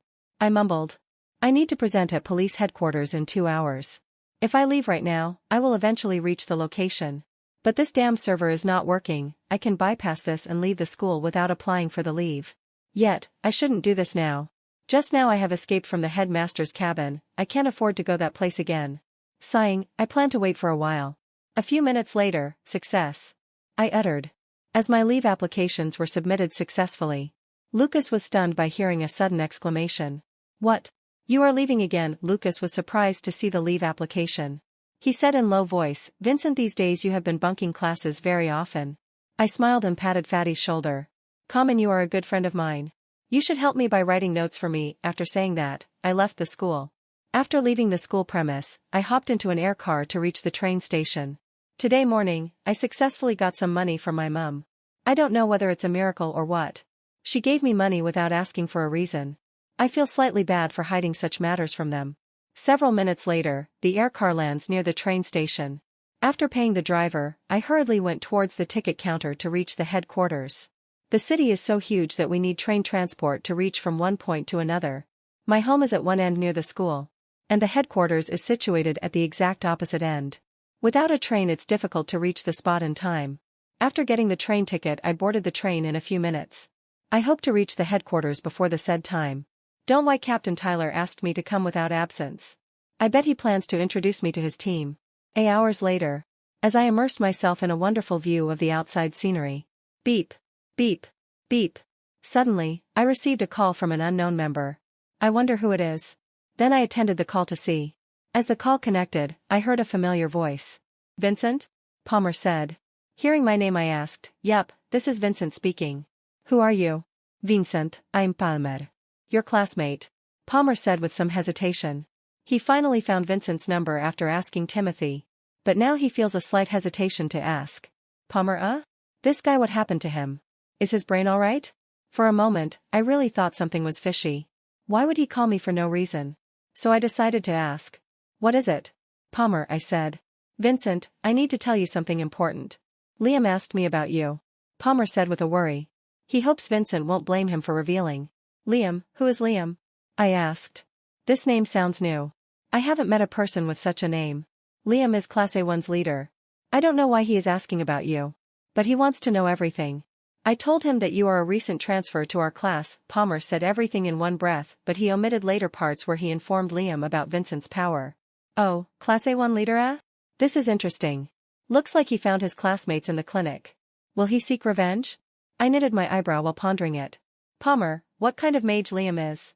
I mumbled. I need to present at police headquarters in 2 hours. If I leave right now, I will eventually reach the location. But this damn server is not working. I can bypass this and leave the school without applying for the leave. Yet, I shouldn't do this now. Just now I have escaped from the headmaster's cabin, I can't afford to go that place again. Sighing, I plan to wait for a while. A few minutes later, success. I uttered. As my leave applications were submitted successfully. Lucas was stunned by hearing a sudden exclamation. What? You are leaving again? Lucas was surprised to see the leave application. He said in low voice, Vincent, these days you have been bunking classes very often. I smiled and patted Fatty's shoulder. Common, you are a good friend of mine. You should help me by writing notes for me. After saying that, I left the school. After leaving the school premise, I hopped into an air car to reach the train station. Today morning, I successfully got some money from my mum. I don't know whether it's a miracle or what. She gave me money without asking for a reason. I feel slightly bad for hiding such matters from them. Several minutes later, the air car lands near the train station. After paying the driver, I hurriedly went towards the ticket counter to reach the headquarters. The city is so huge that we need train transport to reach from one point to another. My home is at one end near the school. And the headquarters is situated at the exact opposite end. Without a train it's difficult to reach the spot in time. After getting the train ticket I boarded the train in a few minutes. I hope to reach the headquarters before the said time. Don't why Captain Tyler asked me to come without absence. I bet he plans to introduce me to his team. Hours later. As I immersed myself in a wonderful view of the outside scenery. Beep. Beep. Beep. Suddenly, I received a call from an unknown member. I wonder who it is. Then I attended the call to see. As the call connected, I heard a familiar voice. Vincent? Palmer said. Hearing my name I asked, Yep, this is Vincent speaking. Who are you? Vincent, I'm Palmer. Your classmate. Palmer said with some hesitation. He finally found Vincent's number after asking Timothy. But now he feels a slight hesitation to ask. Palmer, This guy, what happened to him? Is his brain alright? For a moment, I really thought something was fishy. Why would he call me for no reason? So I decided to ask. What is it? Palmer, I said. Vincent, I need to tell you something important. Liam asked me about you. Palmer said with a worry. He hopes Vincent won't blame him for revealing. Liam, who is Liam? I asked. This name sounds new. I haven't met a person with such a name. Liam is Class A1's leader. I don't know why he is asking about you. But he wants to know everything. I told him that you are a recent transfer to our class. Palmer said everything in one breath, but he omitted later parts where he informed Liam about Vincent's power. Oh, Class A1 leader, This is interesting. Looks like he found his classmates in the clinic. Will he seek revenge? I knitted my eyebrow while pondering it. Palmer, what kind of mage Liam is?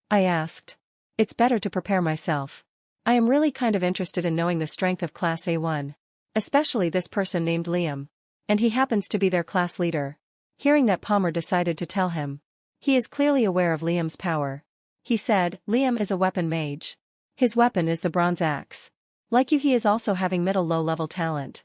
I asked. It's better to prepare myself. I am really kind of interested in knowing the strength of Class A1. Especially this person named Liam. And he happens to be their class leader. Hearing that, Palmer decided to tell him. He is clearly aware of Liam's power. He said, Liam is a weapon mage. His weapon is the bronze axe. Like you, he is also having middle-low level talent.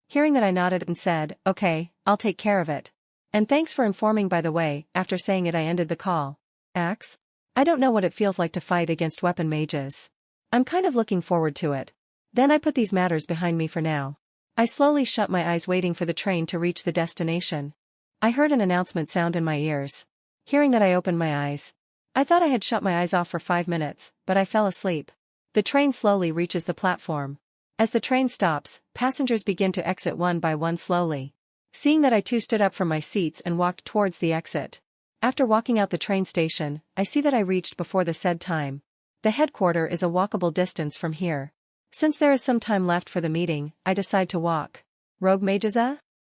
Hearing that, I nodded and said, okay, I'll take care of it. And thanks for informing. By the way, after saying it I ended the call. Axe? I don't know what it feels like to fight against weapon mages. I'm kind of looking forward to it. Then I put these matters behind me for now. I slowly shut my eyes waiting for the train to reach the destination. I heard an announcement sound in my ears. Hearing that I opened my eyes. I thought I had shut my eyes off for 5 minutes, but I fell asleep. The train slowly reaches the platform. As the train stops, passengers begin to exit one by one slowly. Seeing that, I too stood up from my seats and walked towards the exit. After walking out the train station, I see that I reached before the said time. The headquarters is a walkable distance from here. Since there is some time left for the meeting, I decide to walk. Rogue mages,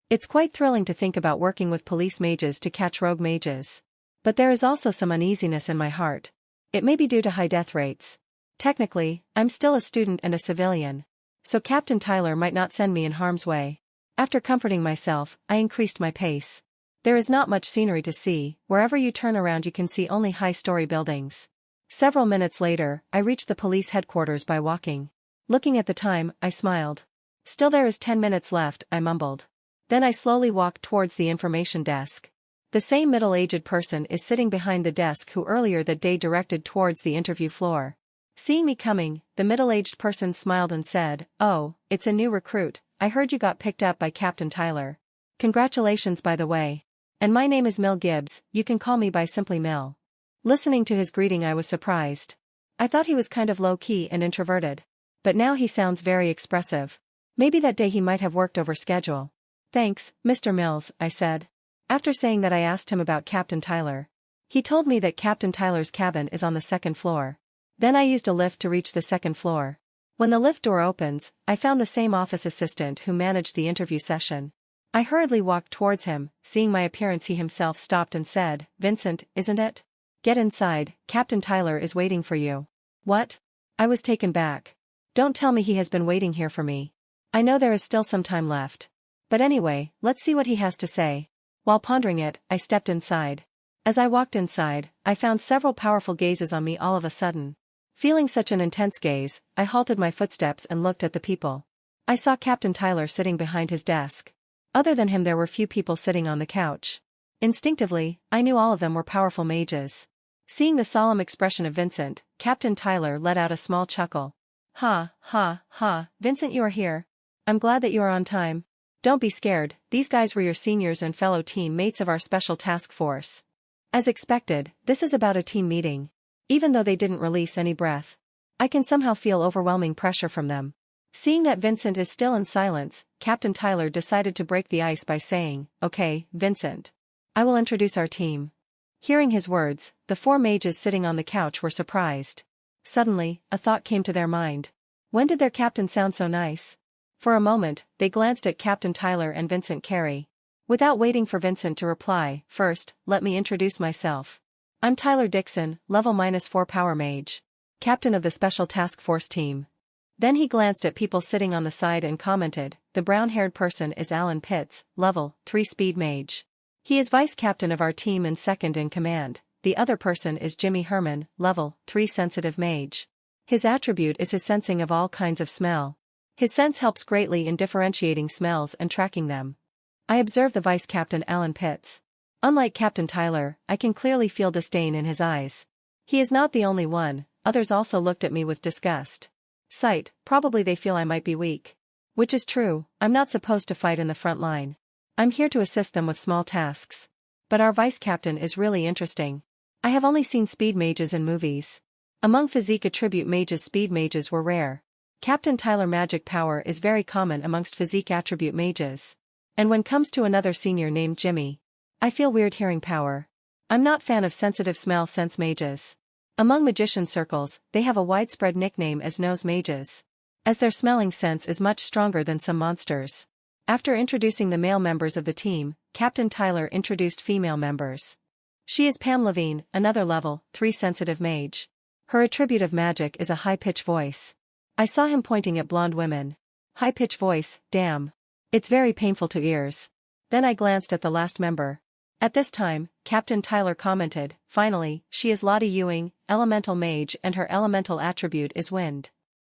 It's quite thrilling to think about working with police mages to catch rogue mages. But there is also some uneasiness in my heart. It may be due to high death rates. Technically, I'm still a student and a civilian. So Captain Tyler might not send me in harm's way. After comforting myself, I increased my pace. There is not much scenery to see. Wherever you turn around you can see only high-story buildings. Several minutes later, I reached the police headquarters by walking. Looking at the time, I smiled. Still there is 10 minutes left, I mumbled. Then I slowly walked towards the information desk. The same middle-aged person is sitting behind the desk who earlier that day directed towards the interview floor. Seeing me coming, the middle-aged person smiled and said, Oh, it's a new recruit. I heard you got picked up by Captain Tyler. Congratulations, by the way. And my name is Mill Gibbs, you can call me by simply Mill. Listening to his greeting I was surprised. I thought he was kind of low-key and introverted. But now he sounds very expressive. Maybe that day he might have worked over schedule. Thanks, Mr. Mills, I said. After saying that I asked him about Captain Tyler. He told me that Captain Tyler's cabin is on the 2nd floor. Then I used a lift to reach the 2nd floor. When the lift door opens, I found the same office assistant who managed the interview session. I hurriedly walked towards him. Seeing my appearance he himself stopped and said, Vincent, isn't it? Get inside, Captain Tyler is waiting for you. What? I was taken back. Don't tell me he has been waiting here for me. I know there is still some time left. But anyway, let's see what he has to say. While pondering it, I stepped inside. As I walked inside, I found several powerful gazes on me all of a sudden. Feeling such an intense gaze, I halted my footsteps and looked at the people. I saw Captain Tyler sitting behind his desk. Other than him there were few people sitting on the couch. Instinctively, I knew all of them were powerful mages. Seeing the solemn expression of Vincent, Captain Tyler let out a small chuckle. Ha, ha, ha, Vincent, you are here. I'm glad that you are on time. Don't be scared, these guys were your seniors and fellow teammates of our special task force. As expected, this is about a team meeting. Even though they didn't release any breath, I can somehow feel overwhelming pressure from them. Seeing that Vincent is still in silence, Captain Tyler decided to break the ice by saying, Okay, Vincent. I will introduce our team. Hearing his words, the 4 mages sitting on the couch were surprised. Suddenly, a thought came to their mind. When did their captain sound so nice? For a moment, they glanced at Captain Tyler and Vincent Carey. Without waiting for Vincent to reply, first, let me introduce myself. I'm Tyler Dixon, level -4 power mage. captain of the Special Task Force team. Then he glanced at people sitting on the side and commented, the brown-haired person is Alan Pitts, level 3 speed mage. He is vice captain of our team and second in command. The other person is Jimmy Herman, level 3 sensitive mage. His attribute is his sensing of all kinds of smell. His sense helps greatly in differentiating smells and tracking them. I observe the vice captain Alan Pitts. Unlike Captain Tyler, I can clearly feel disdain in his eyes. He is not the only one, others also looked at me with disgust. Sight, probably they feel I might be weak. Which is true, I'm not supposed to fight in the front line. I'm here to assist them with small tasks. But our vice captain is really interesting. I have only seen speed mages in movies. Among physique attribute mages, speed mages were rare. Captain Tyler magic power is very common amongst physique attribute mages. And when comes to another senior named Jimmy, I feel weird hearing power. I'm not fan of sensitive smell sense mages. Among magician circles, they have a widespread nickname as nose mages, as their smelling sense is much stronger than some monsters. After introducing the male members of the team, Captain Tyler introduced female members. She is Pam Levine, another level 3 sensitive mage. Her attribute of magic is a high-pitched voice. I saw him pointing at blonde women. High-pitched voice, damn. It's very painful to ears. Then I glanced at the last member. At this time, Captain Tyler commented, finally, she is Lottie Ewing, elemental mage, and her elemental attribute is wind.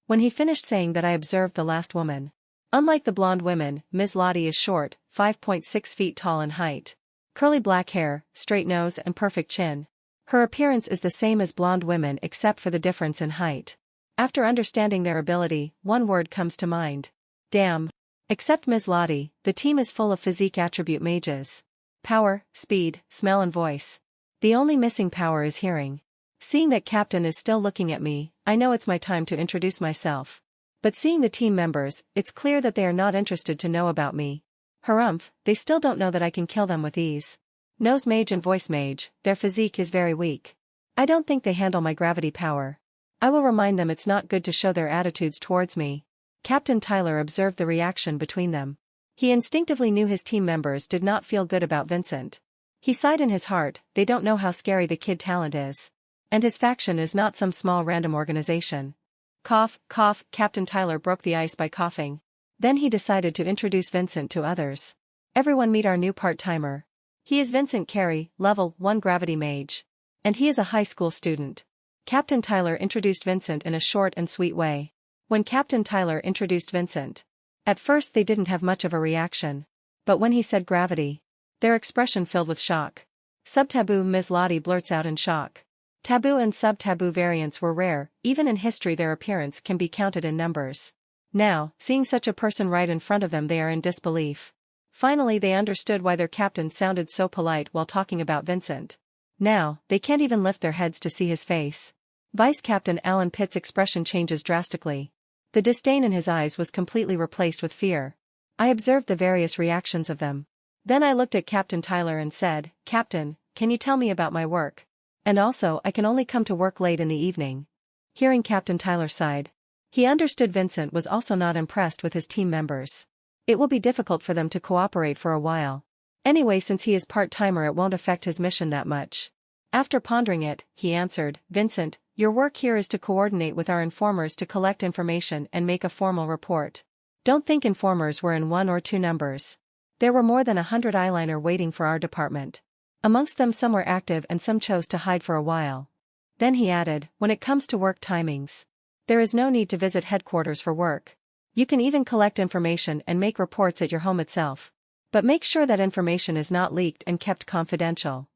When he finished saying that, I observed the last woman. Unlike the blonde women, Ms. Lottie is short, 5.6 feet tall in height. Curly black hair, straight nose and perfect chin. Her appearance is the same as blonde women except for the difference in height. After understanding their ability, one word comes to mind. Damn. Except Ms. Lottie, the team is full of physique attribute mages. Power, speed, smell and voice. The only missing power is hearing. Seeing that Captain is still looking at me, I know it's my time to introduce myself. But seeing the team members, it's clear that they are not interested to know about me. Harumph, they still don't know that I can kill them with ease. Nose mage and voice mage, their physique is very weak. I don't think they handle my gravity power. I will remind them it's not good to show their attitudes towards me. Captain Tyler observed the reaction between them. He instinctively knew his team members did not feel good about Vincent. He sighed in his heart, they don't know how scary the kid talent is. And his faction is not some small random organization. Cough, cough, Captain Tyler broke the ice by coughing. Then he decided to introduce Vincent to others. Everyone meet our new part-timer. He is Vincent Carey, level 1 gravity mage. And he is a high school student. Captain Tyler introduced Vincent in a short and sweet way. When Captain Tyler introduced Vincent, at first they didn't have much of a reaction. But when he said gravity, their expression filled with shock. Sub-taboo, Ms. Lottie blurts out in shock. Taboo and sub-taboo variants were rare, even in history their appearance can be counted in numbers. Now, seeing such a person right in front of them, they are in disbelief. Finally they understood why their captain sounded so polite while talking about Vincent. Now, they can't even lift their heads to see his face. Vice Captain Alan Pitt's expression changes drastically. The disdain in his eyes was completely replaced with fear. I observed the various reactions of them. Then I looked at Captain Tyler and said, Captain, can you tell me about my work? And also, I can only come to work late in the evening. Hearing Captain Tyler sighed. He understood Vincent was also not impressed with his team members. It will be difficult for them to cooperate for a while. Anyway, since he is part-timer, it won't affect his mission that much. After pondering it, he answered, Vincent, your work here is to coordinate with our informers to collect information and make a formal report. Don't think informers were in 1 or 2 numbers. There were more than 100 eyeliner waiting for our department. Amongst them some were active and some chose to hide for a while. Then he added, when it comes to work timings, there is no need to visit headquarters for work. You can even collect information and make reports at your home itself. But make sure that information is not leaked and kept confidential.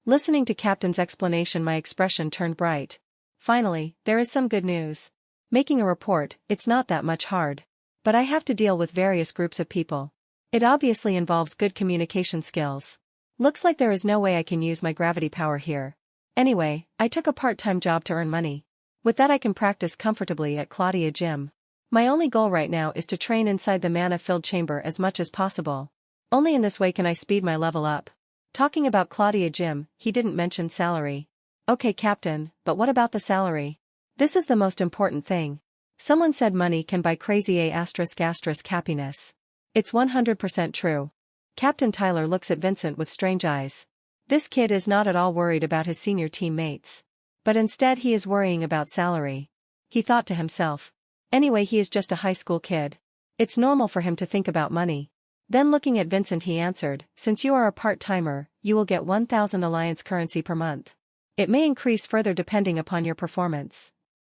Listening to Captain's explanation, my expression turned bright. Finally, there is some good news. Making a report, it's not that much hard. But I have to deal with various groups of people. It obviously involves good communication skills. Looks like there is no way I can use my gravity power here. Anyway, I took a part-time job to earn money. With that I can practice comfortably at Claudia Gym. My only goal right now is to train inside the mana-filled chamber as much as possible. Only in this way can I speed my level up. Talking about Claudia Gym, he didn't mention salary. Okay, Captain, but what about the salary? This is the most important thing. Someone said money can buy crazy happiness. It's 100% true. Captain Tyler looks at Vincent with strange eyes. This kid is not at all worried about his senior teammates. But instead he is worrying about salary. He thought to himself. Anyway, he is just a high school kid. It's normal for him to think about money. Then looking at Vincent he answered, since you are a part-timer, you will get 1,000 alliance currency per month. It may increase further depending upon your performance.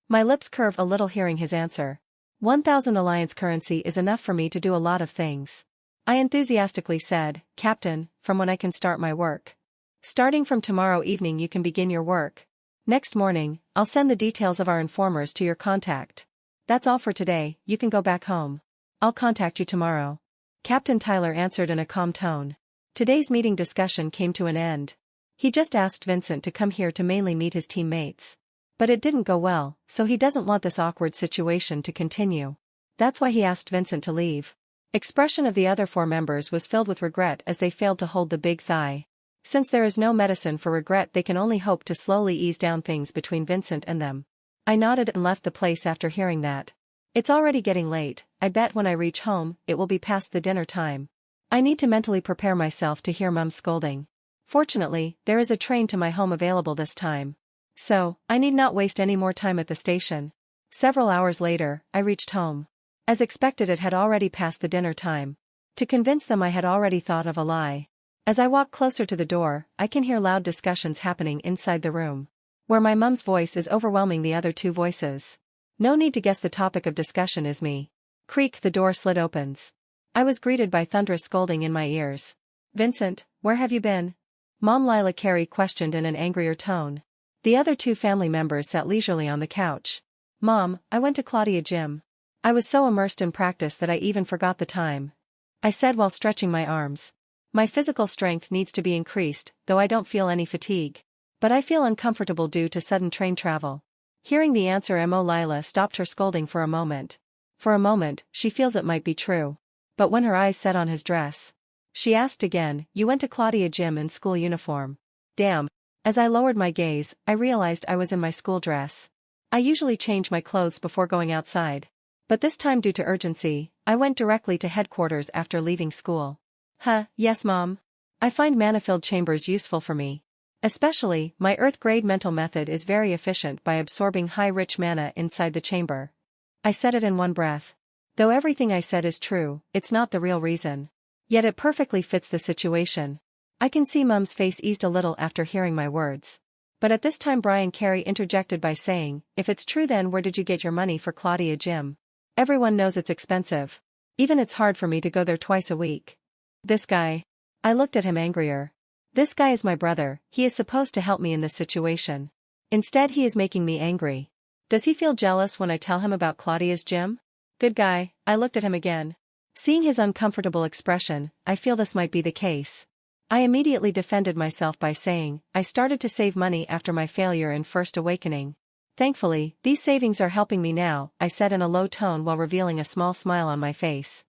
My lips curve a little hearing his answer. 1,000 alliance currency is enough for me to do a lot of things. I enthusiastically said, Captain, from when I can start my work. Starting from tomorrow evening you can begin your work. Next morning, I'll send the details of our informers to your contact. That's all for today, you can go back home. I'll contact you tomorrow. Captain Tyler answered in a calm tone. Today's meeting discussion came to an end. He just asked Vincent to come here to mainly meet his teammates. But it didn't go well, so he doesn't want this awkward situation to continue. That's why he asked Vincent to leave. Expression of the other 4 members was filled with regret as they failed to hold the big thigh. Since there is no medicine for regret, they can only hope to slowly ease down things between Vincent and them. I nodded and left the place after hearing that. It's already getting late, I bet when I reach home, it will be past the dinner time. I need to mentally prepare myself to hear Mum's scolding. Fortunately, there is a train to my home available this time. So, I need not waste any more time at the station. Several hours later, I reached home. As expected, it had already passed the dinner time. To convince them I had already thought of a lie. As I walk closer to the door, I can hear loud discussions happening inside the room, where my mum's voice is overwhelming the other 2 voices. No need to guess the topic of discussion is me. Creak, the door slid opens. I was greeted by thunderous scolding in my ears. Vincent, where have you been? Mom Lila Carey questioned in an angrier tone. The other 2 family members sat leisurely on the couch. Mom, I went to Claudia gym. I was so immersed in practice that I even forgot the time. I said while stretching my arms. My physical strength needs to be increased, though I don't feel any fatigue. But I feel uncomfortable due to sudden train travel. Hearing the answer, Mo Lila stopped her scolding for a moment. For a moment, she feels it might be true. But when her eyes set on his dress, she asked again, you went to Claudia gym in school uniform. Damn. As I lowered my gaze, I realized I was in my school dress. I usually change my clothes before going outside. But this time, due to urgency, I went directly to headquarters after leaving school. Yes mom. I find mana-filled chambers useful for me. Especially, my Earth-grade mental method is very efficient by absorbing high-rich mana inside the chamber. I said it in one breath. Though everything I said is true, it's not the real reason. Yet it perfectly fits the situation. I can see Mum's face eased a little after hearing my words. But at this time Brian Carey interjected by saying, if it's true, then where did you get your money for Claudia gym? Everyone knows it's expensive. Even it's hard for me to go there twice a week. This guy. I looked at him angrier. This guy is my brother, he is supposed to help me in this situation. Instead he is making me angry. Does he feel jealous when I tell him about Claudia's gym? Good guy. I looked at him again. Seeing his uncomfortable expression, I feel this might be the case. I immediately defended myself by saying, I started to save money after my failure in First Awakening. Thankfully, these savings are helping me now, I said in a low tone while revealing a small smile on my face.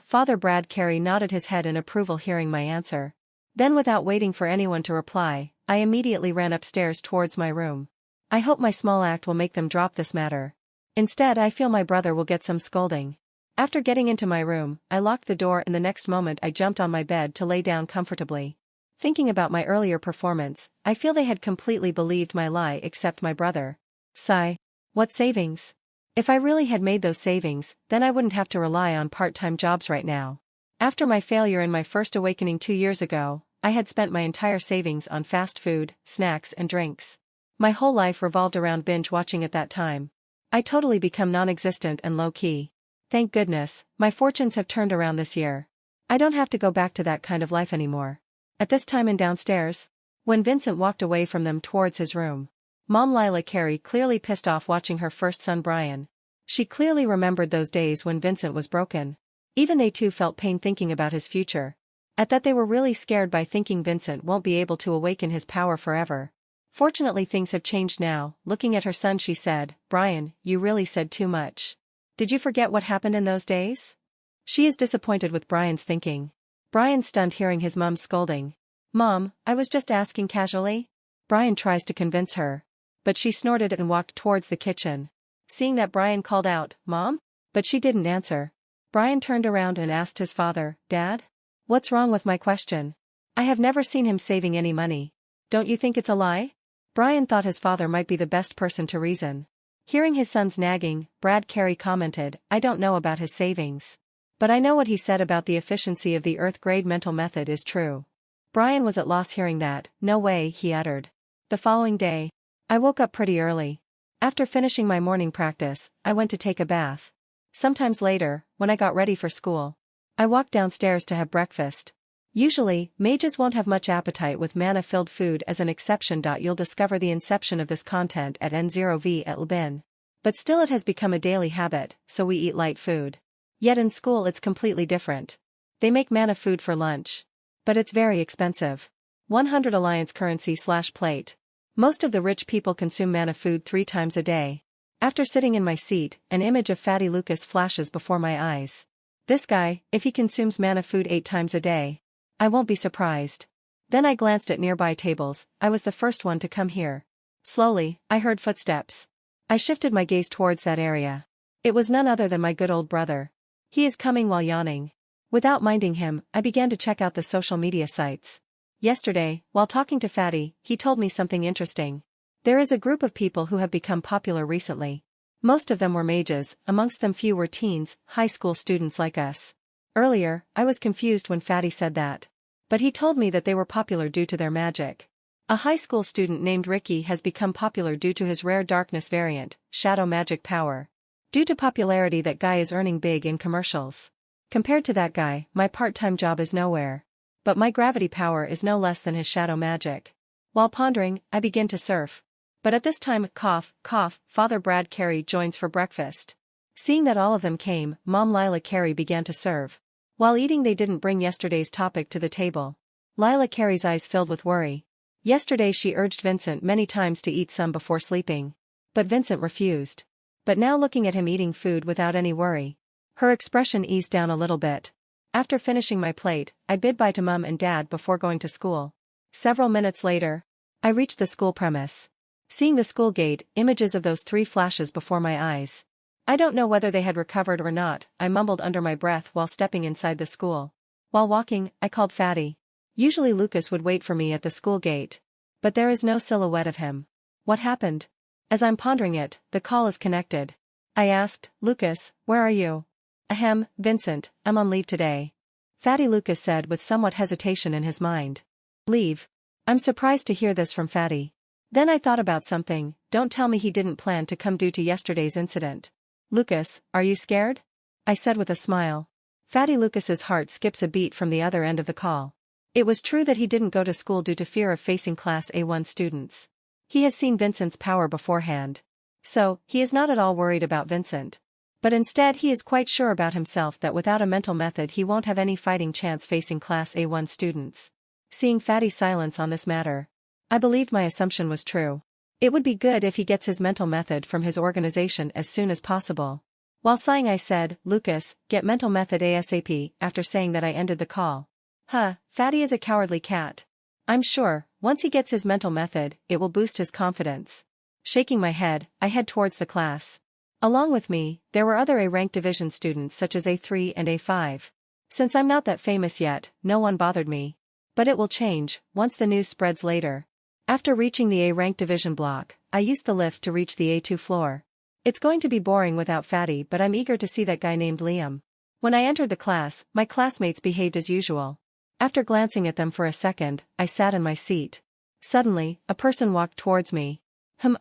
Father Brad Carey nodded his head in approval hearing my answer. Then without waiting for anyone to reply, I immediately ran upstairs towards my room. I hope my small act will make them drop this matter. Instead, I feel my brother will get some scolding. After getting into my room, I locked the door and the next moment I jumped on my bed to lay down comfortably. Thinking about my earlier performance, I feel they had completely believed my lie except my brother. Sigh. What savings? If I really had made those savings, then I wouldn't have to rely on part-time jobs right now. After my failure in my First Awakening 2 years ago, I had spent my entire savings on fast food, snacks and drinks. My whole life revolved around binge watching at that time. I totally become non-existent and low-key. Thank goodness, my fortunes have turned around this year. I don't have to go back to that kind of life anymore. At this time and downstairs, when Vincent walked away from them towards his room, Mom Lila Carey clearly pissed off watching her first son Brian. She clearly remembered those days when Vincent was broken. Even they too felt pain thinking about his future. At that they were really scared by thinking Vincent won't be able to awaken his power forever. Fortunately things have changed now. Looking at her son she said, Brian, you really said too much. Did you forget what happened in those days? She is disappointed with Brian's thinking. Brian stunned hearing his mom scolding. Mom, I was just asking casually. Brian tries to convince her. But she snorted and walked towards the kitchen. Seeing that, Brian called out, Mom? But she didn't answer. Brian turned around and asked his father, Dad? What's wrong with my question? I have never seen him saving any money. Don't you think it's a lie? Brian thought his father might be the best person to reason. Hearing his son's nagging, Brad Carey commented, "I don't know about his savings. But I know what he said about the efficiency of the Earth-grade mental method is true." Brian was at loss hearing that. "No way," he uttered. The following day, I woke up pretty early. After finishing my morning practice, I went to take a bath. Sometimes later, when I got ready for school, I walked downstairs to have breakfast. Usually, mages won't have much appetite with manna-filled food as an exception. You'll discover the inception of this content at N0V at Lbin. But still it has become a daily habit, so we eat light food. Yet in school it's completely different. They make manna food for lunch. But it's very expensive. 100 alliance currency/plate. Most of the rich people consume manna food 3 times a day. After sitting in my seat, an image of Fatty Lucas flashes before my eyes. This guy, if he consumes manna food 8 times a day, I won't be surprised. Then I glanced at nearby tables. I was the first one to come here. Slowly, I heard footsteps. I shifted my gaze towards that area. It was none other than my good old brother. He is coming while yawning. Without minding him, I began to check out the social media sites. Yesterday, while talking to Fatty, he told me something interesting. There is a group of people who have become popular recently. Most of them were mages, amongst them few were teens, high school students like us. Earlier, I was confused when Fatty said that. But he told me that they were popular due to their magic. A high school student named Ricky has become popular due to his rare darkness variant, shadow magic power. Due to popularity, that guy is earning big in commercials. Compared to that guy, my part-time job is nowhere. But my gravity power is no less than his shadow magic. While pondering, I begin to surf. But at this time, cough, cough, Father Brad Carey joins for breakfast. Seeing that all of them came, Mom Lila Carey began to serve. While eating, they didn't bring yesterday's topic to the table. Lila Carey's eyes filled with worry. Yesterday she urged Vincent many times to eat some before sleeping. But Vincent refused. But now, looking at him eating food without any worry, her expression eased down a little bit. After finishing my plate, I bid bye to Mum and Dad before going to school. Several minutes later, I reached the school premise. Seeing the school gate, images of those 3 flashes before my eyes. I don't know whether they had recovered or not, I mumbled under my breath while stepping inside the school. While walking, I called Fatty. Usually Lucas would wait for me at the school gate. But there is no silhouette of him. What happened? As I'm pondering it, the call is connected. I asked, "Lucas, where are you?" "Ahem, Vincent, I'm on leave today." Fatty Lucas said with somewhat hesitation in his mind. "Leave?" I'm surprised to hear this from Fatty. Then I thought about something. Don't tell me he didn't plan to come due to yesterday's incident. "Lucas, are you scared?" I said with a smile. Fatty Lucas's heart skips a beat from the other end of the call. It was true that he didn't go to school due to fear of facing Class A1 students. He has seen Vincent's power beforehand. So, he is not at all worried about Vincent. But instead he is quite sure about himself that without a mental method he won't have any fighting chance facing Class A1 students. Seeing Fatty's silence on this matter, I believed my assumption was true. It would be good if he gets his mental method from his organization as soon as possible. While sighing, I said, "Lucas, get mental method ASAP." After saying that, I ended the call. Fatty is a cowardly cat. I'm sure, once he gets his mental method, it will boost his confidence. Shaking my head, I head towards the class. Along with me, there were other A-rank division students such as A3 and A5. Since I'm not that famous yet, no one bothered me. But it will change, once the news spreads later. After reaching the A-rank division block, I used the lift to reach the A2 floor. It's going to be boring without Fatty, but I'm eager to see that guy named Liam. When I entered the class, my classmates behaved as usual. After glancing at them for a second, I sat in my seat. Suddenly, a person walked towards me.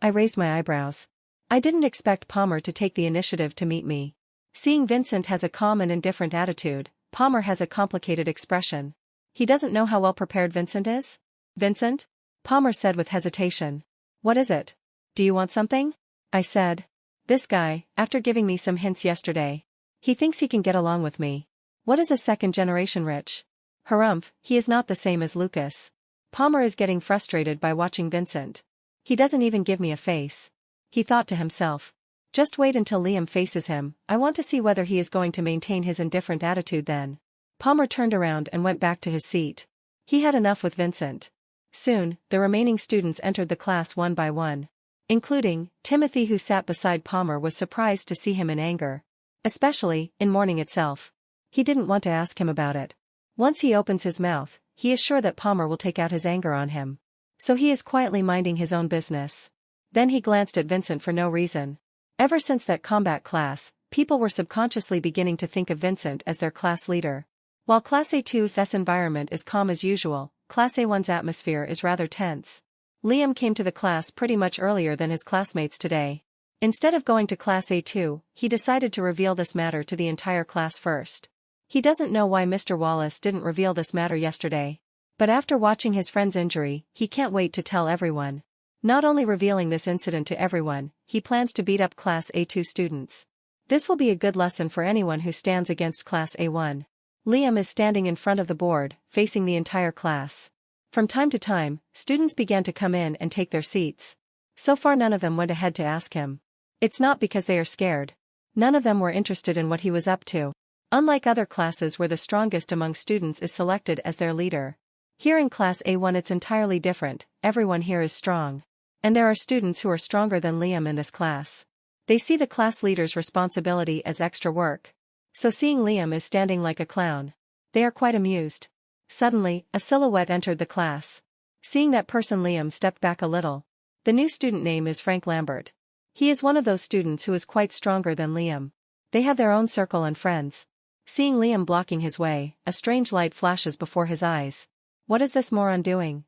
I raised my eyebrows. I didn't expect Palmer to take the initiative to meet me. Seeing Vincent has a calm and indifferent attitude, Palmer has a complicated expression. He doesn't know how well prepared Vincent is? "Vincent?" Palmer said with hesitation. "What is it? Do you want something?" I said. This guy, after giving me some hints yesterday, he thinks he can get along with me. What is a second-generation rich? Harumph, he is not the same as Lucas. Palmer is getting frustrated by watching Vincent. He doesn't even give me a face. He thought to himself. Just wait until Liam faces him, I want to see whether he is going to maintain his indifferent attitude then. Palmer turned around and went back to his seat. He had enough with Vincent. Soon, the remaining students entered the class one by one. Including, Timothy, who sat beside Palmer, was surprised to see him in anger. Especially, in morning itself. He didn't want to ask him about it. Once he opens his mouth, he is sure that Palmer will take out his anger on him. So he is quietly minding his own business. Then he glanced at Vincent for no reason. Ever since that combat class, people were subconsciously beginning to think of Vincent as their class leader. While Class A2's environment is calm as usual, Class A1's atmosphere is rather tense. Liam came to the class pretty much earlier than his classmates today. Instead of going to Class A2, he decided to reveal this matter to the entire class first. He doesn't know why Mr. Wallace didn't reveal this matter yesterday. But after watching his friend's injury, he can't wait to tell everyone. Not only revealing this incident to everyone, he plans to beat up Class A2 students. This will be a good lesson for anyone who stands against Class A1. Liam is standing in front of the board, facing the entire class. From time to time, students began to come in and take their seats. So far none of them went ahead to ask him. It's not because they are scared. None of them were interested in what he was up to. Unlike other classes where the strongest among students is selected as their leader. Here in Class A1 it's entirely different, everyone here is strong. And there are students who are stronger than Liam in this class. They see the class leader's responsibility as extra work. So seeing Liam is standing like a clown, they are quite amused. Suddenly, a silhouette entered the class. Seeing that person, Liam stepped back a little. The new student name is Frank Lambert. He is one of those students who is quite stronger than Liam. They have their own circle and friends. Seeing Liam blocking his way, a strange light flashes before his eyes. What is this moron doing?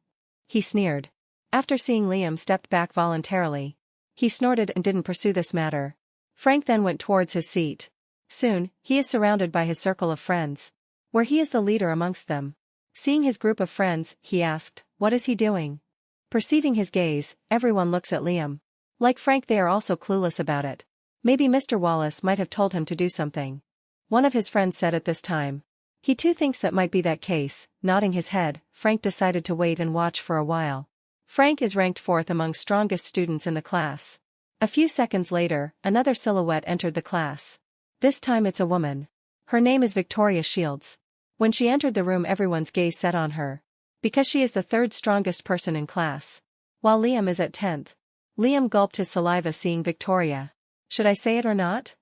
He sneered. After seeing Liam stepped back voluntarily. He snorted and didn't pursue this matter. Frank then went towards his seat. Soon, he is surrounded by his circle of friends. Where he is the leader amongst them. Seeing his group of friends, he asked, "What is he doing?" Perceiving his gaze, everyone looks at Liam. Like Frank, they are also clueless about it. Maybe Mr. Wallace might have told him to do something. One of his friends said at this time. He too thinks that might be that case. Nodding his head, Frank decided to wait and watch for a while. Frank is ranked 4th among strongest students in the class. A few seconds later, another silhouette entered the class. This time it's a woman. Her name is Victoria Shields. When she entered the room, everyone's gaze set on her. Because she is the 3rd strongest person in class. While Liam is at 10th. Liam gulped his saliva seeing Victoria. Should I say it or not?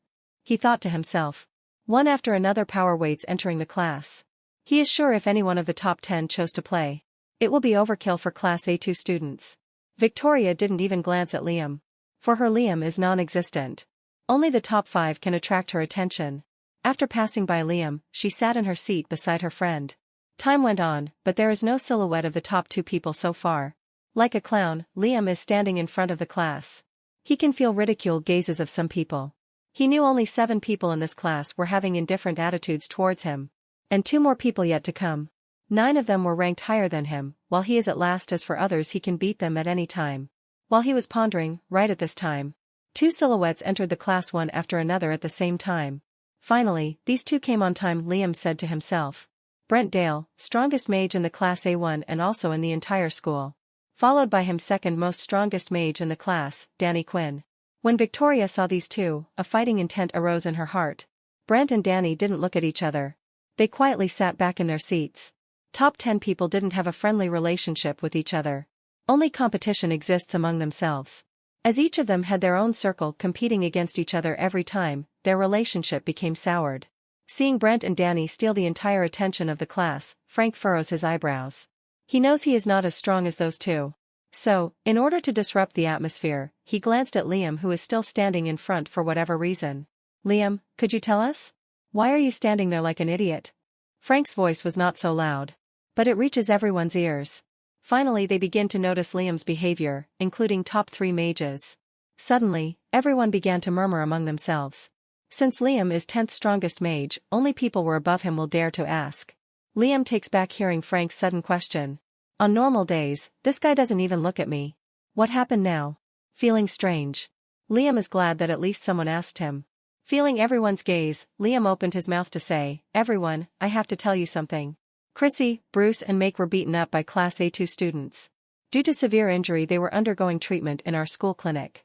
He thought to himself. One after another power weights entering the class. He is sure if any one of the top 10 chose to play, it will be overkill for Class A2 students. Victoria didn't even glance at Liam. For her, Liam is non-existent. Only the top 5 can attract her attention. After passing by Liam, she sat in her seat beside her friend. Time went on, but there is no silhouette of the top 2 people so far. Like a clown, Liam is standing in front of the class. He can feel ridiculed gazes of some people. He knew only 7 people in this class were having indifferent attitudes towards him. And 2 more people yet to come. 9 of them were ranked higher than him, while he is at last. As for others, he can beat them at any time. While he was pondering, right at this time, 2 silhouettes entered the class one after another at the same time. Finally, these 2 came on time. Liam said to himself. Brent Dale, strongest mage in the Class A1 and also in the entire school. Followed by him, second most strongest mage in the class, Danny Quinn. When Victoria saw these 2, a fighting intent arose in her heart. Brent and Danny didn't look at each other. They quietly sat back in their seats. Top 10 people didn't have a friendly relationship with each other. Only competition exists among themselves. As each of them had their own circle competing against each other every time, their relationship became soured. Seeing Brent and Danny steal the entire attention of the class, Frank furrows his eyebrows. He knows he is not as strong as those 2. So, in order to disrupt the atmosphere, he glanced at Liam, who is still standing in front for whatever reason. Liam, could you tell us? Why are you standing there like an idiot? Frank's voice was not so loud. But it reaches everyone's ears. Finally they begin to notice Liam's behavior, including top 3 mages. Suddenly, everyone began to murmur among themselves. Since Liam is 10th strongest mage, only people were above him will dare to ask. Liam takes back hearing Frank's sudden question. On normal days, this guy doesn't even look at me. What happened now? Feeling strange. Liam is glad that at least someone asked him. Feeling everyone's gaze, Liam opened his mouth to say, "Everyone, I have to tell you something. Chrissy, Bruce and Mage were beaten up by Class A2 students. Due to severe injury they were undergoing treatment in our school clinic."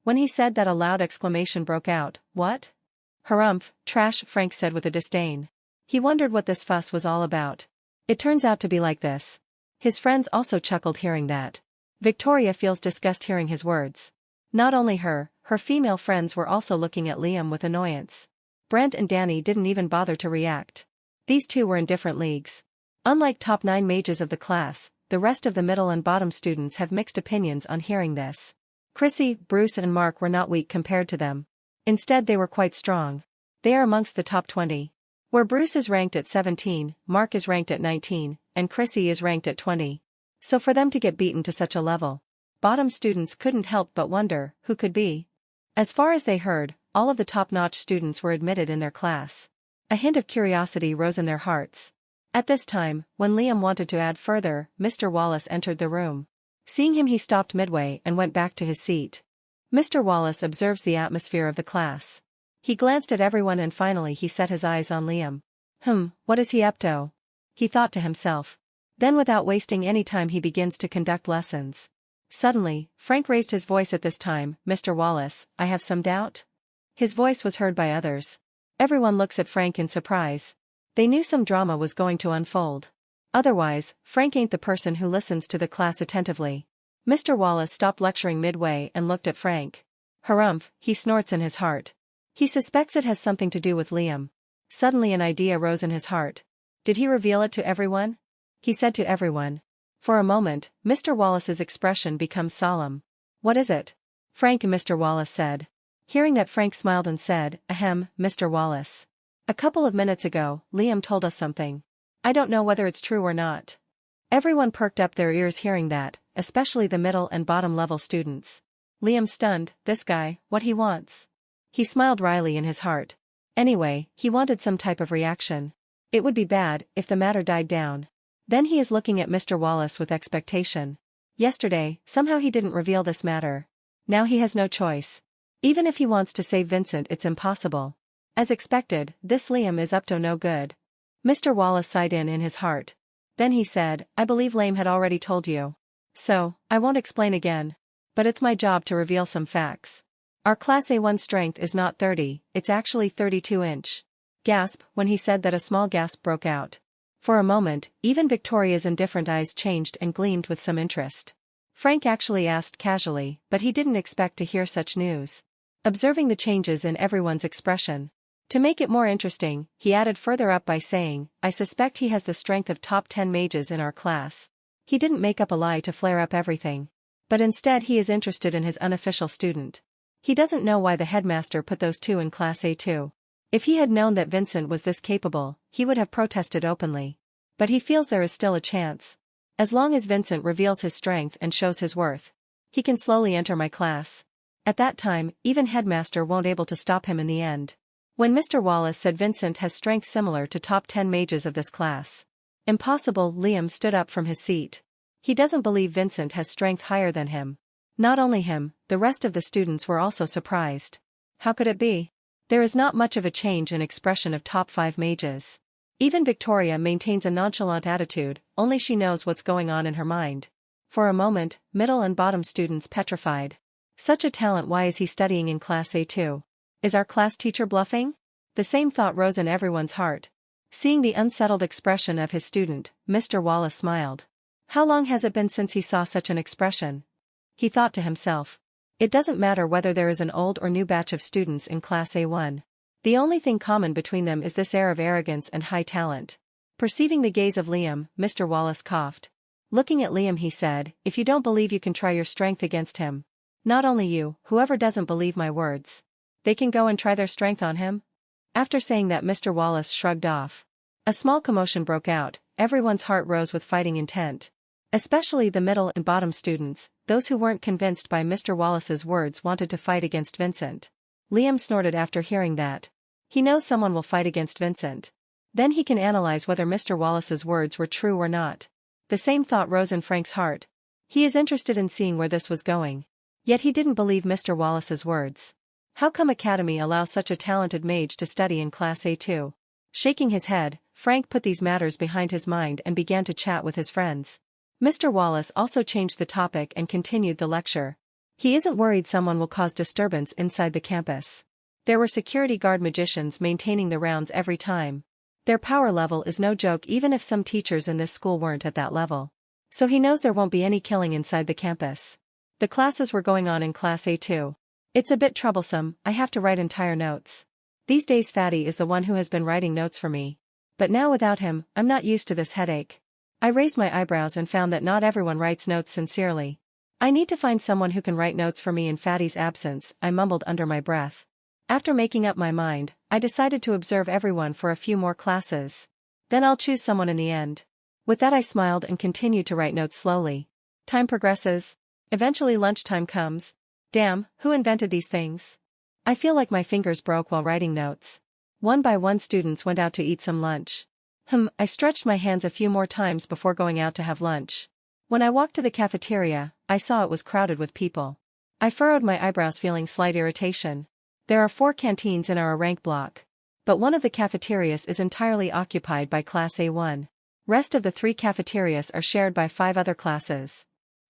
When he said that, a loud exclamation broke out. What? Harumph, trash, Frank said with a disdain. He wondered what this fuss was all about. It turns out to be like this. His friends also chuckled hearing that. Victoria feels disgust hearing his words. Not only her female friends were also looking at Liam with annoyance. Brent and Danny didn't even bother to react. These 2 were in different leagues. Unlike top 9 mages of the class, the rest of the middle and bottom students have mixed opinions on hearing this. Chrissy, Bruce and Mark were not weak compared to them. Instead they were quite strong. They are amongst the top 20. Where Bruce is ranked at 17, Mark is ranked at 19, and Chrissy is ranked at 20. So for them to get beaten to such a level, bottom students couldn't help but wonder who could be. As far as they heard, all of the top-notch students were admitted in their class. A hint of curiosity rose in their hearts. At this time, when Liam wanted to add further, Mr. Wallace entered the room. Seeing him he stopped midway and went back to his seat. Mr. Wallace observes the atmosphere of the class. He glanced at everyone and finally he set his eyes on Liam. What is he up to? He thought to himself. Then without wasting any time he begins to conduct lessons. Suddenly, Frank raised his voice at this time. Mr. Wallace, I have some doubt. His voice was heard by others. Everyone looks at Frank in surprise. They knew some drama was going to unfold. Otherwise, Frank ain't the person who listens to the class attentively. Mr. Wallace stopped lecturing midway and looked at Frank. Harumph, he snorts in his heart. He suspects it has something to do with Liam. Suddenly an idea rose in his heart. Did he reveal it to everyone? He said to everyone. For a moment, Mr. Wallace's expression becomes solemn. What is it? Frank, Mr. Wallace said. Hearing that, Frank smiled and said, Ahem, Mr. Wallace. A couple of minutes ago, Liam told us something. I don't know whether it's true or not. Everyone perked up their ears hearing that, especially the middle and bottom level students. Liam stunned, this guy, what he wants. He smiled wryly in his heart. Anyway, he wanted some type of reaction. It would be bad if the matter died down. Then he is looking at Mr. Wallace with expectation. Yesterday, somehow he didn't reveal this matter. Now he has no choice. Even if he wants to save Vincent, it's impossible. As expected, this Liam is up to no good. Mr. Wallace sighed in his heart. Then he said, I believe Liam had already told you. So, I won't explain again. But it's my job to reveal some facts. Our Class A1 strength is not 30, it's actually 32-inch. Gasp, when he said that a small gasp broke out. For a moment, even Victoria's indifferent eyes changed and gleamed with some interest. Frank actually asked casually, but he didn't expect to hear such news. Observing the changes in everyone's expression. To make it more interesting, he added further up by saying, I suspect he has the strength of top 10 mages in our class. He didn't make up a lie to flare up everything. But instead he is interested in his unofficial student. He doesn't know why the headmaster put those two in Class A2. If he had known that Vincent was this capable, he would have protested openly. But he feels there is still a chance. As long as Vincent reveals his strength and shows his worth, he can slowly enter my class. At that time, even headmaster won't able to stop him in the end. When Mr. Wallace said Vincent has strength similar to top 10 mages of this class. Impossible, Liam stood up from his seat. He doesn't believe Vincent has strength higher than him. Not only him, the rest of the students were also surprised. How could it be? There is not much of a change in expression of top 5 mages. Even Victoria maintains a nonchalant attitude, only she knows what's going on in her mind. For a moment, middle and bottom students petrified. Such a talent, why is he studying in Class A2? Is our class teacher bluffing? The same thought rose in everyone's heart. Seeing the unsettled expression of his student, Mr. Wallace smiled. How long has it been since he saw such an expression? He thought to himself. It doesn't matter whether there is an old or new batch of students in Class A1. The only thing common between them is this air of arrogance and high talent. Perceiving the gaze of Liam, Mr. Wallace coughed. Looking at Liam he said, if you don't believe you can try your strength against him. Not only you, whoever doesn't believe my words. They can go and try their strength on him? After saying that, Mr. Wallace shrugged off. A small commotion broke out, everyone's heart rose with fighting intent. Especially the middle and bottom students, those who weren't convinced by Mr. Wallace's words wanted to fight against Vincent. Liam snorted after hearing that. He knows someone will fight against Vincent. Then he can analyze whether Mr. Wallace's words were true or not. The same thought rose in Frank's heart. He is interested in seeing where this was going. Yet he didn't believe Mr. Wallace's words. How come Academy allows such a talented mage to study in Class A2? Shaking his head, Frank put these matters behind his mind and began to chat with his friends. Mr. Wallace also changed the topic and continued the lecture. He isn't worried someone will cause disturbance inside the campus. There were security guard magicians maintaining the rounds every time. Their power level is no joke, even if some teachers in this school weren't at that level. So he knows there won't be any killing inside the campus. The classes were going on in Class A2. It's a bit troublesome, I have to write entire notes. These days Fatty is the one who has been writing notes for me. But now without him, I'm not used to this headache. I raised my eyebrows and found that not everyone writes notes sincerely. I need to find someone who can write notes for me in Fatty's absence, I mumbled under my breath. After making up my mind, I decided to observe everyone for a few more classes. Then I'll choose someone in the end. With that I smiled and continued to write notes slowly. Time progresses. Eventually lunchtime comes. Damn, who invented these things? I feel like my fingers broke while writing notes. One by one students went out to eat some lunch. I stretched my hands a few more times before going out to have lunch. When I walked to the cafeteria, I saw it was crowded with people. I furrowed my eyebrows feeling slight irritation. There are 4 canteens in our rank block. But one of the cafeterias is entirely occupied by Class A1. Rest of the 3 cafeterias are shared by 5 other classes.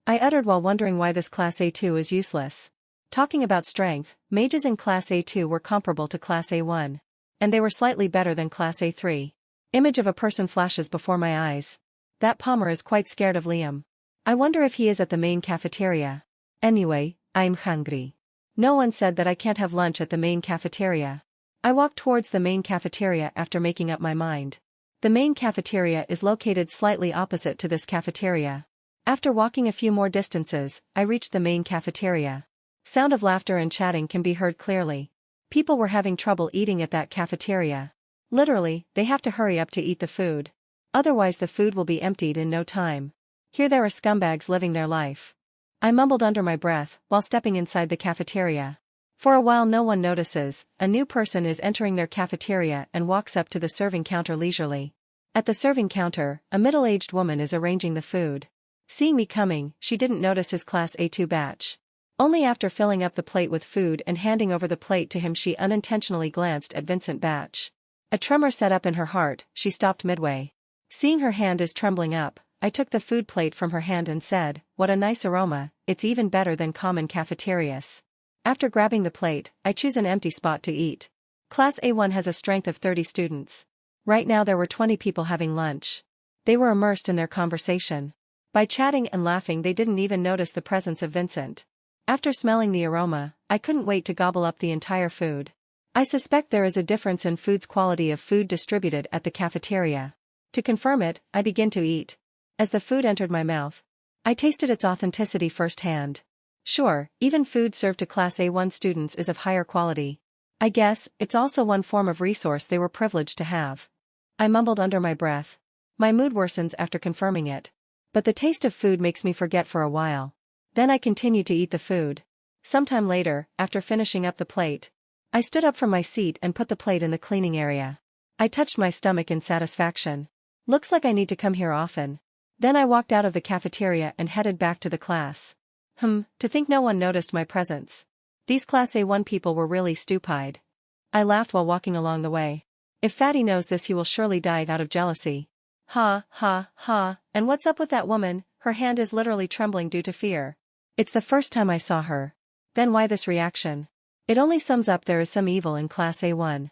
I uttered while wondering why this Class A2 is useless. Talking about strength, mages in Class A2 were comparable to Class A1. And they were slightly better than Class A3. Image of a person flashes before my eyes. That Palmer is quite scared of Liam. I wonder if he is at the main cafeteria. Anyway, I'm hungry. No one said that I can't have lunch at the main cafeteria. I walked towards the main cafeteria after making up my mind. The main cafeteria is located slightly opposite to this cafeteria. After walking a few more distances, I reached the main cafeteria. Sound of laughter and chatting can be heard clearly. People were having trouble eating at that cafeteria. Literally, they have to hurry up to eat the food. Otherwise the food will be emptied in no time. Here there are scumbags living their life. I mumbled under my breath, while stepping inside the cafeteria. For a while no one notices, a new person is entering their cafeteria and walks up to the serving counter leisurely. At the serving counter, a middle-aged woman is arranging the food. Seeing me coming, she didn't notice his Class A2 batch. Only after filling up the plate with food and handing over the plate to him she unintentionally glanced at Vincent Batch. A tremor set up in her heart, she stopped midway. Seeing her hand is trembling up, I took the food plate from her hand and said, "What a nice aroma, it's even better than common cafeterias." After grabbing the plate, I choose an empty spot to eat. Class A1 has a strength of 30 students. Right now there were 20 people having lunch. They were immersed in their conversation. By chatting and laughing they didn't even notice the presence of Vincent. After smelling the aroma, I couldn't wait to gobble up the entire food. I suspect there is a difference in food's quality of food distributed at the cafeteria. To confirm it, I begin to eat. As the food entered my mouth, I tasted its authenticity firsthand. Sure, even food served to Class A1 students is of higher quality. I guess, it's also one form of resource they were privileged to have. I mumbled under my breath. My mood worsens after confirming it. But the taste of food makes me forget for a while. Then I continued to eat the food. Sometime later, after finishing up the plate, I stood up from my seat and put the plate in the cleaning area. I touched my stomach in satisfaction. Looks like I need to come here often. Then I walked out of the cafeteria and headed back to the class. To think no one noticed my presence. These Class A1 people were really stupid. I laughed while walking along the way. If Fatty knows this he will surely die out of jealousy. Ha, ha, ha, and what's up with that woman? Her hand is literally trembling due to fear. It's the first time I saw her. Then why this reaction? It only sums up there is some evil in Class A1.